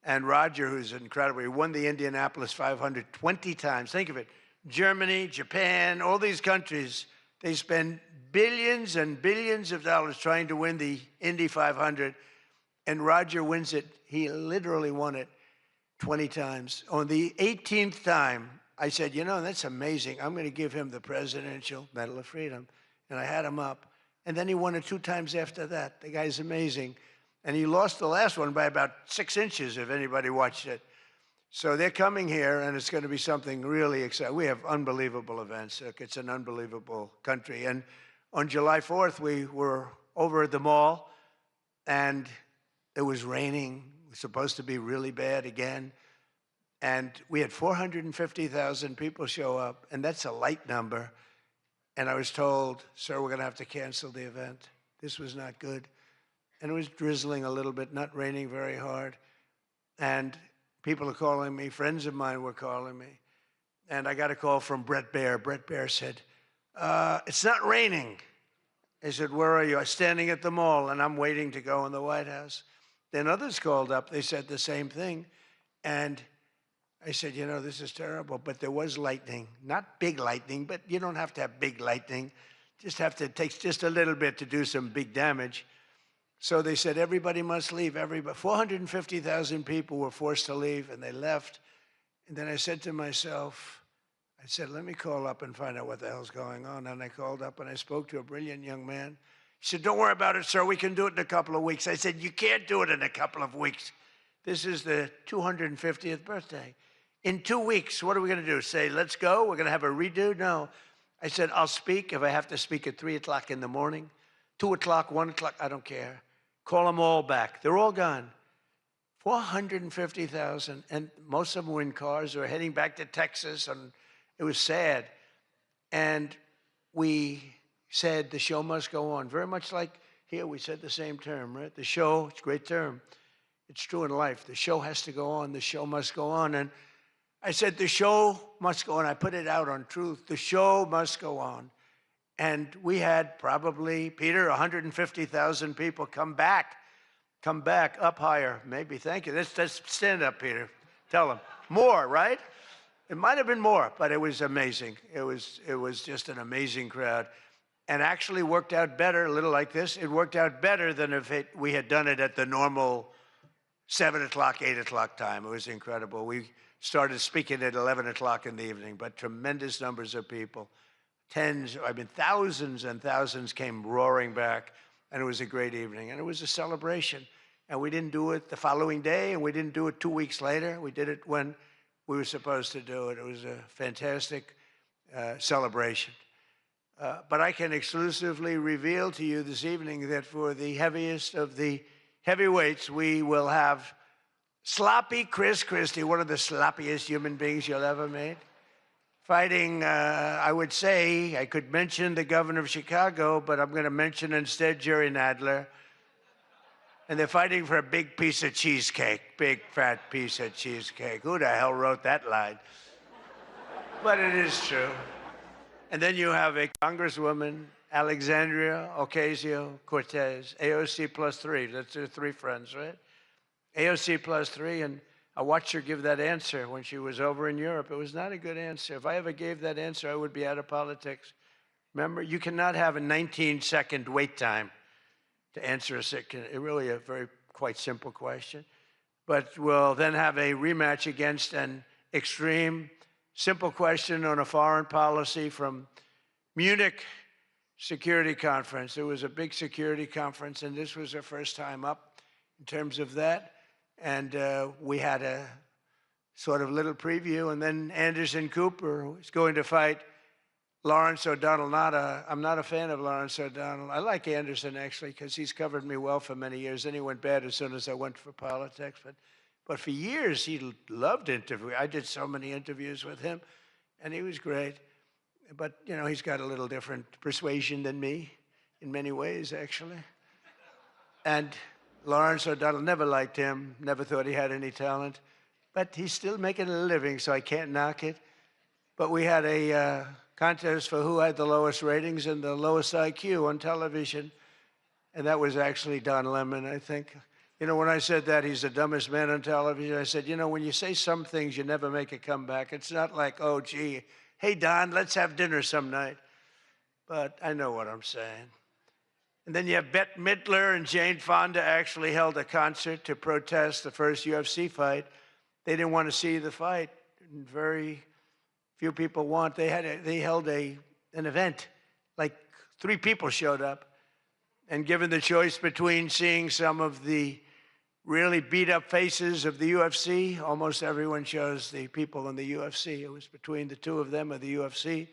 And Roger, who's incredible, he won the Indianapolis 500 20 times. Think of it. Germany, Japan, all these countries, they spend billions and billions of dollars trying to win the Indy 500. And Roger wins it. He literally won it 20 times. On the 18th time, I said, you know, that's amazing. I'm going to give him the Presidential Medal of Freedom. And I had him up. And then he won it 2 times after that. The guy's amazing. And he lost the last one by about 6 inches, if anybody watched it. So they're coming here, and it's going to be something really exciting. We have unbelievable events. Look, it's an unbelievable country. And on July 4th, we were over at the mall, and It was raining. It was supposed to be really bad again. And we had 450,000 people show up, and that's a light number. And I was told, sir, we're going to have to cancel the event. This was not good. And it was drizzling a little bit, not raining very hard. And people are calling me, friends of mine were calling me. And I got a call from Brett Baer. Brett Baer said, it's not raining. I said, where are you? I'm standing at the mall, and I'm waiting to go in the White House. Then others called up. They said the same thing. And I said, you know, this is terrible. But there was lightning. Not big lightning, but you don't have to have big lightning. It takes just a little bit to do some big damage. So they said, everybody must leave. 450,000 people were forced to leave, and they left. And then I said to myself, I said, let me call up and find out what the hell's going on. And I called up and I spoke to a brilliant young man. He said, don't worry about it, sir. We can do it in a couple of weeks. I said, you can't do it in a couple of weeks. This is the 250th birthday. In 2 weeks, what are we going to do? Say, let's go? We're going to have a redo? No. I said, I'll speak if I have to speak at 3 o'clock in the morning, 2 o'clock, 1 o'clock, I don't care. Call them all back. They're all gone. 450,000, and most of them were in cars or heading back to Texas, and it was sad. And we said the show must go on, very much like here we said the same term, right? The show, it's a great term. It's true in life. The show has to go on. The show must go on. And I said the show must go on. I put it out on Truth. The show must go on. And we had probably, Peter, 150,000 people come back up higher, maybe. Thank you. Let's stand up, Peter. Tell them. More, right? It might have been more, but it was amazing. It was just an amazing crowd. And actually worked out better, a little like this. It worked out better than if we had done it at the normal 7 o'clock, 8 o'clock time. It was incredible. We started speaking at 11 o'clock in the evening, but tremendous numbers of people. Thousands and thousands came roaring back, and it was a great evening. And it was a celebration. And we didn't do it the following day, and we didn't do it 2 weeks later. We did it when we were supposed to do it. It was a fantastic celebration. But I can exclusively reveal to you this evening that for the heaviest of the heavyweights, we will have sloppy Chris Christie, one of the sloppiest human beings you'll ever meet, fighting, I would say, I could mention the governor of Chicago, but I'm going to mention instead Jerry Nadler. And they're fighting for a big piece of cheesecake, big fat piece of cheesecake. Who the hell wrote that line? But it is true. And then you have a Congresswoman, Alexandria Ocasio-Cortez, AOC +3. That's her 3 friends, right? AOC +3, and I watched her give that answer when she was over in Europe. It was not a good answer. If I ever gave that answer, I would be out of politics. Remember, you cannot have a 19-second wait time to answer really a quite simple question. But we'll then have a rematch against an extreme, simple question on a foreign policy from Munich Security Conference. It was a big security conference, and this was our first time up in terms of that. And we had a sort of little preview, and then Anderson Cooper is going to fight Lawrence O'Donnell. I'm not a fan of Lawrence O'Donnell. I like Anderson, actually, because he's covered me well for many years. Then he went bad as soon as I went for politics. But for years, he loved interviewing. I did so many interviews with him, and he was great. But, you know, he's got a little different persuasion than me in many ways, actually. And Lawrence O'Donnell, never liked him, never thought he had any talent. But he's still making a living, so I can't knock it. But we had a contest for who had the lowest ratings and the lowest IQ on television. And that was actually Don Lemon, I think. You know, when I said that he's the dumbest man on television, I said, you know, when you say some things, you never make a comeback. It's not like, oh, gee, hey, Don, let's have dinner some night. But I know what I'm saying. And then you have Bette Midler and Jane Fonda actually held a concert to protest the first UFC fight. They didn't want to see the fight. And very few people want. They held an event. Like 3 people showed up. And given the choice between seeing some of the really beat-up faces of the UFC, almost everyone chose the people in the UFC. It was between the 2 of them of the UFC.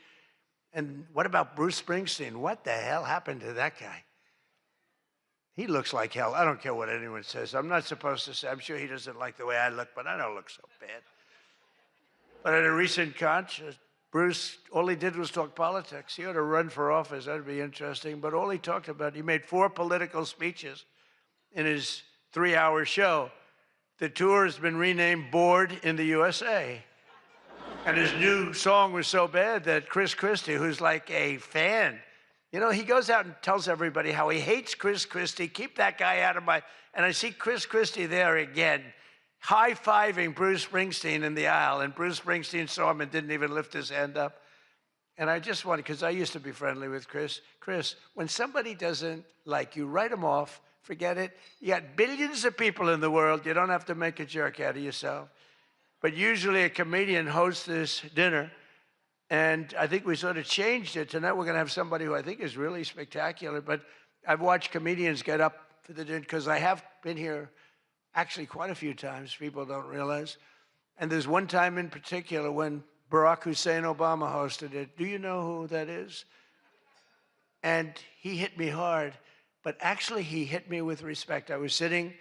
And what about Bruce Springsteen? What the hell happened to that guy? He looks like hell. I don't care what anyone says. I'm not supposed to say. I'm sure he doesn't like the way I look, but I don't look so bad. But at a recent concert, Bruce, all he did was talk politics. He ought to run for office. That'd be interesting. But all he talked about, he made 4 political speeches in his 3-hour show. The tour has been renamed Bored in the USA. And his new song was so bad that Chris Christie, who's like a fan, you know, he goes out and tells everybody how he hates Chris Christie. Keep that guy out of my... And I see Chris Christie there again, high-fiving Bruce Springsteen in the aisle. And Bruce Springsteen saw him and didn't even lift his hand up. And I just wanted, because I used to be friendly with Chris. Chris, when somebody doesn't like you, write them off. Forget it. You got billions of people in the world. You don't have to make a jerk out of yourself. But usually a comedian hosts this dinner. And I think we sort of changed it. Tonight we're going to have somebody who I think is really spectacular. But I've watched comedians get up for the dinner because I have been here actually quite a few times. People don't realize. And there's one time in particular when Barack Hussein Obama hosted it. Do you know who that is? And he hit me hard. But actually, he hit me with respect. I was sitting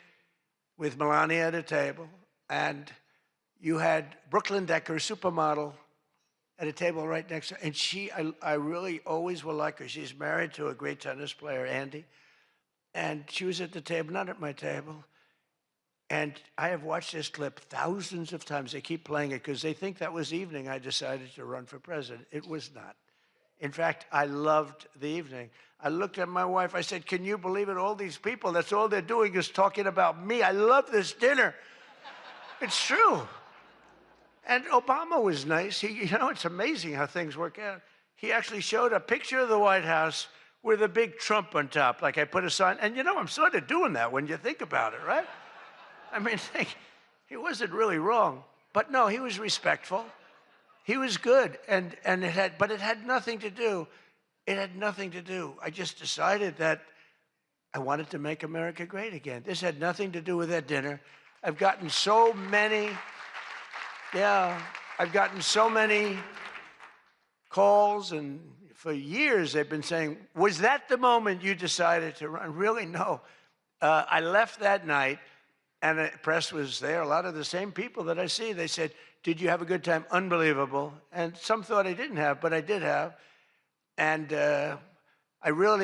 with Melania at a table, and you had Brooklyn Decker, supermodel, at a table right next to her. And I really always will like her. She's married to a great tennis player, Andy. And she was at the table, not at my table. And I have watched this clip thousands of times. They keep playing it because they think that was the evening I decided to run for president. It was not. In fact, I loved the evening. I looked at my wife. I said, can you believe it? All these people, that's all they're doing is talking about me. I love this dinner. It's true. And Obama was nice. You know, it's amazing how things work out. He actually showed a picture of the White House with a big Trump on top. Like I put a sign. And, you know, I'm sort of doing that when you think about it, right? I mean, he wasn't really wrong. But, no, he was respectful. He was good, but it had nothing to do. It had nothing to do. I just decided that I wanted to make America great again. This had nothing to do with that dinner. I've gotten so many, I've gotten so many calls, and for years they've been saying, was that the moment you decided to run? Really, no. I left that night, and the press was there. A lot of the same people that I see, they said, did you have a good time? Unbelievable. And some thought I didn't have, but I did have. And I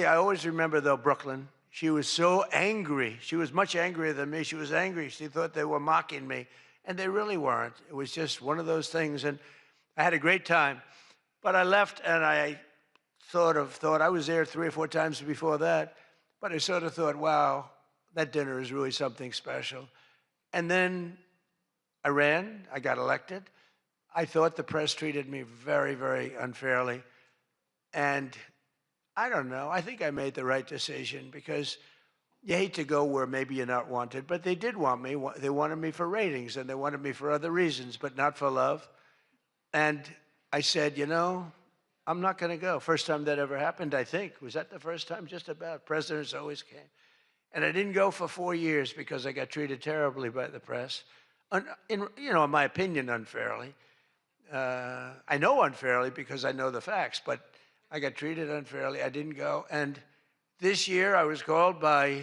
always remember, though, Brooklyn. She was so angry. She was much angrier than me. She was angry. She thought they were mocking me. And they really weren't. It was just one of those things. And I had a great time. But I left, and I sort of thought, I was there 3 or 4 times before that. But I sort of thought, wow, that dinner is really something special. And then I ran, I got elected. I thought the press treated me very, very unfairly. And I don't know, I think I made the right decision because you hate to go where maybe you're not wanted, but they did want me. They wanted me for ratings and they wanted me for other reasons, but not for love. And I said, you know, I'm not gonna go. First time that ever happened, I think. Was that the first time? Just about. Presidents always came. And I didn't go for 4 years because I got treated terribly by the press. In my opinion, unfairly. I know unfairly because I know the facts, but I got treated unfairly. I didn't go. And this year I was called by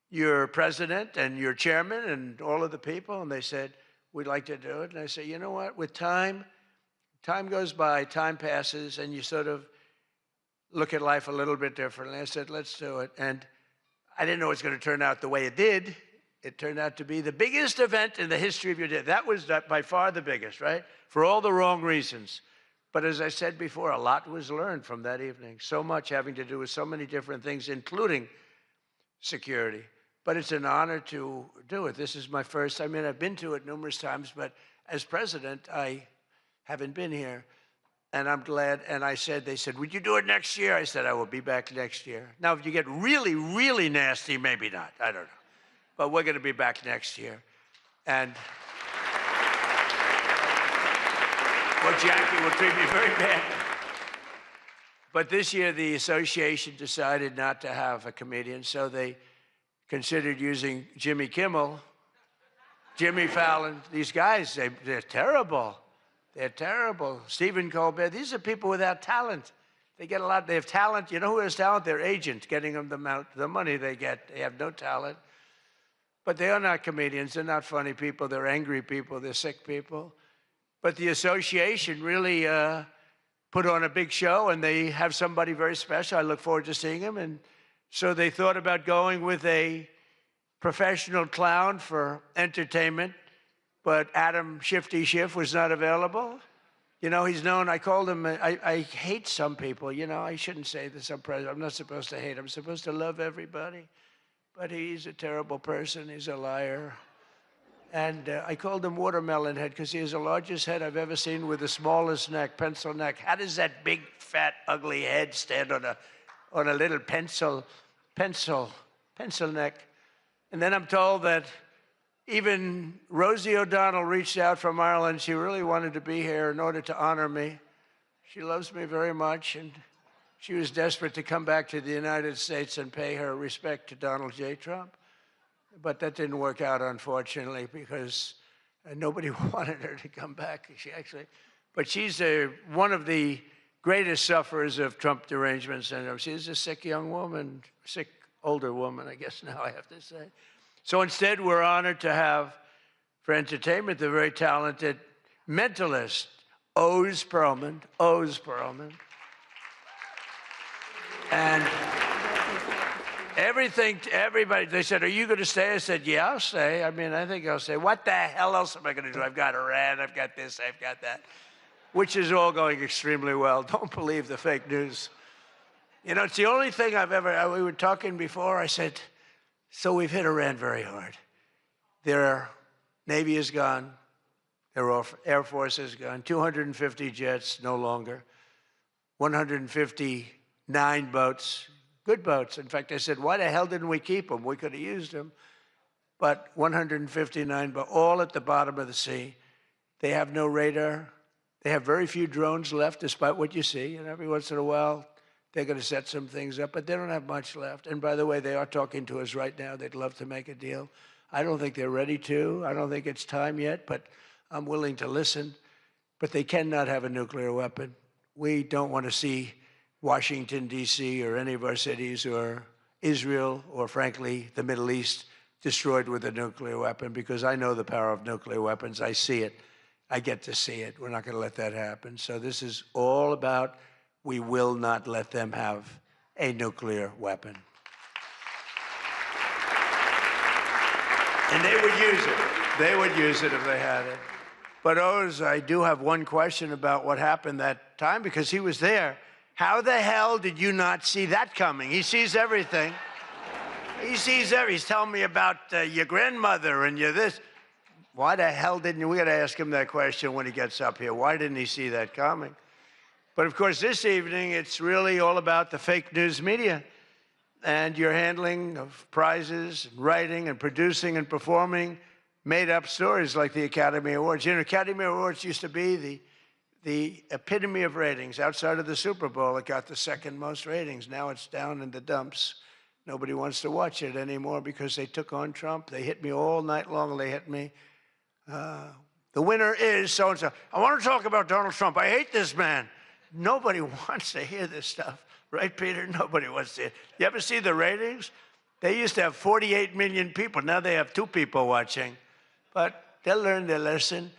your president and your chairman and all of the people, and they said, we'd like to do it. And I said, you know what, with time goes by, time passes, and you sort of look at life a little bit differently. I said, let's do it. And I didn't know it was going to turn out the way it did. It turned out to be the biggest event in the history of your day. That was by far the biggest, right? For all the wrong reasons. But as I said before, a lot was learned from that evening. So much having to do with so many different things, including security. But it's an honor to do it. This is my first. I mean, I've been to it numerous times, but as president, I haven't been here. And I'm glad. And they said, would you do it next year? I said, I will be back next year. Now, if you get really, really nasty, maybe not. I don't know. But we're going to be back next year. And Jackie will treat me very bad. But this year, the association decided not to have a comedian, so they considered using Jimmy Kimmel, Jimmy Fallon. These guys, they're terrible. They're terrible. Stephen Colbert. These are people without talent. They get a lot. They have talent. You know who has talent? Their agent, getting them the money they get. They have no talent. But they are not comedians. They're not funny people. They're angry people. They're sick people. But the association really put on a big show, and they have somebody very special. I look forward to seeing him. And so they thought about going with a professional clown for entertainment, but Adam Shifty Schiff was not available. You know, he's known, I called him, I hate some people, you know, I shouldn't say this, I'm not supposed to hate, I'm supposed to love everybody. But he's a terrible person, he's a liar. And I called him Watermelon Head because he has the largest head I've ever seen with the smallest neck, pencil neck. How does that big, fat, ugly head stand on a little pencil neck? And then I'm told that even Rosie O'Donnell reached out from Ireland. She really wanted to be here in order to honor me. She loves me very much, and she was desperate to come back to the United States and pay her respect to Donald J. Trump. But that didn't work out, unfortunately, because nobody wanted her to come back. But she's one of the greatest sufferers of Trump derangement syndrome. She's a sick young woman, sick older woman, I guess now I have to say. So instead, we're honored to have, for entertainment, the very talented mentalist, Oz Perlman. And everybody, they said, are you going to stay? I said, yeah, I'll stay. I mean, I think I'll stay. What the hell else am I going to do? I've got Iran, I've got this, I've got that, which is all going extremely well. Don't believe the fake news. You know, it's the only thing we were talking before, I said, so we've hit Iran very hard. Their Navy is gone. Their Air Force is gone. 250 jets, no longer. 159 boats, good boats. In fact, I said, why the hell didn't we keep them? We could have used them. But 159, but all at the bottom of the sea. They have no radar. They have very few drones left, despite what you see. And every once in a while, they're going to set some things up, but they don't have much left. And by the way, they are talking to us right now. They'd love to make a deal. I don't think they're ready to. I don't think it's time yet, but I'm willing to listen. But they cannot have a nuclear weapon. We don't want to see Washington, D.C., or any of our cities, or Israel, or frankly, the Middle East, destroyed with a nuclear weapon, because I know the power of nuclear weapons. I see it. I get to see it. We're not going to let that happen. So this is all about, we will not let them have a nuclear weapon. And they would use it. They would use it if they had it. But Oz, I do have one question about what happened that time, because he was there. How the hell did you not see that coming? He sees everything. He sees everything. He's telling me about your grandmother and your this. Why the hell didn't you? We got to ask him that question when he gets up here. Why didn't he see that coming? But of course, this evening, it's really all about the fake news media and your handling of prizes, and writing and producing and performing made-up stories like the Academy Awards. You know, Academy Awards used to be the epitome of ratings. Outside of the Super Bowl, it got the second most ratings. Now it's down in the dumps. Nobody wants to watch it anymore because they took on Trump. They hit me all night long. They hit me. The winner is so-and-so. I want to talk about Donald Trump. I hate this man. Nobody wants to hear this stuff. Right, Peter? Nobody wants to hear. You ever see the ratings? They used to have 48 million people. Now they have 2 people watching. But they'll learn their lesson.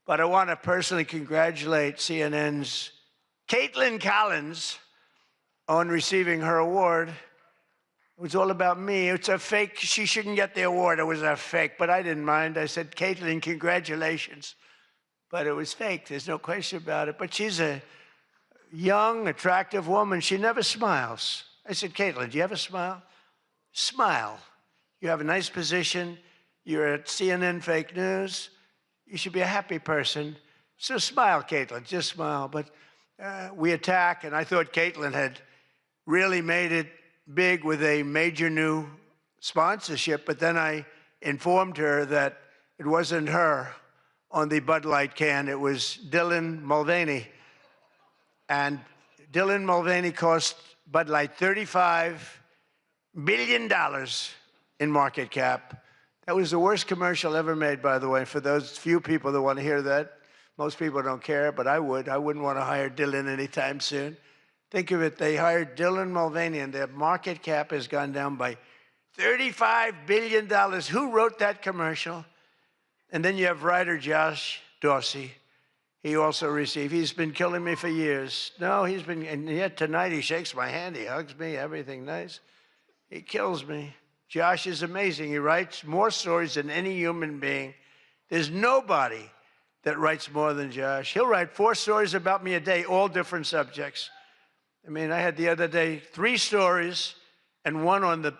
But I want to personally congratulate CNN's Caitlin Collins on receiving her award. It was all about me. It's a fake. She shouldn't get the award. It was a fake. But I didn't mind. I said, Caitlin, congratulations. But it was fake. There's no question about it. But she's a young, attractive woman. She never smiles. I said, Caitlin, do you have a smile? Smile. You have a nice position. You're at CNN Fake News. You should be a happy person. So smile, Caitlin. Just smile. But we attack, and I thought Caitlin had really made it big with a major new sponsorship, but then I informed her that it wasn't her on the Bud Light can, it was Dylan Mulvaney. And Dylan Mulvaney cost Bud Light $35 billion in market cap. That was the worst commercial ever made, by the way, for those few people that want to hear that. Most people don't care, but I would. I wouldn't want to hire Dylan anytime soon. Think of it, they hired Dylan Mulvaney, and their market cap has gone down by $35 billion. Who wrote that commercial? And then you have writer Josh Dorsey. He also received, he's been killing me for years. No, he's been, and yet tonight he shakes my hand, he hugs me, everything nice. He kills me. Josh is amazing. He writes more stories than any human being. There's nobody that writes more than Josh. He'll write 4 stories about me a day, all different subjects. I mean, I had the other day 3 stories and one on the,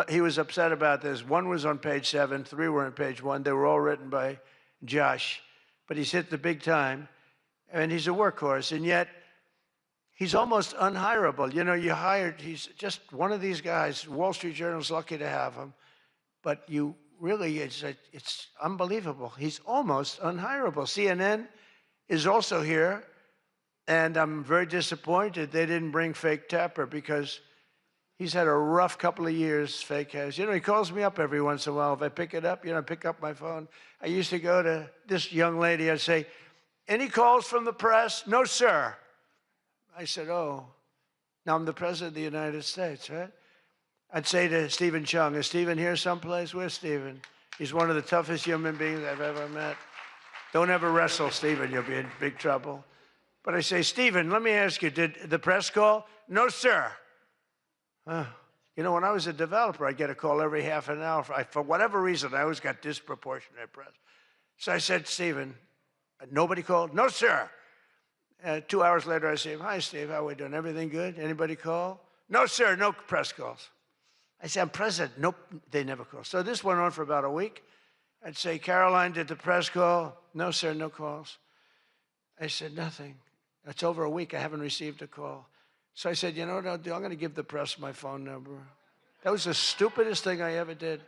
he was upset about this. 1 was on page 7, 3 were on page 1. They were all written by Josh. But he's hit the big time, and he's a workhorse, and yet he's almost unhireable. You know, he's just one of these guys. Wall Street Journal's lucky to have him, but you really, it's unbelievable. He's almost unhireable. CNN is also here, and I'm very disappointed they didn't bring Fake Tapper because he's had a rough couple of years, Fake has. You know, he calls me up every once in a while. If I pick it up, I pick up my phone. I used to go to this young lady. I'd say, any calls from the press? No, sir. I said, oh, now I'm the president of the United States, right? I'd say to Stephen Chung, is Stephen here someplace? Where's Stephen? He's one of the toughest human beings I've ever met. Don't ever wrestle Stephen, you'll be in big trouble. But I say, Stephen, let me ask you, did the press call? No, sir. You know, when I was a developer, I'd get a call every half an hour. For whatever reason, I always got disproportionate press. So I said, Stephen, nobody called? No, sir. 2 hours later, I say, hi, Steve, how are we doing? Everything good? Anybody call? No, sir, no press calls. I said, I'm president. Nope, they never call. So this went on for about a week. I'd say, Caroline, did the press call? No, sir, no calls. I said, nothing. It's over a week. I haven't received a call. So I said, you know what I'll do? I'm going to give the press my phone number. That was the stupidest thing I ever did.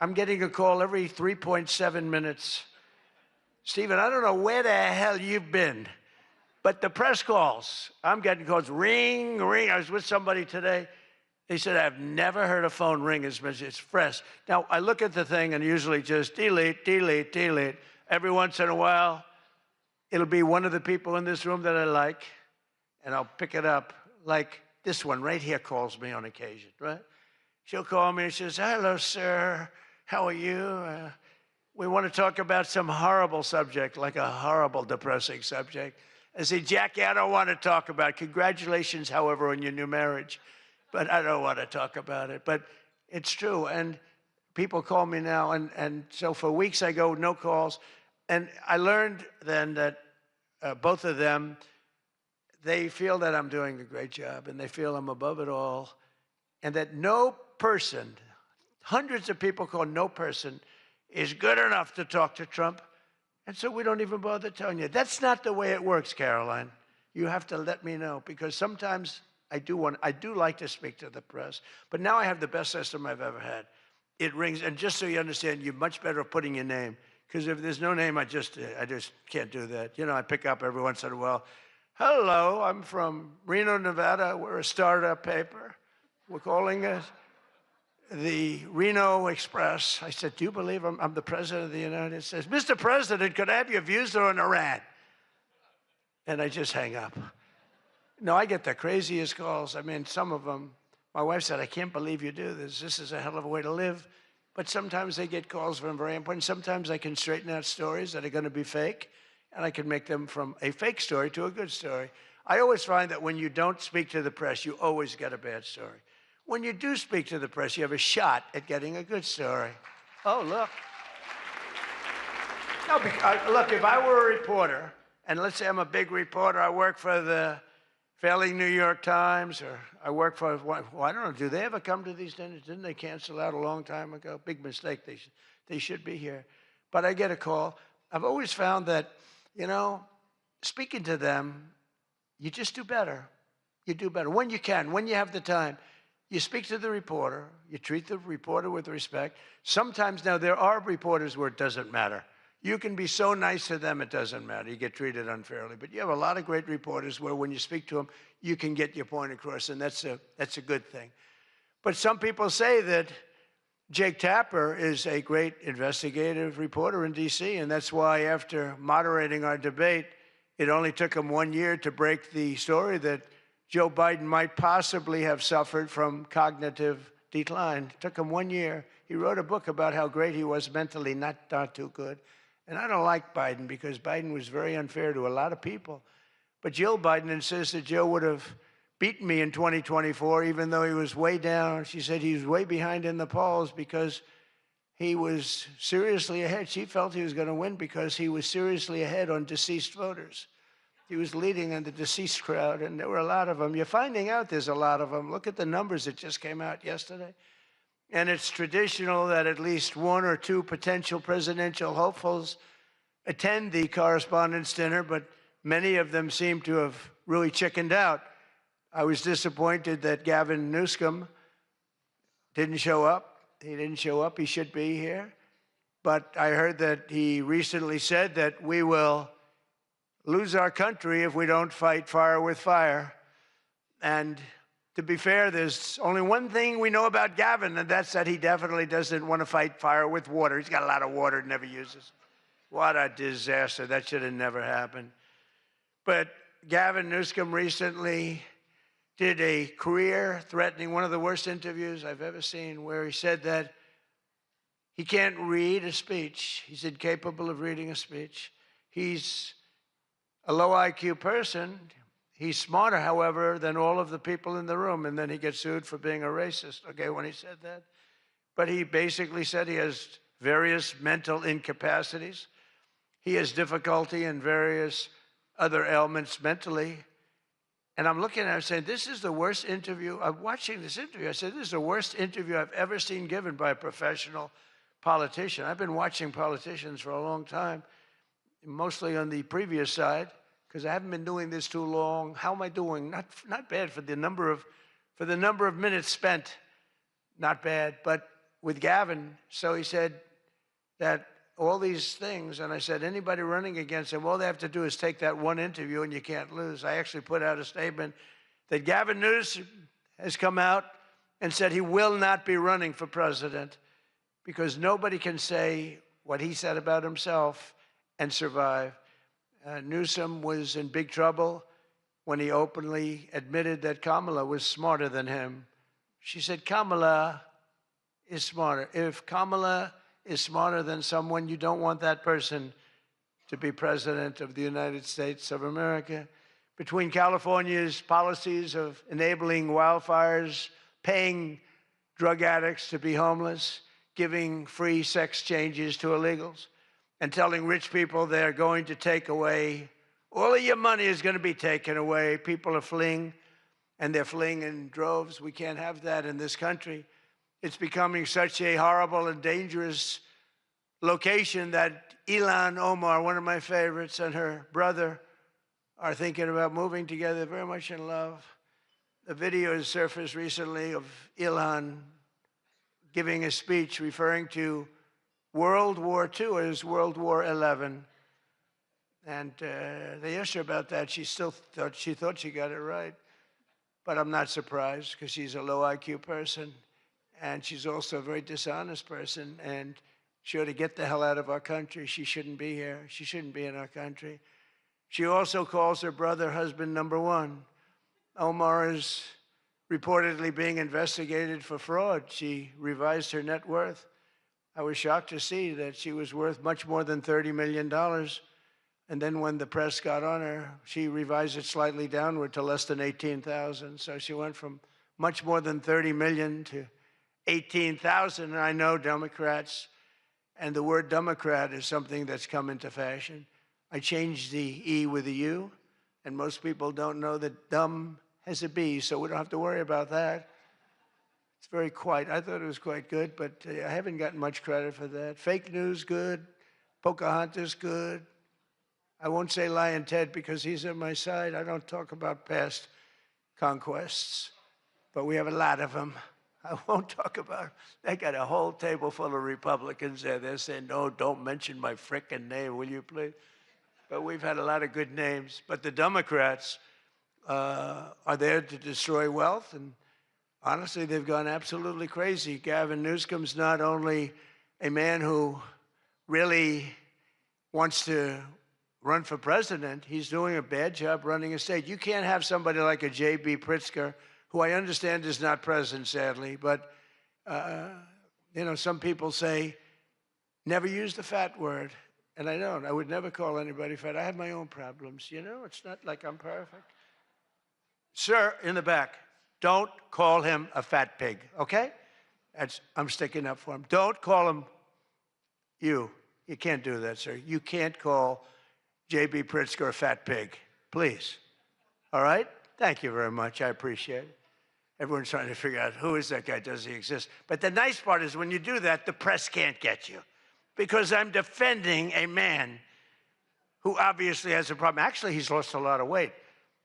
I'm getting a call every 3.7 minutes. Stephen, I don't know where the hell you've been, but the press calls, I'm getting calls, ring, ring. I was with somebody today. They said, I've never heard a phone ring as much as it's fresh. Now, I look at the thing and usually just delete, delete, delete. Every once in a while, it'll be one of the people in this room that I like, and I'll pick it up. Like this one right here calls me on occasion, right? She'll call me and she says, hello, sir. How are you? We want to talk about some horrible subject, like a horrible, depressing subject. I say, Jackie, I don't want to talk about it. Congratulations, however, on your new marriage. But I don't want to talk about it. But it's true. And people call me now. And so for weeks I go, no calls. And I learned then that both of them, they feel that I'm doing a great job, and they feel I'm above it all, and that no person, hundreds of people call no person, is good enough to talk to Trump, and so we don't even bother telling you. That's not the way it works, Caroline. You have to let me know, because sometimes I do like to speak to the press, but now I have the best system I've ever had. It rings, and just so you understand, you're much better at putting your name, because if there's no name, I just can't do that. You know, I pick up every once in a while. Hello, I'm from Reno, Nevada. We're a startup paper. We're calling it the Reno Express. I said, do you believe I'm the president of the United States? Mr. President, could I have your views on Iran? And I just hang up. No, I get the craziest calls. I mean, some of them, my wife said, I can't believe you do this. This is a hell of a way to live. But sometimes they get calls from very important. Sometimes I can straighten out stories that are going to be fake, and I can make them from a fake story to a good story. I always find that when you don't speak to the press, you always get a bad story. When you do speak to the press, you have a shot at getting a good story. Oh, look. No, look, if I were a reporter, and let's say I'm a big reporter, I work for the failing New York Times, or I work for, well, I don't know, do they ever come to these dinners? Didn't they cancel out a long time ago? Big mistake. They should be here. But I get a call. I've always found that, you know, speaking to them, you just do better. You do better. When you can, when you have the time, you speak to the reporter, you treat the reporter with respect. Sometimes now there are reporters where it doesn't matter. You can be so nice to them, it doesn't matter. You get treated unfairly. But you have a lot of great reporters where when you speak to them, you can get your point across, and that's a good thing. But some people say that Jake Tapper is a great investigative reporter in D.C., and that's why after moderating our debate It only took him 1 year to break the story that Joe Biden might possibly have suffered from cognitive decline. It took him 1 year. He wrote a book about how great he was mentally, not too good. And I don't like Biden because Biden was very unfair to a lot of people. But Jill Biden insists that Joe would have beaten me in 2024, even though he was way down. She said he was way behind in the polls because he was seriously ahead. She felt he was going to win because he was seriously ahead on deceased voters. He was leading in the deceased crowd, and there were a lot of them. You're finding out there's a lot of them. Look at the numbers that just came out yesterday. And it's traditional that at least one or two potential presidential hopefuls attend the correspondents' dinner, but many of them seem to have really chickened out. I was disappointed that Gavin Newsom didn't show up. He didn't show up. He should be here. But I heard that he recently said that we will lose our country if we don't fight fire with fire. And to be fair, there's only one thing we know about Gavin, and that's that he definitely doesn't want to fight fire with water. He's got a lot of water, never uses. What a disaster. That should have never happened. But Gavin Newsom recently did a career-threatening, one of the worst interviews I've ever seen, where he said that he can't read a speech. He's incapable of reading a speech. He's a low IQ person. He's smarter, however, than all of the people in the room. And then he gets sued for being a racist, okay, when he said that. But he basically said he has various mental incapacities. He has difficulty in various other ailments mentally. And I'm looking at him saying, this is the worst interview. I'm watching this interview. I said, this is the worst interview I've ever seen given by a professional politician. I've been watching politicians for a long time, mostly on the previous side, because I haven't been doing this too long. How am I doing? Not bad for the number of minutes spent. Not bad. But with Gavin, so he said that all these things, and I said, anybody running against him, all they have to do is take that one interview and you can't lose. I actually put out a statement that Gavin Newsom has come out and said he will not be running for president because nobody can say what he said about himself and survive. Newsom was in big trouble when he openly admitted that Kamala was smarter than him. She said, Kamala is smarter. If Kamala is smarter than someone, you don't want that person to be president of the United States of America. Between California's policies of enabling wildfires, paying drug addicts to be homeless, giving free sex changes to illegals, and telling rich people they're going to take away, all of your money is going to be taken away. People are fleeing, and they're fleeing in droves. We can't have that in this country. It's becoming such a horrible and dangerous location that Ilhan Omar, one of my favorites, and her brother are thinking about moving together, very much in love. A video has surfaced recently of Ilhan giving a speech referring to World War II as World War XI. And they asked her about that. She thought she got it right. But I'm not surprised because she's a low IQ person. And she's also a very dishonest person. And she ought to get the hell out of our country. She shouldn't be here. She shouldn't be in our country. She also calls her brother husband number one. Omar is reportedly being investigated for fraud. She revised her net worth. I was shocked to see that she was worth much more than $30 million. And then when the press got on her, she revised it slightly downward to less than 18,000. So she went from much more than 30 million to 18,000. And I know Democrats, and the word Democrat is something that's come into fashion. I changed the E with a U, and most people don't know that dumb has a B, so we don't have to worry about that. It's very quiet. I thought it was quite good, but I haven't gotten much credit for that. Fake news, good. Pocahontas, good. I won't say Lion Ted because he's on my side. I don't talk about past conquests, but we have a lot of them. I won't talk about. They got a whole table full of Republicans there. They're saying, no, don't mention my frickin' name, will you please? But we've had a lot of good names. But the Democrats are there to destroy wealth, and honestly, they've gone absolutely crazy. Gavin Newsom's not only a man who really wants to run for president. He's doing a bad job running a state. You can't have somebody like a J.B. Pritzker, who I understand is not present, sadly, but, you know, some people say, never use the fat word. And I don't. I would never call anybody fat. I have my own problems, you know? It's not like I'm perfect. Sir, in the back, don't call him a fat pig, okay? I'm sticking up for him. Don't call him you. You can't do that, sir. You can't call J.B. Pritzker a fat pig, please. All right? Thank you very much. I appreciate it. Everyone's trying to figure out, who is that guy? Does he exist? But the nice part is when you do that, the press can't get you, because I'm defending a man who obviously has a problem. Actually, he's lost a lot of weight.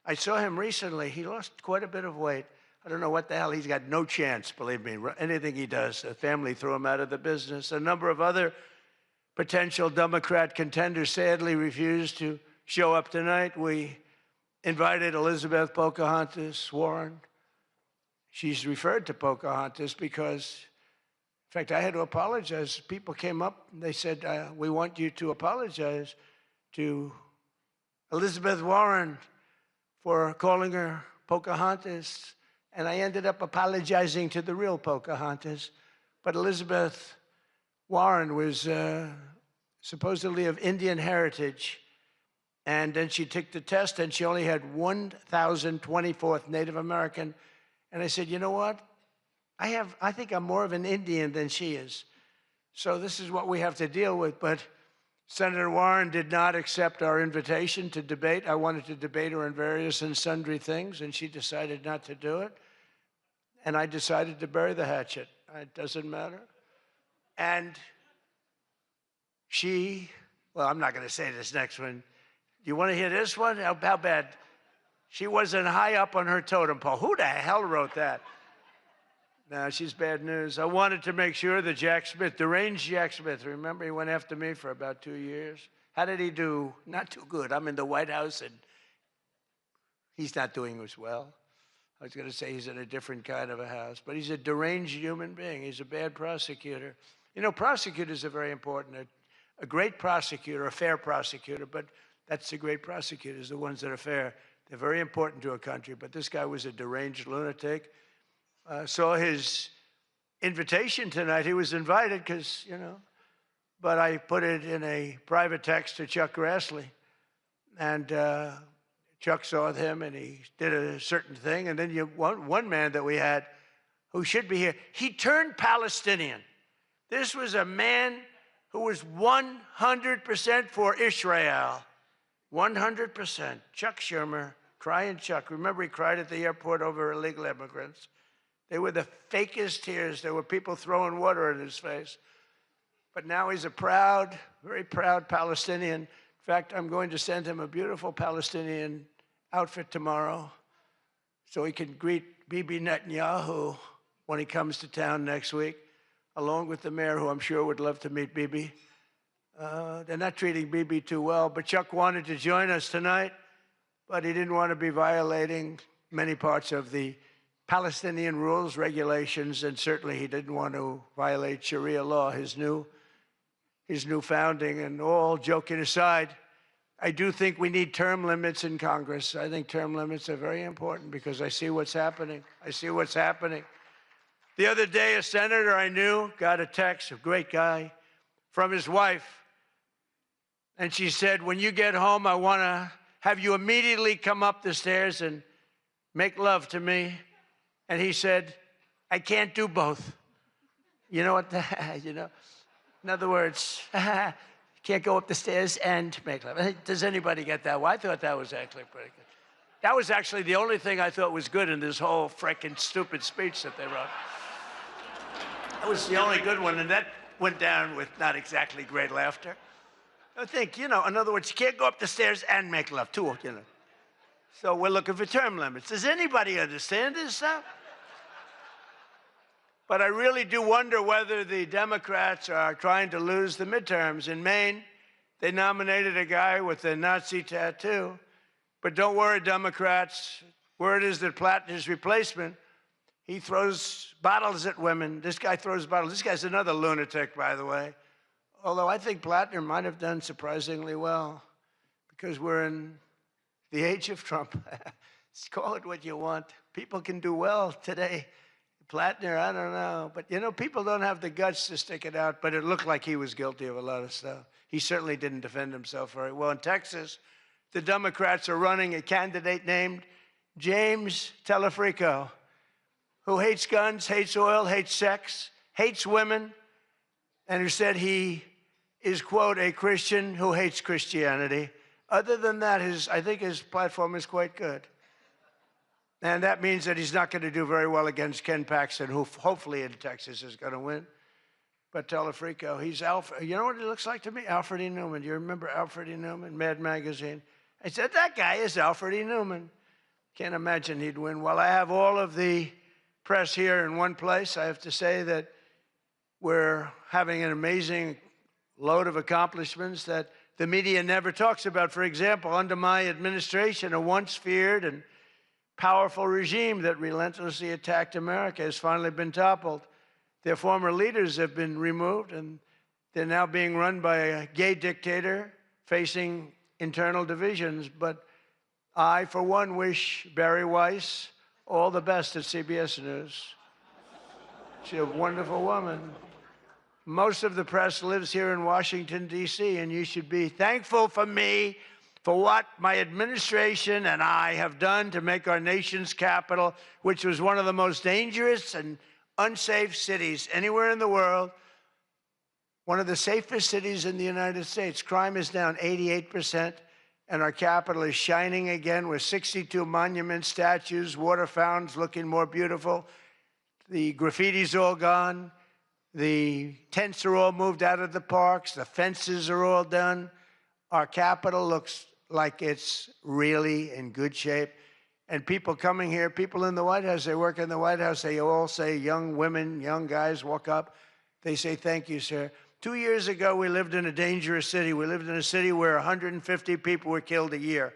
I saw him recently. He lost quite a bit of weight. I don't know what the hell. He's got no chance, believe me. Anything he does, the family threw him out of the business. A number of other potential Democrat contenders sadly refused to show up tonight. We invited Elizabeth Pocahontas Warren. She's referred to Pocahontas because, in fact, I had to apologize. People came up and they said, we want you to apologize to Elizabeth Warren for calling her Pocahontas. And I ended up apologizing to the real Pocahontas. But Elizabeth Warren was supposedly of Indian heritage. And then she took the test and she only had 1,024th Native American. And I said, you know what? I think I'm more of an Indian than she is. So this is what we have to deal with. But Senator Warren did not accept our invitation to debate. I wanted to debate her on various and sundry things, and she decided not to do it. And I decided to bury the hatchet. It doesn't matter. And she, well, I'm not going to say this next one. Do you want to hear this one? How bad? She wasn't high up on her totem pole. Who the hell wrote that? No, she's bad news. I wanted to make sure that Jack Smith, deranged Jack Smith, remember he went after me for about 2 years? How did he do? Not too good. I'm in the White House and he's not doing as well. I was going to say he's in a different kind of a house, but he's a deranged human being. He's a bad prosecutor. You know, prosecutors are very important. A great prosecutor, a fair prosecutor, but that's the great prosecutors, the ones that are fair. They're very important to a country, but this guy was a deranged lunatic. Saw his invitation tonight. He was invited because, you know, but I put it in a private text to Chuck Grassley. And Chuck saw him and he did a certain thing. And then one man that we had who should be here, he turned Palestinian. This was a man who was 100% for Israel. 100%. Chuck Schumer, crying Chuck. Remember he cried at the airport over illegal immigrants. They were the fakest tears. There were people throwing water in his face. But now he's a proud, very proud Palestinian. In fact, I'm going to send him a beautiful Palestinian outfit tomorrow so he can greet Bibi Netanyahu when he comes to town next week, along with the mayor, who I'm sure would love to meet Bibi. They're not treating Bibi too well, but Chuck wanted to join us tonight, but he didn't want to be violating many parts of the Palestinian rules, regulations, and certainly he didn't want to violate Sharia law, his new founding. And all joking aside, I do think we need term limits in Congress. I think term limits are very important because I see what's happening. I see what's happening. The other day, a senator I knew got a text, a great guy, from his wife. And she said, when you get home, I want to have you immediately come up the stairs and make love to me. And he said, I can't do both. You know what? You know, in other words, can't go up the stairs and make love. Does anybody get that? Well, I thought that was actually pretty good. That was actually the only thing I thought was good in this whole frickin' stupid speech that they wrote. That was the only good one, and that went down with not exactly great laughter. I think, you know, in other words, you can't go up the stairs and make love, too, you know. So we're looking for term limits. Does anybody understand this stuff? But I really do wonder whether the Democrats are trying to lose the midterms. In Maine, they nominated a guy with a Nazi tattoo. But don't worry, Democrats. Word is that Plattner's replacement, he throws bottles at women. This guy throws bottles. This guy's another lunatic, by the way. Although I think Plattner might have done surprisingly well, because we're in the age of Trump. Call it what you want. People can do well today. Plattner, I don't know. But, you know, people don't have the guts to stick it out, but it looked like he was guilty of a lot of stuff. He certainly didn't defend himself very well. In Texas, the Democrats are running a candidate named James Telefrico, who hates guns, hates oil, hates sex, hates women, and who said he is, quote, a Christian who hates Christianity. Other than that, I think his platform is quite good. And that means that he's not going to do very well against Ken Paxton, who hopefully in Texas is going to win. But Telefrico, he's Alfred. You know what he looks like to me? Alfred E. Newman. Do you remember Alfred E. Newman, Mad Magazine? I said, that guy is Alfred E. Newman. Can't imagine he'd win. Well, I have all of the press here in one place. I have to say that we're having an amazing load of accomplishments that the media never talks about. For example, under my administration, a once feared and powerful regime that relentlessly attacked America has finally been toppled. Their former leaders have been removed, and they're now being run by a gay dictator facing internal divisions. But I, for one, wish Barry Weiss all the best at CBS News. She's a wonderful woman. Most of the press lives here in Washington, D.C., and you should be thankful for me for what my administration and I have done to make our nation's capital, which was one of the most dangerous and unsafe cities anywhere in the world, one of the safest cities in the United States. Crime is down 88%, and our capital is shining again with 62 monuments, statues, water fountains looking more beautiful. The graffiti's all gone. The tents are all moved out of the parks. The fences are all done. Our capital looks like it's really in good shape. And people coming here, people in the White House, they work in the White House, they all say, young women, young guys walk up. They say, thank you, sir. 2 years ago, we lived in a dangerous city. We lived in a city where 150 people were killed a year.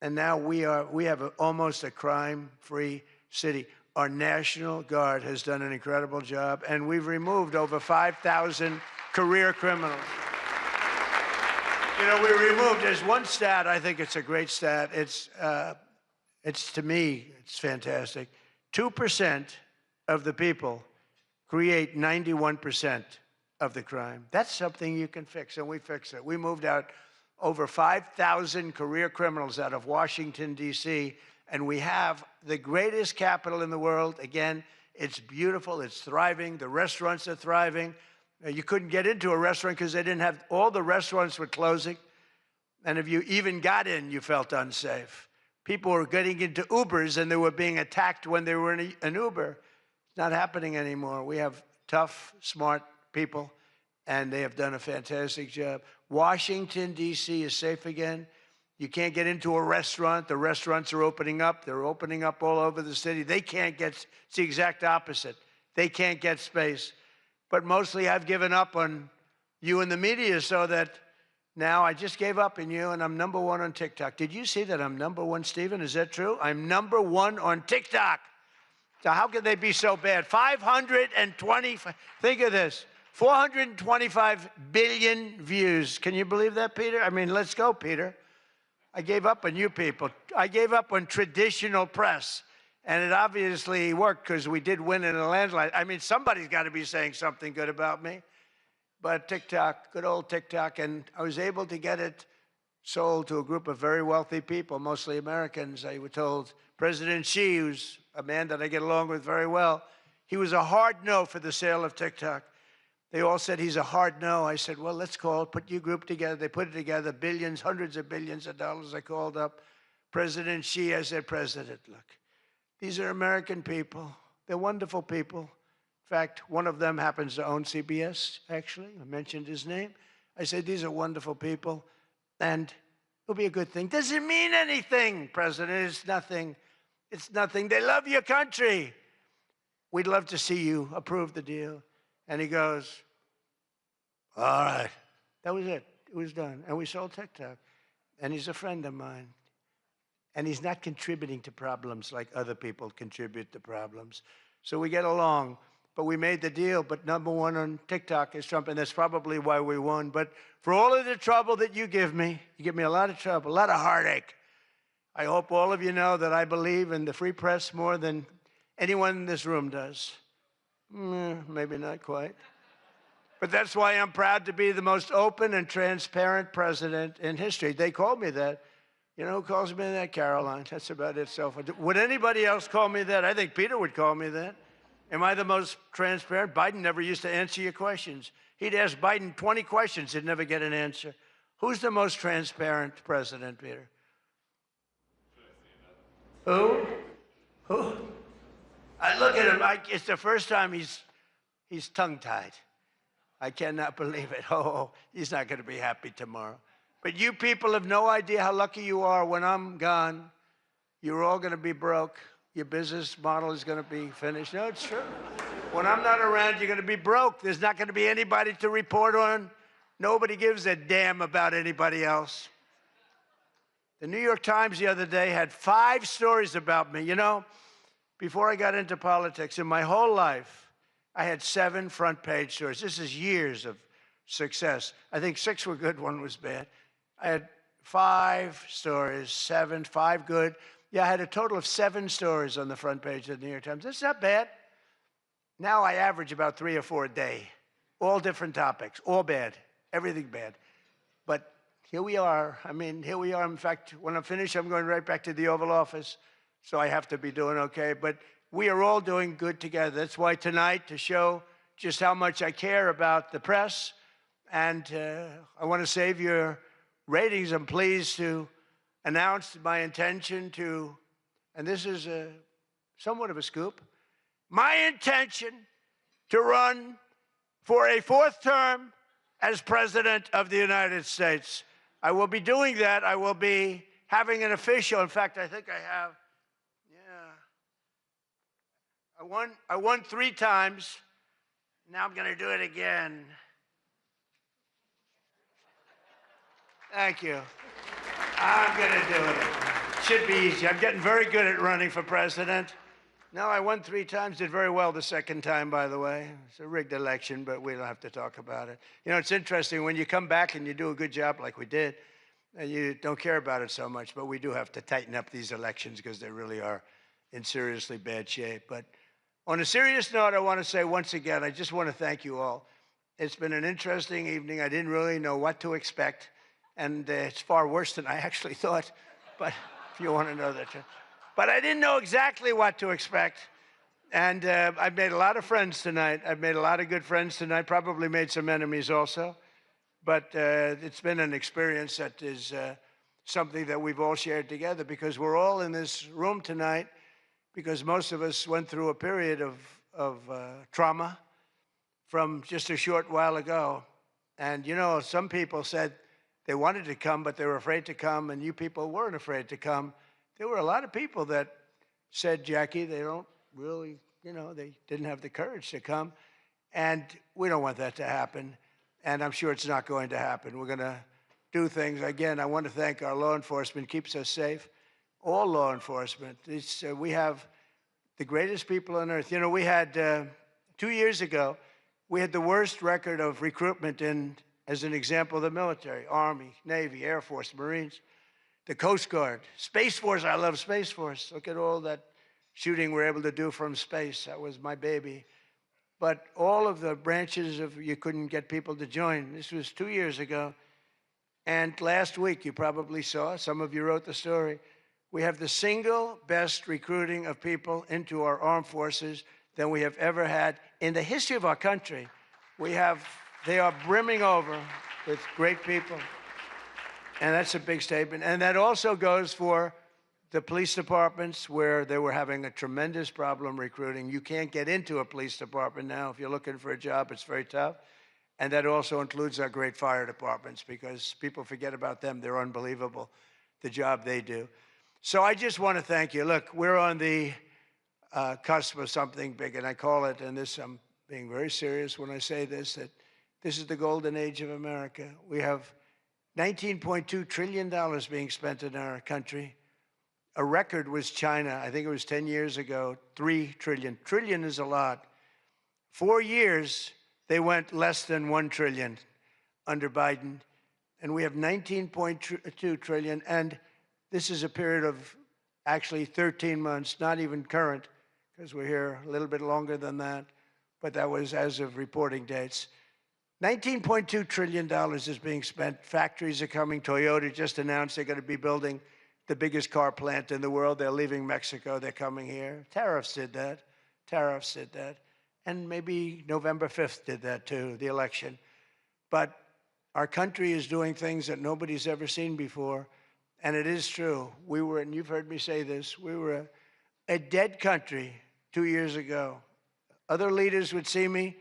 And now we have almost a crime-free city. Our National Guard has done an incredible job, and we've removed over 5,000 career criminals. You know, we removed, there's one stat, I think it's a great stat. It's to me, it's fantastic. 2% of the people create 91% of the crime. That's something you can fix, and we fix it. We moved out over 5,000 career criminals out of Washington, D.C., and we have the greatest capital in the world. Again, it's beautiful, it's thriving, the restaurants are thriving. You couldn't get into a restaurant because they didn't have, all the restaurants were closing. And if you even got in, you felt unsafe. People were getting into Ubers and they were being attacked when they were in an Uber. It's not happening anymore. We have tough, smart people, and they have done a fantastic job. Washington, D.C. is safe again. You can't get into a restaurant. The restaurants are opening up. They're opening up all over the city. They can't get, it's the exact opposite. They can't get space. But mostly I've given up on you and the media so that now I just gave up on you and I'm #1 on TikTok. Did you see that I'm #1, Stephen? Is that true? I'm #1 on TikTok. So how could they be so bad? 520, think of this, 425 billion views. Can you believe that, Peter? I mean, let's go, Peter. I gave up on you people. I gave up on traditional press. And it obviously worked because we did win in a landslide. I mean, somebody's got to be saying something good about me. But TikTok, good old TikTok, and I was able to get it sold to a group of very wealthy people, mostly Americans. I was told President Xi, who's a man that I get along with very well, he was a hard no for the sale of TikTok. They all said he's a hard no. I said, well, let's call it, put your group together. They put it together, billions, hundreds of billions of dollars. I called up President Xi. I said, President, look, these are American people. They're wonderful people. In fact, one of them happens to own CBS, actually. I mentioned his name. I said, these are wonderful people, and it'll be a good thing. Does it mean anything, President? It's nothing. It's nothing. They love your country. We'd love to see you approve the deal. And he goes, all right. That was it. It was done. And we sold TikTok. And he's a friend of mine. And he's not contributing to problems like other people contribute to problems. So we get along. but we made the deal. But #1 on TikTok is Trump, and that's probably why we won. But for all of the trouble that you give me a lot of trouble, a lot of heartache. I hope all of you know that I believe in the free press more than anyone in this room does. Maybe not quite. But that's why I'm proud to be the most open and transparent president in history. They called me that. You know who calls me that? Caroline. That's about it. So would anybody else call me that? I think Peter would call me that. Am I the most transparent? Biden never used to answer your questions. He'd ask Biden 20 questions. He'd never get an answer. Who's the most transparent president, Peter? Who? I look at him. It's the first time he's tongue-tied. I cannot believe it. Oh, he's not going to be happy tomorrow. But you people have no idea how lucky you are. When I'm gone, you're all going to be broke. Your business model is going to be finished. No, it's true. When I'm not around, you're going to be broke. There's not going to be anybody to report on. Nobody gives a damn about anybody else. The New York Times the other day had 5 stories about me. You know, before I got into politics, in my whole life, I had 7 front-page stories. This is years of success. I think 6 were good, 1 was bad. I had 5 stories, 7, 5 good. Yeah, I had a total of 7 stories on the front page of the New York Times. That's not bad. Now I average about 3 or 4 a day, all different topics, all bad, everything bad. But here we are. I mean, here we are. In fact, when I'm finished, I'm going right back to the Oval Office, so I have to be doing okay. But we are all doing good together. That's why tonight, to show just how much I care about the press, and I want to save your ratings, I'm pleased to announce my intention to, and this is somewhat of a scoop, my intention to run for a 4th term as President of the United States. I will be doing that. I will be having an official, in fact, I think I have, I won 3 times. Now I'm going to do it again. Thank you. I'm going to do it. Should be easy. I'm getting very good at running for president. No, I won 3 times, did very well the 2nd time, by the way. It's a rigged election, but we don't have to talk about it. You know, it's interesting, when you come back and you do a good job like we did, and you don't care about it so much, but we do have to tighten up these elections because they really are in seriously bad shape. But on a serious note, I want to say once again, I just want to thank you all. It's been an interesting evening. I didn't really know what to expect, and it's far worse than I actually thought, but if you want to know that. But I didn't know exactly what to expect, and I've made a lot of friends tonight. I've made a lot of good friends tonight, probably made some enemies also, but it's been an experience that is something that we've all shared together, because we're all in this room tonight because most of us went through a period of trauma from just a short while ago. And, you know, some people said they wanted to come, but they were afraid to come, and you people weren't afraid to come. There were a lot of people that said, Jackie, they don't really, you know, they didn't have the courage to come. And we don't want that to happen. And I'm sure it's not going to happen. We're going to do things. Again, I want to thank our law enforcement, keeps us safe. All law enforcement. We have the greatest people on earth. You know, we had, 2 years ago, we had the worst record of recruitment in, as an example, the military, Army, Navy, Air Force, Marines, the Coast Guard, Space Force. I love Space Force. Look at all that shooting we're able to do from space. That was my baby. But all of the branches of, you couldn't get people to join. This was 2 years ago. And last week, you probably saw, some of you wrote the story, we have the single best recruiting of people into our armed forces than we have ever had in the history of our country. They are brimming over with great people. And that's a big statement. And that also goes for the police departments, where they were having a tremendous problem recruiting. You can't get into a police department now. If you're looking for a job, it's very tough. And that also includes our great fire departments, because people forget about them. They're unbelievable, the job they do. So I just want to thank you. Look, we're on the cusp of something big, and I call it, and this, I'm being very serious when I say this, that this is the golden age of America. We have $19.2 trillion being spent in our country. A record was China. I think it was 10 years ago, $3 trillion. Trillion is a lot. 4 years, they went less than $1 trillion under Biden, and we have $19.2 trillion, and this is a period of actually 13 months, not even current, because we're here a little bit longer than that, but that was as of reporting dates. $19.2 trillion is being spent. Factories are coming. Toyota just announced they're going to be building the biggest car plant in the world. They're leaving Mexico. They're coming here. Tariffs did that. Tariffs did that. And maybe November 5th did that too, the election. But our country is doing things that nobody's ever seen before. And it is true. We were, and you've heard me say this, we were a dead country 2 years ago. Other leaders would see me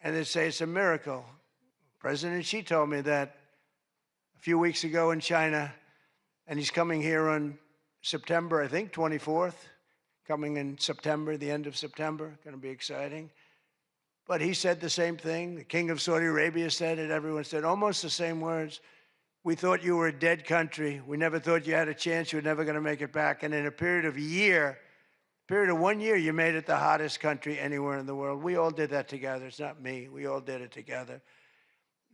and they'd say it's a miracle. President Xi told me that a few weeks ago in China, and he's coming here on September, I think, 24th, coming in September, the end of September, going to be exciting. But he said the same thing. The King of Saudi Arabia said it. Everyone said almost the same words. We thought you were a dead country. We never thought you had a chance. You were never going to make it back. And in a period of 1 year, you made it the hottest country anywhere in the world. We all did that together. It's not me. We all did it together.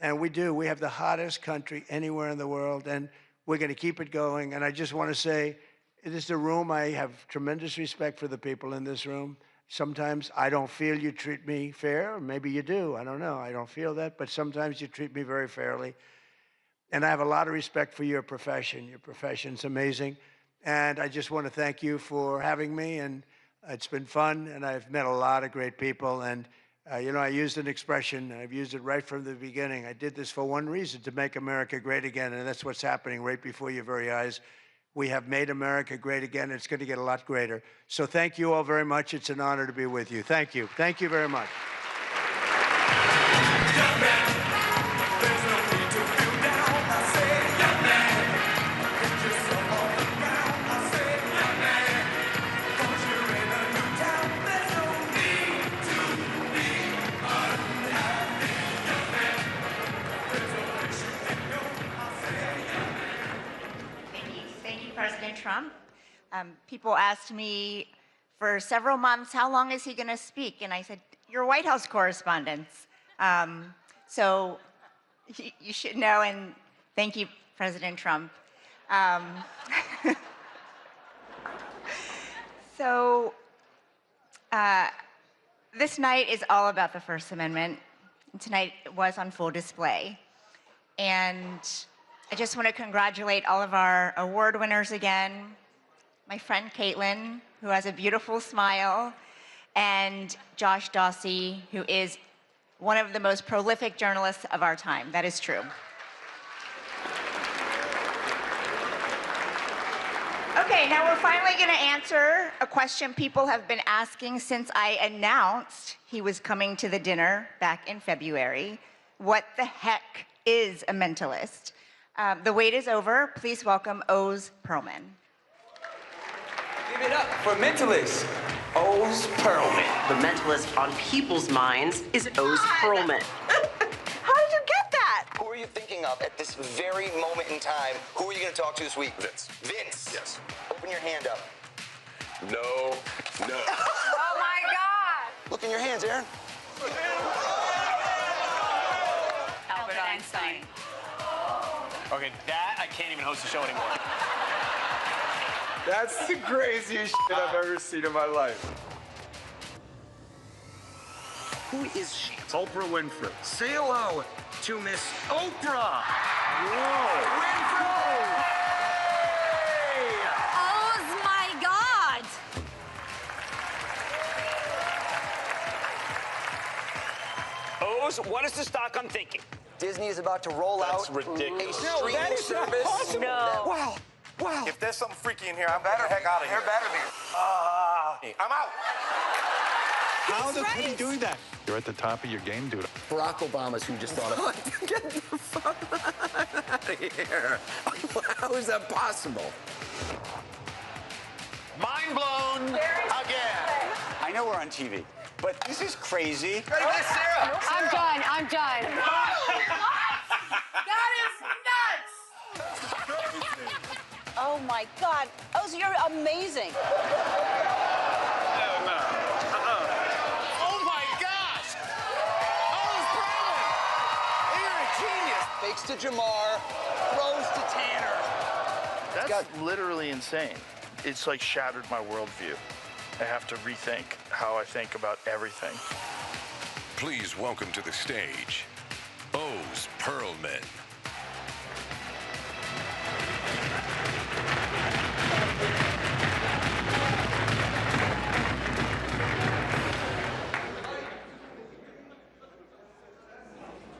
And we do. We have the hottest country anywhere in the world. And we're going to keep it going. And I just want to say, it is the room. I have tremendous respect for the people in this room. Sometimes I don't feel you treat me fair. Or maybe you do. I don't know. I don't feel that. But sometimes you treat me very fairly. And I have a lot of respect for your profession. Your profession's amazing. And I just want to thank you for having me. And it's been fun. And I've met a lot of great people. And, you know, I used an expression, and I've used it right from the beginning. I did this for one reason, to make America great again. And that's what's happening right before your very eyes. We have made America great again. It's going to get a lot greater. So thank you all very much. It's an honor to be with you. Thank you. Thank you very much. President Trump. People asked me for several months, how long is he going to speak? And I said, you're White House correspondents. So you should know, and thank you, President Trump. This night is all about the First Amendment. And tonight it was on full display. And I just want to congratulate all of our award winners again. My friend Caitlin, who has a beautiful smile, and Josh Dawsey, who is one of the most prolific journalists of our time. That is true. Okay, now we're finally going to answer a question people have been asking since I announced he was coming to the dinner back in February. What the heck is a mentalist? The wait is over. Please welcome Oz Perlman. Give it up for mentalist, Oz Perlman. The mentalist on people's minds is Oz Perlman. How did you get that? Who are you thinking of at this very moment in time? Who are you going to talk to this week? Vince. Vince? Yes. Open your hand up. No. Oh, my God. Look in your hands, Aaron. Albert Einstein. Okay, that I can't even host the show anymore. That's the craziest shit I've ever seen in my life. Who is she? Oprah Winfrey. Say hello to Miss Oprah. Whoa. Winfrey! Oh my God! Oz, what is the stock I'm thinking? Disney is about to roll out ridiculous. a streaming service. No. Wow. Wow. If there's something freaky in here, I'm better heck out of here. There better be. I'm out. How the fuck are you doing that? You're at the top of your game, dude. Barack Obama's who just thought of. Get the fuck out of here. How is that possible? Mind blown again. I know we're on TV, but this is crazy. I'm done. I'm done. That is nuts! Oh my God. Oh, you're amazing. Oh my God! to Jamar, throws to Tanner. That's literally insane. It's like shattered my worldview. I have to rethink how I think about everything. Please welcome to the stage, O's Pearlman.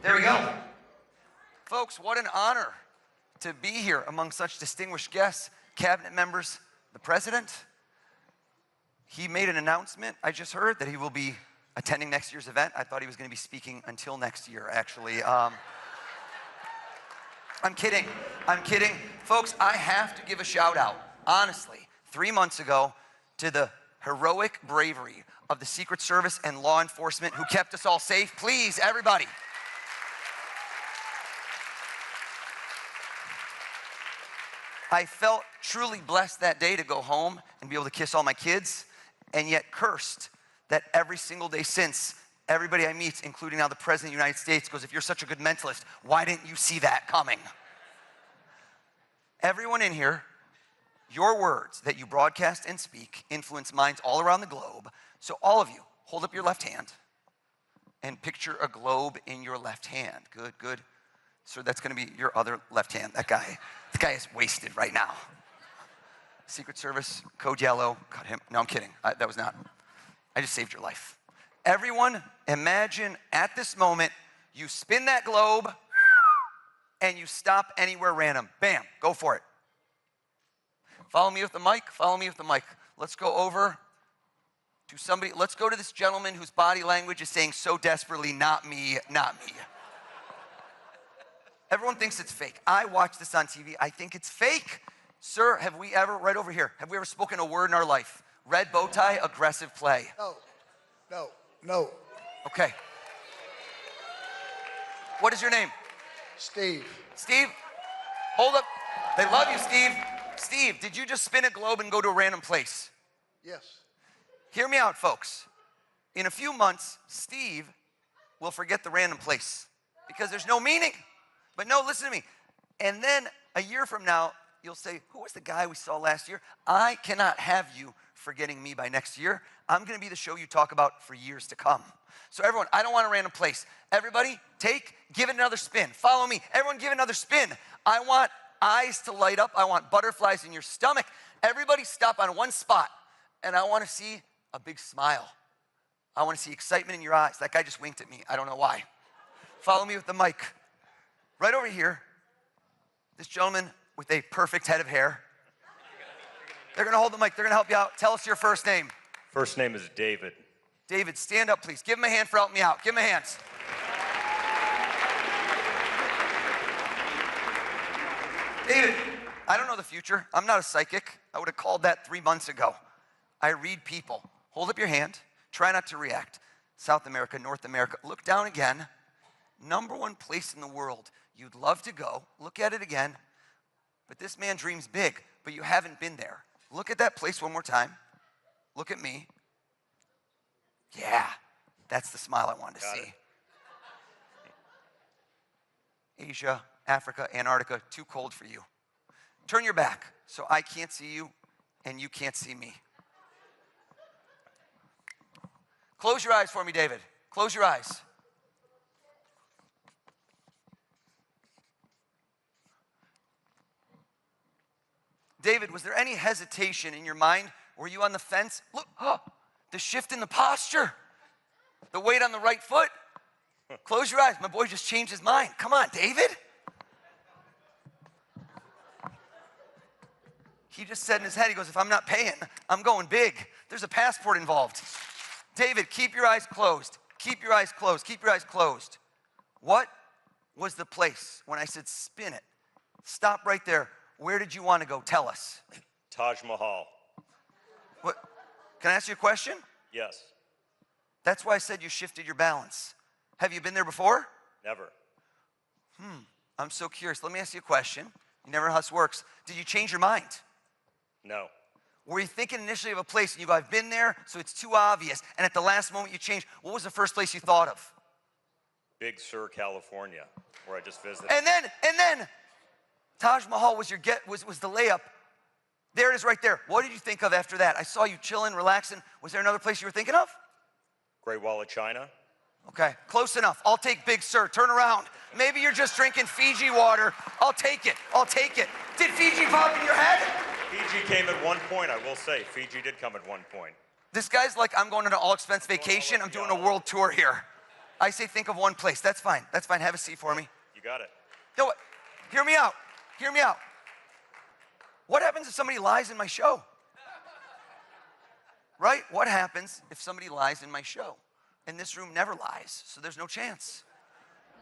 There we go. Folks, what an honor to be here among such distinguished guests, cabinet members, the president. He made an announcement, I just heard, that he will be attending next year's event. I thought he was going to be speaking until next year, actually. I'm kidding. I'm kidding. Folks, I have to give a shout out, honestly, 3 months ago to the heroic bravery of the Secret Service and law enforcement who kept us all safe. Please, everybody. I felt truly blessed that day to go home and be able to kiss all my kids, and yet cursed that every single day since, everybody I meet, including now the President of the United States, goes, if you're such a good mentalist, why didn't you see that coming? Everyone in here, your words that you broadcast and speak influence minds all around the globe. So all of you, hold up your left hand and picture a globe in your left hand. Good, good. So that's gonna be your other left hand. That guy is wasted right now. Secret Service, code yellow, cut him. No, I'm kidding. That was not. I just saved your life. Everyone, imagine at this moment, you spin that globe and you stop anywhere random. Bam, go for it. Follow me with the mic, follow me with the mic. Let's go over to somebody. Let's go to this gentleman whose body language is saying so desperately, not me, not me. Everyone thinks it's fake. I watch this on TV. I think it's fake. Sir, have we ever, right over here, have we ever spoken a word in our life? Red bow tie, aggressive play. No. Okay. What is your name? Steve. Steve, hold up. They love you, Steve. Steve, did you just spin a globe and go to a random place? Yes. Hear me out, folks. In a few months, Steve will forget the random place because there's no meaning. But no, listen to me. And then a year from now, you'll say, who was the guy we saw last year? I cannot have you forgetting me by next year. I'm gonna be the show you talk about for years to come. So everyone, I don't want a random place. Everybody, give it another spin. Follow me. Everyone give it another spin. I want eyes to light up. I want butterflies in your stomach. Everybody stop on one spot. And I wanna see a big smile. I wanna see excitement in your eyes. That guy just winked at me. I don't know why. Follow me with the mic. Right over here, this gentleman with a perfect head of hair. They're gonna hold the mic, they're gonna help you out. Tell us your first name. First name is David. David, stand up, please. Give him a hand for helping me out. Give him a hand. David, I don't know the future. I'm not a psychic. I would have called that 3 months ago. I read people. Hold up your hand. Try not to react. South America, North America. Look down again. #1 place in the world you'd love to go. Look at it again. But this man dreams big, but you haven't been there. Look at that place one more time. Look at me. Yeah, that's the smile I wanted to see. Asia, Africa, Antarctica, too cold for you. Turn your back so I can't see you and you can't see me. Close your eyes for me, David. Close your eyes. David, was there any hesitation in your mind? Were you on the fence? Look, the shift in the posture, the weight on the right foot. Close your eyes. My boy just changed his mind. Come on, David. He just said in his head, he goes, if I'm not paying, I'm going big. There's a passport involved. David, keep your eyes closed. Keep your eyes closed. Keep your eyes closed. What was the place when I said spin it? Stop right there. Where did you want to go? Tell us. Taj Mahal. What? Can I ask you a question? Yes. That's why I said you shifted your balance. Have you been there before? Never. I'm so curious. Let me ask you a question. You never know how this works. Did you change your mind? No. Were you thinking initially of a place and you go, I've been there, so it's too obvious, and at the last moment you changed? What was the first place you thought of? Big Sur, California, where I just visited. And then, Taj Mahal was was the layup. There it is right there. What did you think of after that? I saw you chilling, relaxing. Was there another place you were thinking of? Great Wall of China. Okay, close enough. I'll take Big Sur. Turn around. Maybe you're just drinking Fiji water. I'll take it. I'll take it. Did Fiji pop in your head? Fiji came at one point, I will say. Fiji did come at one point. This guy's like, I'm going on an all-expense vacation. I'm doing a world tour here. I say think of one place. That's fine. That's fine. Have a seat for me. You got it. No, hear me out. Hear me out. What happens if somebody lies in my show? Right? What happens if somebody lies in my show? And this room never lies, so there's no chance.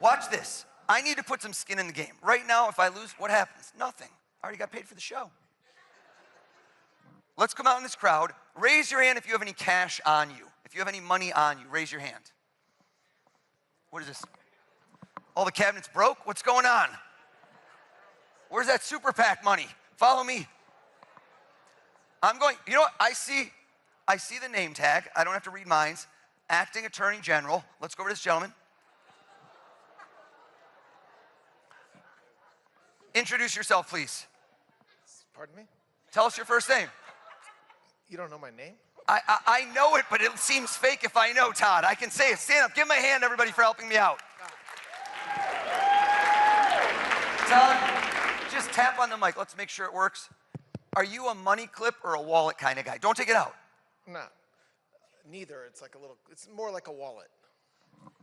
Watch this. I need to put some skin in the game. Right now, if I lose, what happens? Nothing. I already got paid for the show. Let's come out in this crowd. Raise your hand if you have any cash on you. If you have any money on you, raise your hand. What is this? All the cabinets broke? What's going on? Where's that super PAC money? Follow me. I'm going, you know what? I see the name tag. I don't have to read minds. Acting Attorney General. Let's go over to this gentleman. Introduce yourself, please. Pardon me? Tell us your first name. You don't know my name? I know it, but it seems fake if I know, Todd. I can say it. Stand up. Give him a hand, everybody, for helping me out. Todd, just tap on the mic. Let's make sure it works. Are you a money clip or a wallet kind of guy? Don't take it out. No. Neither. It's like it's more like a wallet.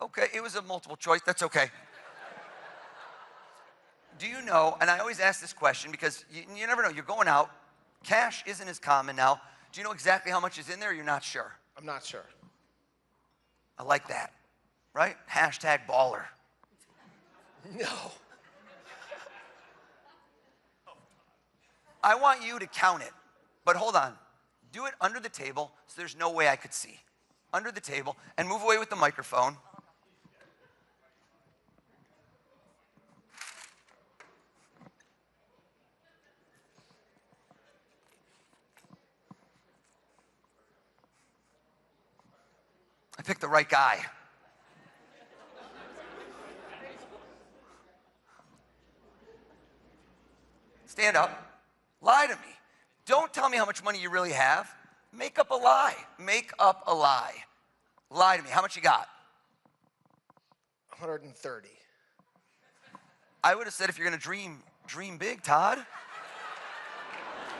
Okay, it was a multiple choice. That's okay. Do you know, and I always ask this question because you never know. You're going out. Cash isn't as common now. Do you know exactly how much is in there or you're not sure? I'm not sure. I like that, right? Hashtag baller. No. I want you to count it, but hold on. Do it under the table so there's no way I could see. Under the table, and move away with the microphone. I picked the right guy. Stand up. Lie to me. Don't tell me how much money you really have. Make up a lie. Make up a lie. Lie to me. How much you got? 130. I would have said if you're going to dream big, Todd.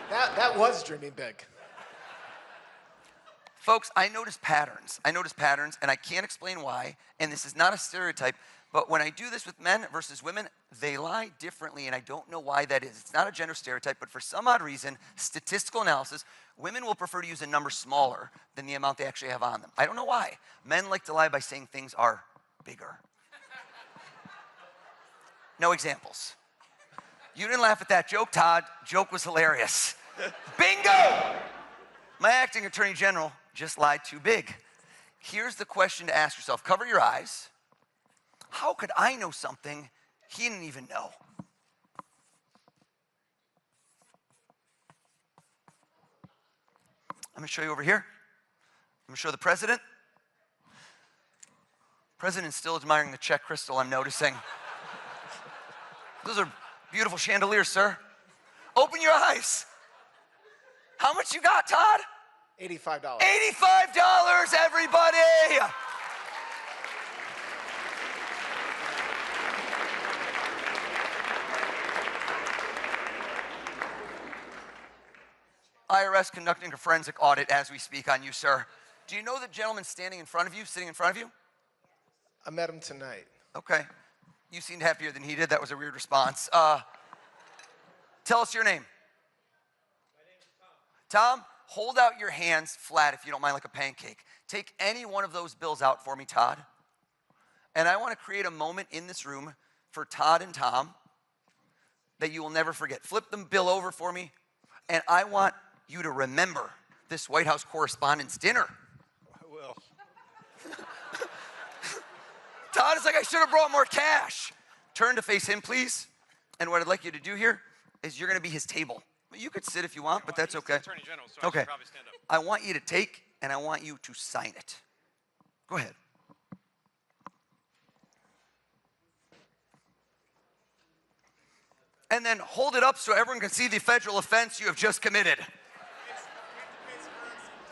That was dreaming big. Folks, I notice patterns. And I can't explain why, and this is not a stereotype, but when I do this with men versus women, they lie differently, and I don't know why that is. It's not a gender stereotype, but for some odd reason, statistical analysis, women will prefer to use a number smaller than the amount they actually have on them. I don't know why. Men like to lie by saying things are bigger. No examples. You didn't laugh at that joke, Todd. Joke was hilarious. Bingo! My acting attorney general just lied too big. Here's the question to ask yourself. Cover your eyes. How could I know something he didn't even know? I'm going to show you over here. I'm going to show the president. President's still admiring the Czech crystal, I'm noticing. Those are beautiful chandeliers, sir. Open your eyes. How much you got, Todd? $85. $85, everybody! IRS conducting a forensic audit as we speak on you, sir. Do you know the gentleman standing in front of you, sitting in front of you? I met him tonight. Okay. You seemed happier than he did. That was a weird response. Tell us your name. My name is Tom, hold out your hands flat if you don't mind, like a pancake. Take any one of those bills out for me, Todd. And I want to create a moment in this room for Todd and Tom that you will never forget. Flip the bill over for me, and I want you to remember this White House Correspondents' dinner. I will. Todd is like, I should have brought more cash. Turn to face him, please. And what I'd like you to do here is you're going to be his table. You could sit if you want, but that's okay. Attorney General, so I okay. should probably stand up. I want you to take, and I want you to sign it. Go ahead. and then hold it up so everyone can see the federal offense you have just committed.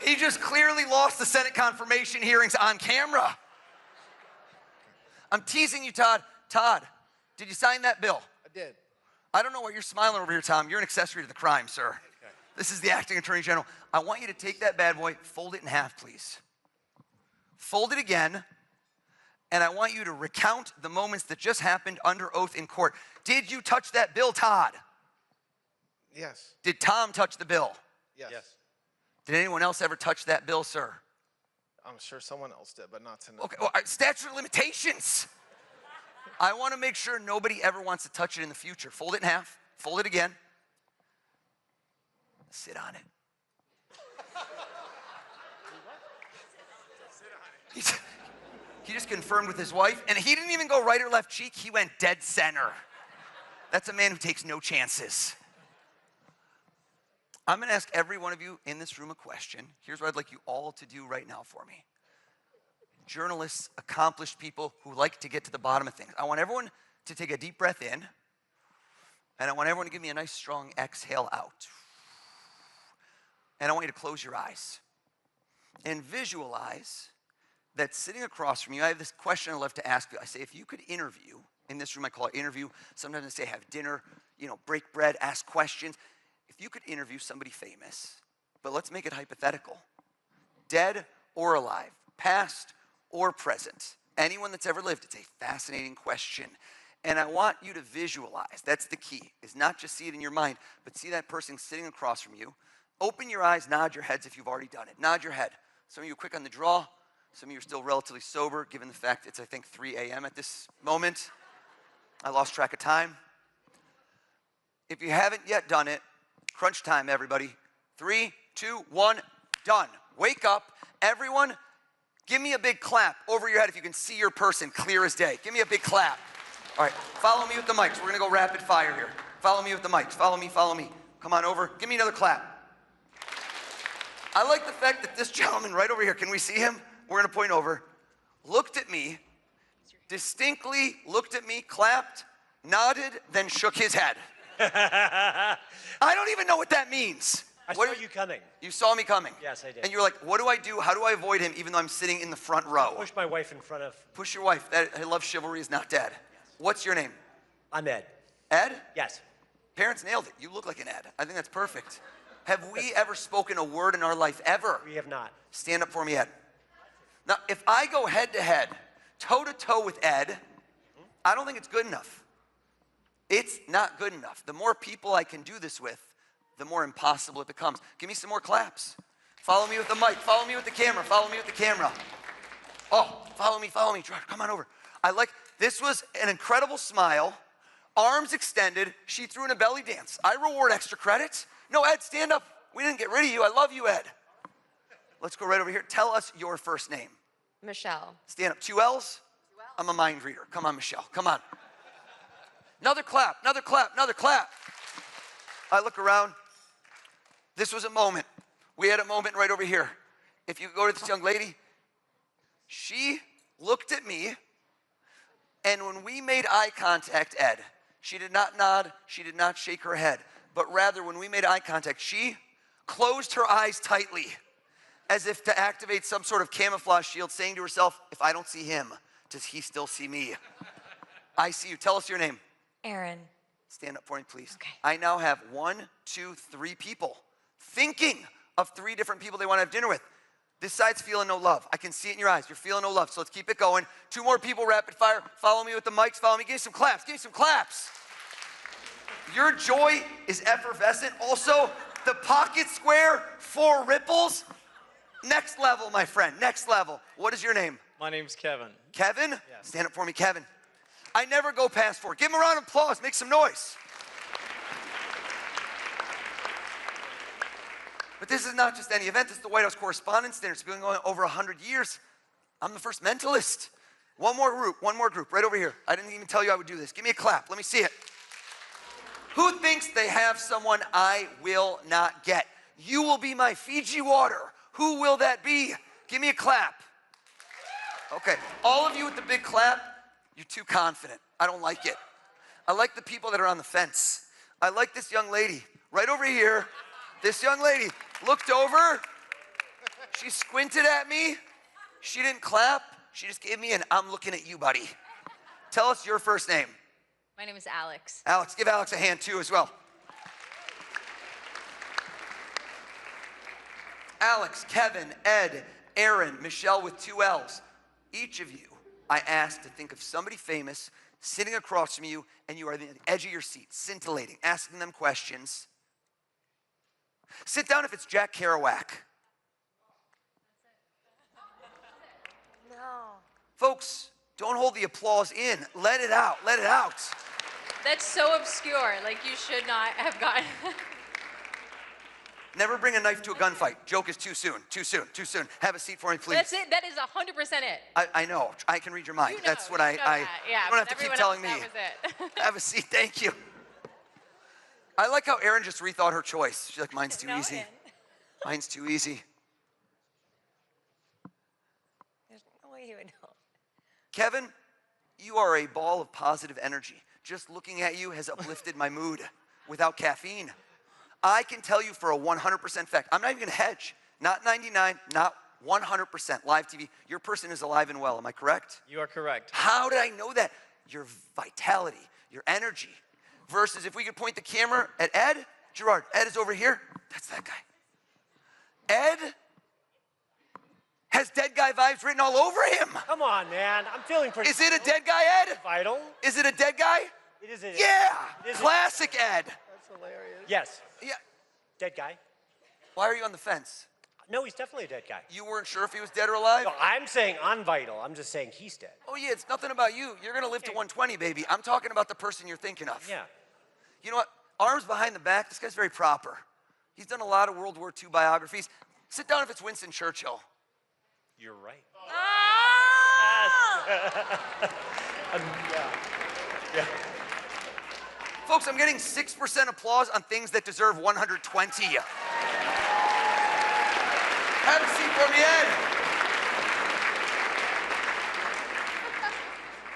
He just clearly lost the Senate confirmation hearings on camera. I'm teasing you, Todd. Todd, did you sign that bill? I did. I don't know why you're smiling over here, Tom. You're an accessory to the crime, sir. Okay. This is the acting attorney general. I want you to take that bad boy, fold it in half, please. Fold it again, and I want you to recount the moments that just happened under oath in court. Did you touch that bill, Todd? Yes. Did Tom touch the bill? Yes. Did anyone else ever touch that bill, sir? I'm sure someone else did, but not tonight. Okay, well, statute of limitations. I want to make sure nobody ever wants to touch it in the future. Fold it in half, fold it again. Sit on it. He just confirmed with his wife, and he didn't even go right or left cheek, he went dead center. That's a man who takes no chances. I'm going to ask every one of you in this room a question. Here's what I'd like you all to do right now for me. Journalists, accomplished people who like to get to the bottom of things. I want everyone to take a deep breath in, and I want everyone to give me a nice strong exhale out. And I want you to close your eyes and visualize that sitting across from you. I have this question I love to ask you. I say, if you could interview, in this room I call it interview, sometimes I say have dinner, break bread, ask questions. If you could interview somebody famous, but let's make it hypothetical, dead or alive, past or present, anyone that's ever lived, it's a fascinating question. And I want you to visualize, that's the key, is not just see it in your mind, but see that person sitting across from you. Open your eyes, nod your heads if you've already done it. Nod your head. Some of you are quick on the draw. Some of you are still relatively sober, given the fact it's, I think, 3 a.m. at this moment. I lost track of time. If you haven't yet done it, crunch time, everybody. 3, 2, 1, done. Wake up. Everyone, give me a big clap over your head if you can see your person clear as day. Give me a big clap. All right, follow me with the mics. We're going to go rapid fire here. Follow me with the mics. Follow me, follow me. Come on over. Give me another clap. I like the fact that this gentleman right over here, can we see him? We're going to point over. Looked at me, distinctly looked at me, clapped, nodded, then shook his head. I don't even know what that means. I saw you coming. You saw me coming? Yes, I did. And you're like, what do I do? How do I avoid him even though I'm sitting in the front row? Push my wife in front of... Push your wife. I love chivalry is not dead. Yes. What's your name? I'm Ed. Ed? Yes. Parents nailed it. You look like an Ed. I think that's perfect. Have we ever spoken a word in our life ever? We have not. Stand up for me, Ed. Now, if I go head to head, toe to toe with Ed, I don't think it's good enough. It's not good enough. The more people I can do this with, the more impossible it becomes. Give me some more claps. Follow me with the mic. Follow me with the camera. Follow me with the camera. Oh, follow me, follow me. Come on over. This was an incredible smile, arms extended. She threw in a belly dance. I reward extra credits. No, Ed, stand up. We didn't get rid of you. I love you, Ed. Let's go right over here. Tell us your first name. Michelle. Stand up. 2 L's? I'm a mind reader. Come on, Michelle. Come on. Another clap, another clap, another clap. I look around. This was a moment. We had a moment right over here. If you go to this young lady, she looked at me, and when we made eye contact, Ed, she did not nod, she did not shake her head, but rather when we made eye contact, she closed her eyes tightly as if to activate some sort of camouflage shield, saying to herself, if I don't see him, does he still see me? I see you. Tell us your name. Aaron. Stand up for me, please. Okay. I now have 1, 2, 3 people thinking of 3 different people they want to have dinner with. This side's feeling no love. I can see it in your eyes. You're feeling no love, so let's keep it going. 2 more people, rapid fire. Follow me with the mics. Follow me. Give me some claps. Give me some claps. Your joy is effervescent. Also, the pocket square, 4 ripples. Next level, my friend. Next level. What is your name? My name's Kevin. Kevin? Yes. Stand up for me, Kevin. I never go past 4. Give him a round of applause. Make some noise. But this is not just any event. This is the White House Correspondents' Dinner. It's been going on over 100 years. I'm the first mentalist. One more group, right over here. I didn't even tell you I would do this. Give me a clap. Let me see it. Who thinks they have someone I will not get? You will be my Fiji water. Who will that be? Give me a clap. Okay, all of you with the big clap, you're too confident. I don't like it. I like the people that are on the fence. I like this young lady right over here. This young lady looked over. She squinted at me. She didn't clap. She just gave me an I'm looking at you, buddy. Tell us your first name. My name is Alex. Alex, give Alex a hand too as well. Alex, Kevin, Ed, Aaron, Michelle with 2 L's. Each of you, I asked to think of somebody famous sitting across from you, and you are at the edge of your seat, scintillating, asking them questions. Sit down if it's Jack Kerouac. No. Folks, don't hold the applause in. Let it out. Let it out. That's so obscure. Like, you should not have gotten. Never bring a knife to a gunfight. Joke is too soon. Too soon. Too soon. Have a seat for me, please. That's it. That is 100% it. I know. I can read your mind. You know, That's what you I know that. Yeah, you don't have to but keep everyone telling else, me. that was it. Have a seat. Thank you. I like how Erin just rethought her choice. She's like, mine's too easy. Mine's too easy. There's no way you would know. Kevin, you are a ball of positive energy. Just looking at you has uplifted my mood without caffeine. I can tell you for a 100% fact, I'm not even gonna hedge. Not 99, not 100%. Live TV, your person is alive and well, am I correct? You are correct. How did I know that? Your vitality, your energy. Versus if we could point the camera at Ed, Gerard, Ed is over here, that's that guy. Ed has dead guy vibes written all over him. Come on, man. I'm feeling pretty. Is it a dead guy, Ed? Vital. Is it a dead guy? It is a. Yeah. It is Classic Ed. That's hilarious. Yes. Yeah. Dead guy. Why are you on the fence? No, he's definitely a dead guy. You weren't sure if he was dead or alive? No, I'm saying I'm vital. I'm just saying he's dead. Oh yeah, it's nothing about you. You're gonna live to 120, baby. I'm talking about the person you're thinking of. Yeah. You know what? Arms behind the back. This guy's very proper. He's done a lot of World War II biographies. Sit down if it's Winston Churchill. You're right. Oh! Yes. Yeah. Folks, I'm getting 6% applause on things that deserve 120. Have a seat for me, Ed.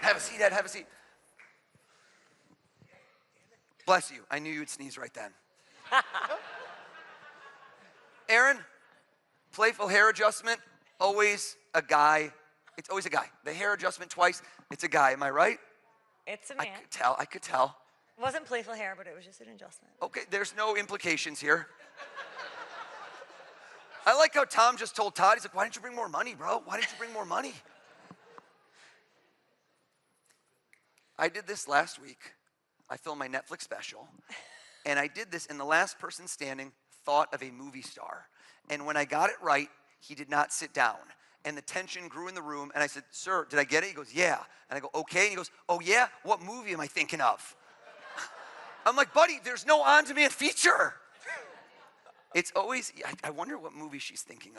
Have a seat, Ed, have a seat. Bless you. I knew you would sneeze right then. Aaron, playful hair adjustment, always a guy. It's always a guy. The hair adjustment twice, it's a guy. Am I right? It's a man. I could tell. It wasn't playful hair, but it was just an adjustment. Okay, there's no implications here. I like how Tom just told Todd, he's like, why didn't you bring more money, bro? Why didn't you bring more money? I did this last week. I filmed my Netflix special. And I did this, and the last person standing thought of a movie star. And when I got it right, he did not sit down. And the tension grew in the room, and I said, sir, did I get it? He goes, yeah. And I go, okay. And he goes, oh yeah? What movie am I thinking of? I'm like, buddy, there's no on-demand feature. It's always, I wonder what movie she's thinking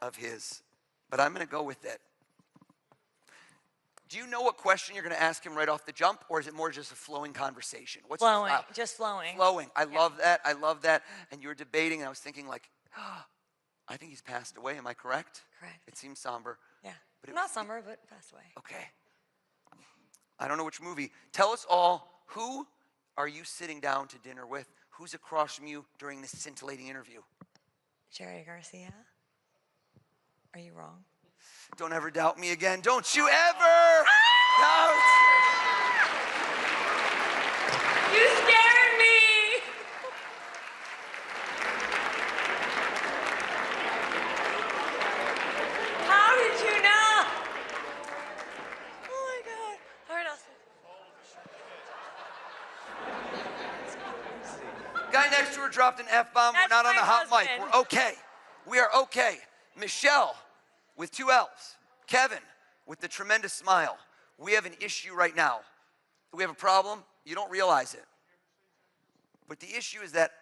of his, but I'm gonna go with it. Do you know what question you're gonna ask him right off the jump, or is it more just a flowing conversation? What's your Flowing, style? just flowing. Flowing, I love that, I love that. And you were debating, and I was thinking like, I think he's passed away, am I correct? Correct. It seems somber. Yeah, But not summer, but passed away. Okay. I don't know which movie. Tell us all, who are you sitting down to dinner with? Who's across from you during this scintillating interview? Jerry Garcia? Are you wrong? Don't ever doubt me again. Don't you ever doubt. You scared me! How did you know? Oh my God. All right, Austin. Guy next to her dropped an F-bomb. We're That's not on my a hot mic. husband. We're okay. We are okay. Michelle with 2 L's. Kevin with the tremendous smile. We have an issue right now. We have a problem. You don't realize it. But the issue is that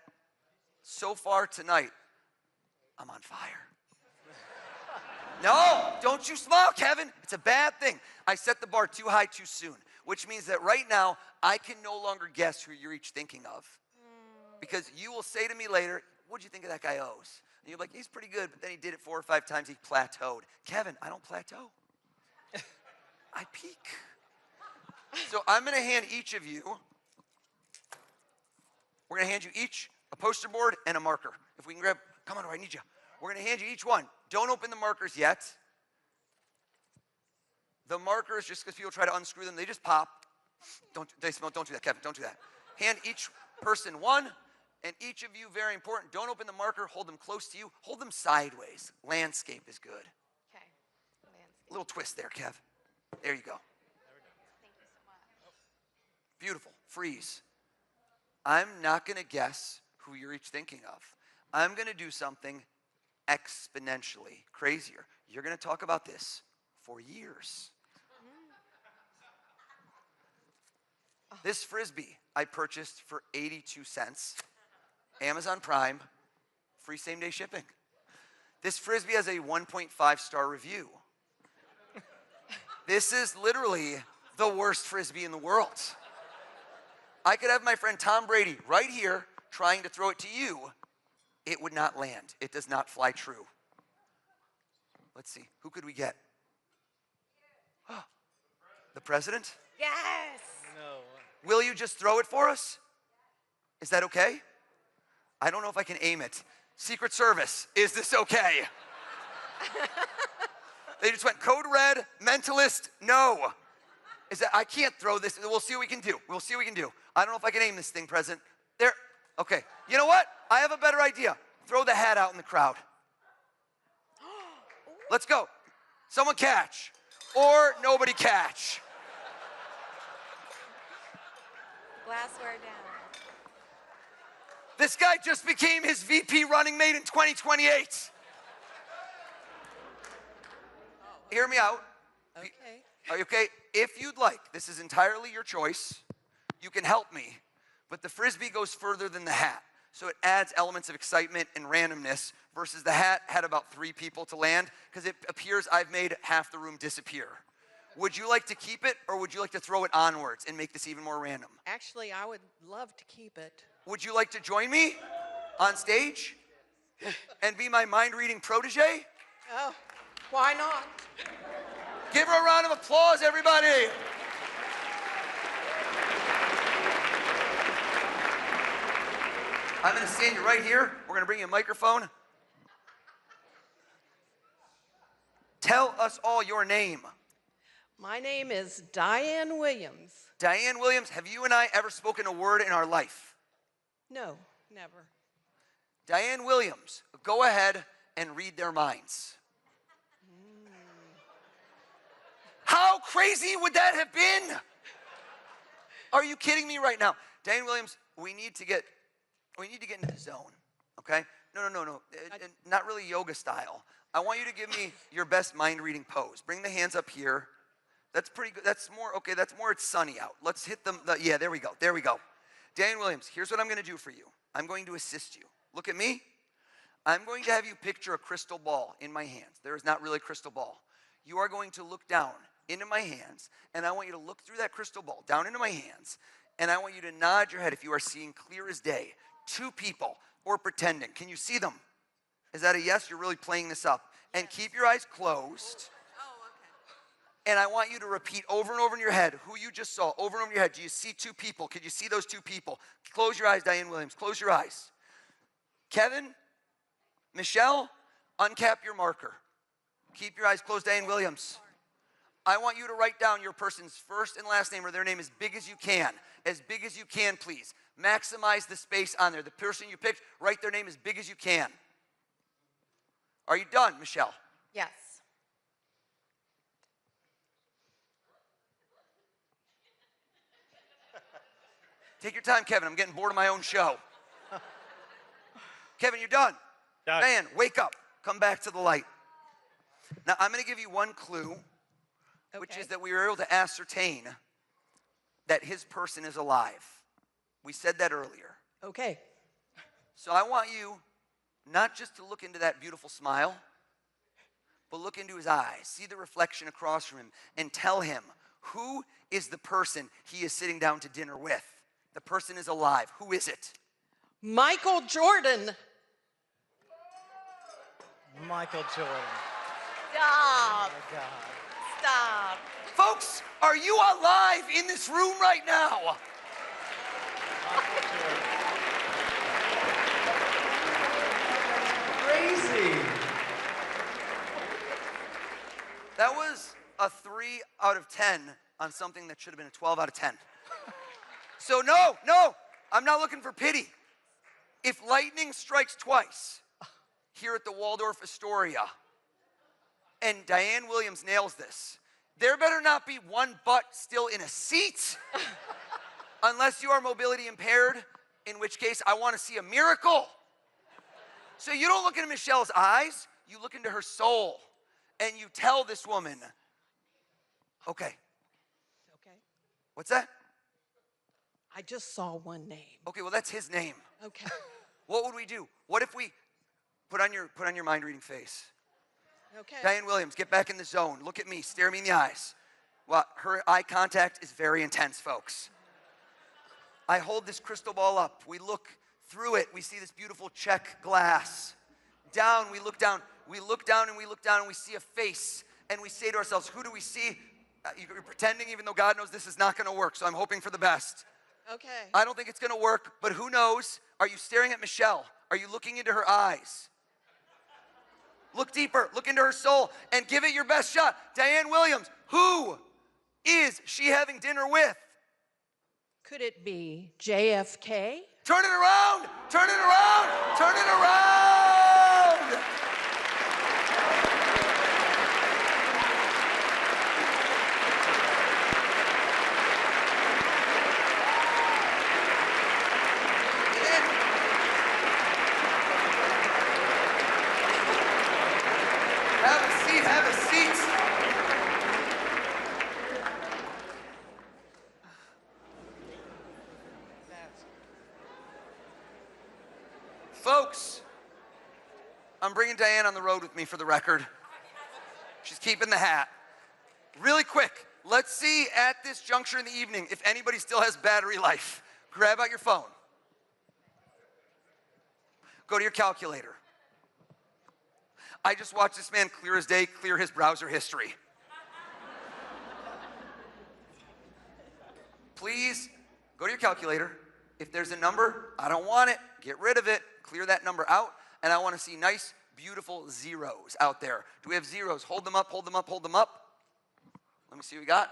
so far tonight, I'm on fire. No, don't you smile, Kevin. It's a bad thing. I set the bar too high too soon, which means that right now, I can no longer guess who you're each thinking of. Because you will say to me later, what'd you think of that guy O's? And you're like, he's pretty good, but then he did it 4 or 5 times, he plateaued. Kevin, I don't plateau. I peak. So I'm gonna hand each of you, We're gonna hand you each a poster board and a marker. If we can grab, come on, I need you. We're gonna hand you each one. Don't open the markers yet. The markers, just because people try to unscrew them, they just pop. Don't do that, Kevin, don't do that. Hand each person one, and each of you, very important, don't open the marker, hold them close to you, hold them sideways. Landscape is good. Okay. A little twist there, Kev. There you go. Thank you so much. Beautiful. Freeze. I'm not going to guess who you're each thinking of. I'm going to do something exponentially crazier. You're going to talk about this for years. This Frisbee I purchased for 82 cents. Amazon Prime, free same-day shipping. This Frisbee has a 1.5-star review. This is literally the worst Frisbee in the world. I could have my friend Tom Brady right here trying to throw it to you. It would not land. It does not fly true. Let's see. Who could we get? The president? Yes. No. Will you just throw it for us? Is that okay? I don't know if I can aim it. Secret Service, is this okay? They just went code red, mentalist, no. Is that, I can't throw this. We'll see what we can do. We'll see what we can do. I don't know if I can aim this thing, President. There, okay. You know what? I have a better idea. Throw the hat out in the crowd. Let's go. Someone catch. Or nobody catch. Glassware down. This guy just became his VP running mate in 2028. Hear me out. Okay. Are you okay? If you'd like, this is entirely your choice. You can help me, but the Frisbee goes further than the hat. So it adds elements of excitement and randomness versus the hat had about 3 people to land because it appears I've made half the room disappear. Would you like to keep it or would you like to throw it onwards and make this even more random? Actually, I would love to keep it. Would you like to join me on stage and be my mind-reading protege? Oh, why not? Give her a round of applause, everybody. I'm going to stand you right here. We're going to bring you a microphone. Tell us all your name. My name is Diane Williams. Diane Williams, have you and I ever spoken a word in our life? No, never. Diane Williams, go ahead and read their minds. How crazy would that have been? Are you kidding me right now? Diane Williams, we need to get into the zone, okay? No. Not really yoga style. I want you to give me your best mind-reading pose. Bring the hands up here. That's pretty good. That's more, okay, that's more, it's sunny out. Let's hit them, yeah, there we go, there we go. Diane Williams, here's what I'm gonna do for you. I'm going to assist you. Look at me. I'm going to have you picture a crystal ball in my hands. There is not really a crystal ball. You are going to look down into my hands, and I want you to look through that crystal ball, down into my hands, and I want you to nod your head if you are seeing clear as day. 2 people, or pretending. Can you see them? Is that a yes? You're really playing this up. Yes. And keep your eyes closed. Oh, okay. And I want you to repeat over and over in your head who you just saw, over and over in your head. Do you see 2 people? Could you see those 2 people? Close your eyes, Diane Williams. Close your eyes. Kevin, Michelle, uncap your marker. Keep your eyes closed, Diane Williams. I want you to write down your person's first and last name or their name as big as you can. As big as you can, please. Maximize the space on there. The person you picked, write their name as big as you can. Are you done, Michelle? Yes. Take your time, Kevin. I'm getting bored of my own show. Kevin, you're done. Done. Diane, wake up. Come back to the light. Now, I'm going to give you one clue, which is that we were able to ascertain that his person is alive. We said that earlier. Okay. So I want you not just to look into that beautiful smile, but look into his eyes. See the reflection across from him and tell him who is the person he is sitting down to dinner with. The person is alive. Who is it? Michael Jordan. Michael Jordan. Stop. Oh my God. Stop. Folks, are you alive in this room right now? 3 out of 10 on something that should have been a 12 out of 10. So no, I'm not looking for pity. If lightning strikes twice here at the Waldorf Astoria and Diane Williams nails this, there better not be one butt still in a seat unless you are mobility impaired, in which case I want to see a miracle. So you don't look into Michelle's eyes, you look into her soul, and you tell this woman, okay. Okay. What's that? I just saw one name. Okay, well that's his name. Okay. What would we do? What if we put on your mind reading face? Okay. Diane Williams, get back in the zone. Look at me, stare me in the eyes. Well, her eye contact is very intense, folks. I hold this crystal ball up. We look through it. We see this beautiful check glass. Down, we look down. We look down and we look down and we see a face. And we say to ourselves, who do we see? You're pretending even though God knows this is not going to work, so I'm hoping for the best. Okay. I don't think it's going to work, but who knows? Are you staring at Michelle? Are you looking into her eyes? Look deeper, look into her soul, and give it your best shot. Diane Williams, who is she having dinner with? Could it be JFK? Turn it around, turn it around, turn it around! Have a seat. Folks, I'm bringing Diane on the road with me for the record. She's keeping the hat. Really quick, let's see at this juncture in the evening if anybody still has battery life. Grab out your phone. Go to your calculator. I just watched this man clear as day clear his browser history. Please go to your calculator. If there's a number, I don't want it. Get rid of it. Clear that number out. And I want to see nice, beautiful zeros out there. Do we have zeros? Hold them up, hold them up, hold them up. Let me see what we got.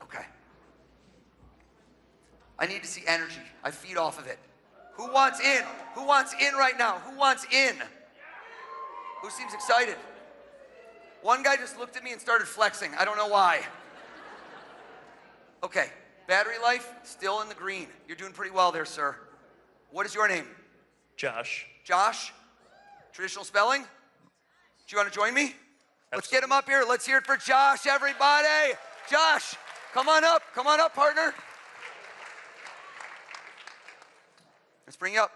Okay. I need to see energy. I feed off of it. Who wants in? Who wants in right now? Who wants in? Who seems excited? One guy just looked at me and started flexing. I don't know why. Okay, battery life, still in the green. You're doing pretty well there, sir. What is your name? Josh. Josh? Traditional spelling? Do you want to join me? Let's get him up here. Let's hear it for Josh, everybody. Josh, come on up. Come on up, partner. Let's bring you up.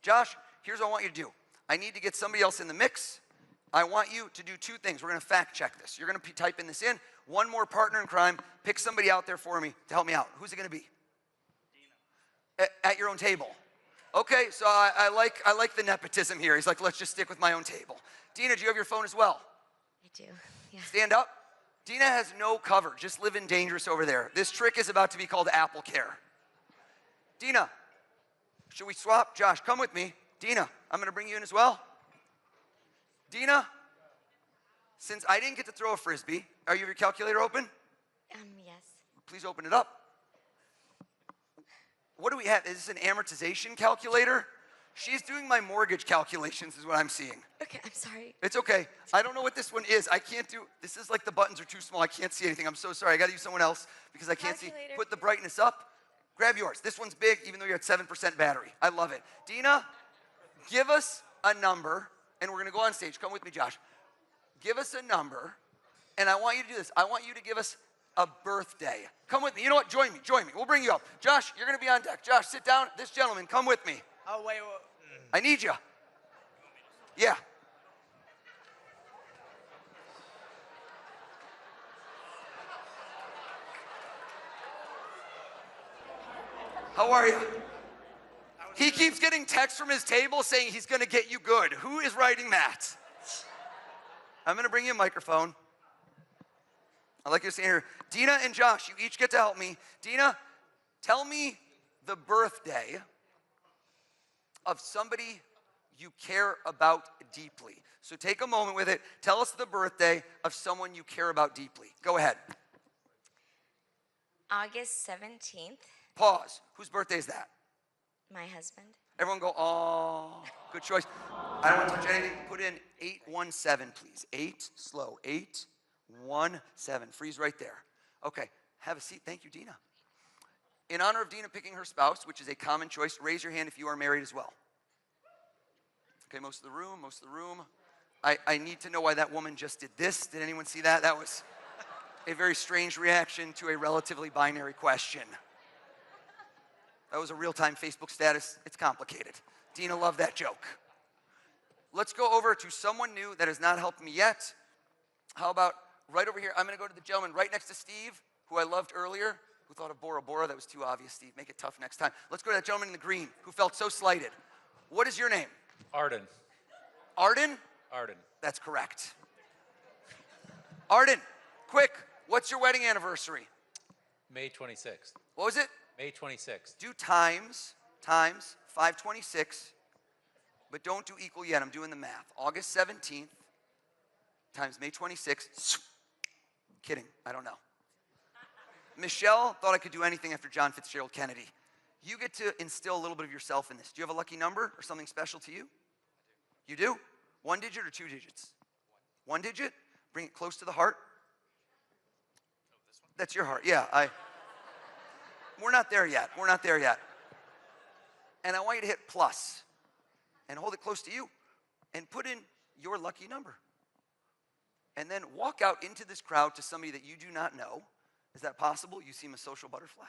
Josh, here's what I want you to do. I need to get somebody else in the mix. I want you to do two things. We're going to fact check this. You're going to type in this in. One more partner in crime. Pick somebody out there for me to help me out. Who's it going to be? Dina. At your own table. Okay, so I like the nepotism here. He's like, let's just stick with my own table. Dina, do you have your phone as well? I do, yeah. Stand up. Dina has no cover, just living dangerous over there. This trick is about to be called Apple Care. Dina, should we swap? Josh, come with me. Dina, I'm gonna bring you in as well. Dina, since I didn't get to throw a Frisbee, are you have your calculator open? Yes. Please open it up. What do we have? Is this an amortization calculator? She's doing my mortgage calculations is what I'm seeing. Okay, I'm sorry. It's okay. I don't know what this one is. I can't do, this is like the buttons are too small. I can't see anything. I'm so sorry. I gotta use someone else because I can't see. Put the brightness up. Grab yours. This one's big even though you're at 7% battery. I love it. Dina, give us a number and we're gonna go on stage. Come with me, Josh. Give us a number and I want you to do this. I want you to give us a birthday. Come with me. You know what? Join me. Join me. We'll bring you up. Josh, you're gonna be on deck. Josh, sit down. This gentleman, come with me. Oh, wait. I need you. Yeah. How are you? He keeps getting texts from his table saying he's going to get you good. Who is writing that? I'm going to bring you a microphone. I'd like you to stand here. Dina and Josh, you each get to help me. Dina, tell me the birthday of somebody you care about deeply. So take a moment with it. Tell us the birthday of someone you care about deeply. Go ahead. August 17th. Pause. Whose birthday is that? My husband. Everyone go, oh, good choice. I don't want to touch anything. Put in 817, please. 8, slow. 817. Freeze right there. Okay, have a seat. Thank you, Dina. In honor of Dina picking her spouse, which is a common choice, raise your hand if you are married as well. Okay, most of the room, most of the room. I need to know why that woman just did this. Did anyone see that? That was a very strange reaction to a relatively binary question. That was a real-time Facebook status. It's complicated. Dina loved that joke. Let's go over to someone new that has not helped me yet. How about right over here? I'm going to go to the gentleman right next to Steve, who I loved earlier. Who thought of Bora Bora? That was too obvious, Steve. Make it tough next time. Let's go to that gentleman in the green who felt so slighted. What is your name? Arden. Arden? Arden. That's correct. Arden, quick, what's your wedding anniversary? May 26th. What was it? May 26th. Do times 526, but don't do equal yet. I'm doing the math. August 17th times May 26th. Kidding, I don't know. Michelle thought I could do anything after John Fitzgerald Kennedy. You get to instill a little bit of yourself in this. Do you have a lucky number or something special to you? You do? 1 digit or 2 digits? 1 digit? Bring it close to the heart. That's your heart. Yeah, we're not there yet. We're not there yet. And I want you to hit plus and hold it close to you and put in your lucky number. And then walk out into this crowd to somebody that you do not know. Is that possible? You seem a social butterfly.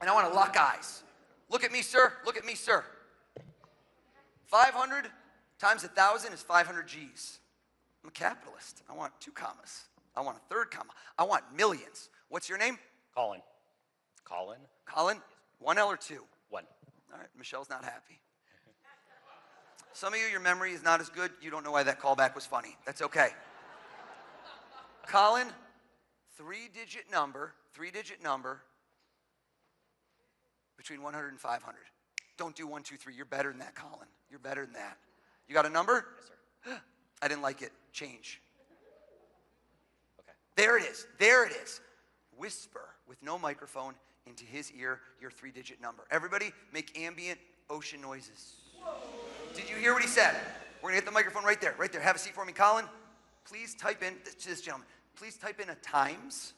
And I want to lock eyes. Look at me, sir. Look at me, sir. 500 times 1,000 is 500 G's. I'm a capitalist. I want 2 commas. I want a 3rd comma. I want millions. What's your name? Colin. Colin? Colin? 1 L or 2? 1. All right, Michelle's not happy. Some of you, your memory is not as good. You don't know why that callback was funny. That's okay. Colin, 3-digit number between 100 and 500. Don't do 1, 2, 3. You're better than that, Colin. You're better than that. You got a number? Yes, sir. I didn't like it. Change. Okay. There it is. There it is. Whisper with no microphone into his ear your 3-digit number. Everybody make ambient ocean noises. Did you hear what he said? We're going to hit the microphone right there. Right there. Have a seat for me, Colin. Please type in, to this gentleman, please type in a times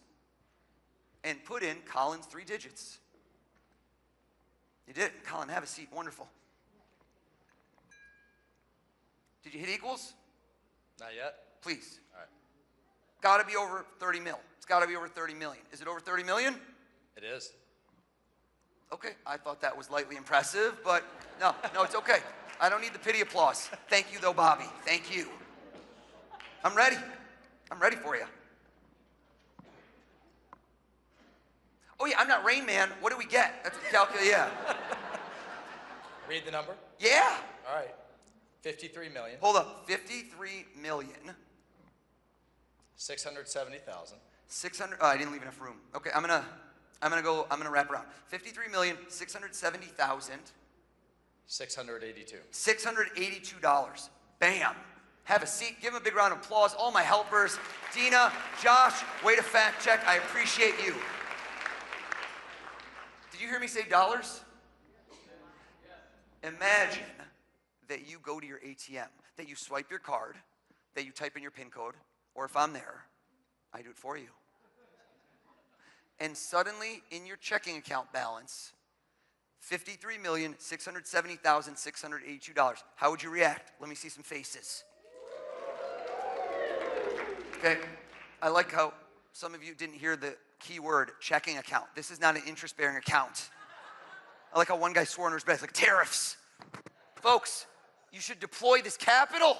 and put in Colin's 3 digits. You did. Colin, have a seat. Wonderful. Did you hit equals? Not yet. Please. All right. Got to be over 30 mil. It's got to be over 30 million. Is it over 30 million? It is. Okay, I thought that was lightly impressive, but no, it's okay. I don't need the pity applause. Thank you, though, Bobby. Thank you. I'm ready. I'm ready for you. Oh, yeah, I'm not Rain Man. What do we get? That's what the calculator, yeah. Read the number? Yeah. All right. 53 million. Hold up. 53 million. 670,000. 600. Oh, I didn't leave enough room. Okay, I'm gonna wrap around. 53,670,000. 682. $682. Bam. Have a seat. Give him a big round of applause. All my helpers. Dina, Josh, way to fact check. I appreciate you. Did you hear me say dollars? Imagine that you go to your ATM, that you swipe your card, that you type in your PIN code, or if I'm there, I do it for you. And suddenly, in your checking account balance, $53,670,682. How would you react? Let me see some faces. Okay, I like how some of you didn't hear the key word, checking account. This is not an interest-bearing account. I like how one guy swore under his breath, like tariffs. Folks, you should deploy this capital.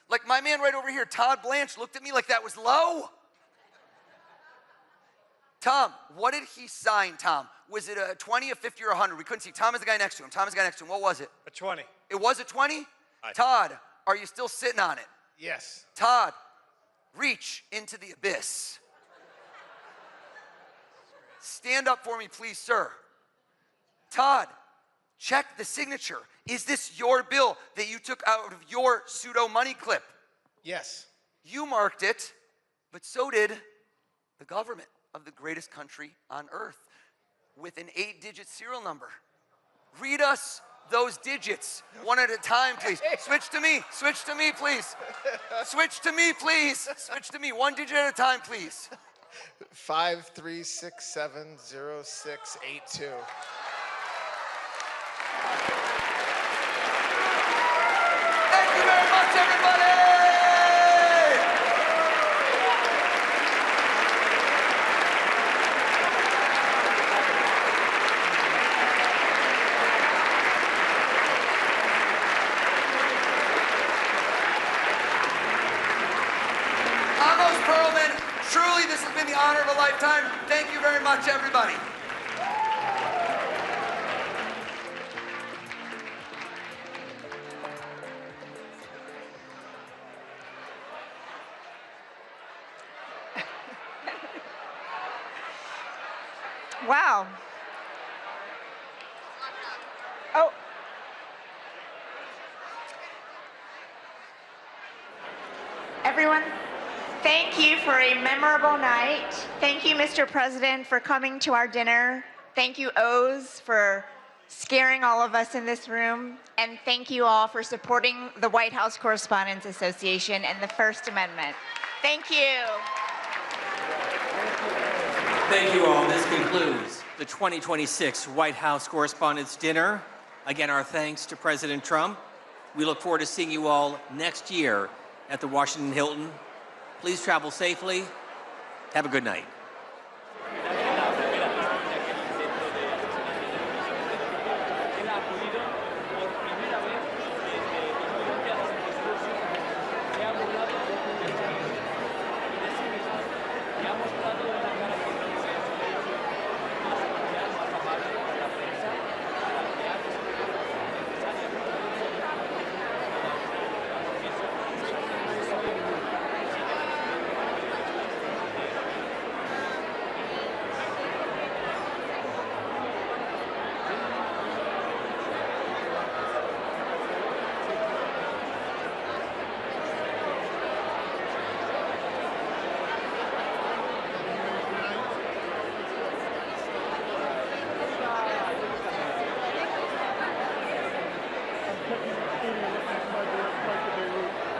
Like my man right over here, Todd Blanche, looked at me like that was low. Tom, what did he sign, Tom? Was it a 20, a 50, or 100? We couldn't see. Tom is the guy next to him. Tom is the guy next to him. What was it? A 20. It was a 20? Todd, are you still sitting on it? Yes. Todd, reach into the abyss. Stand up for me, please, sir. Todd, Check the signature. Is this your bill that you took out of your pseudo money clip? Yes. You marked it, but so did the government of the greatest country on earth with an 8-digit serial number. Read us those digits one at a time, please. Switch to me, please. Switch to me, please. Switch to me, 1 digit at a time, please. 53670682. Thank you very much, everybody! Perlman, truly this has been the honor of a lifetime. Thank you very much, everybody. Wow. Oh. Everyone, thank you for a memorable night. Thank you, Mr. President, for coming to our dinner. Thank you, O's, for scaring all of us in this room. And thank you all for supporting the White House Correspondents Association and the First Amendment. Thank you. Thank you all. This concludes the 2026 White House Correspondents' Dinner. Again, our thanks to President Trump. We look forward to seeing you all next year at the Washington Hilton. Please travel safely. Have a good night. Beirut.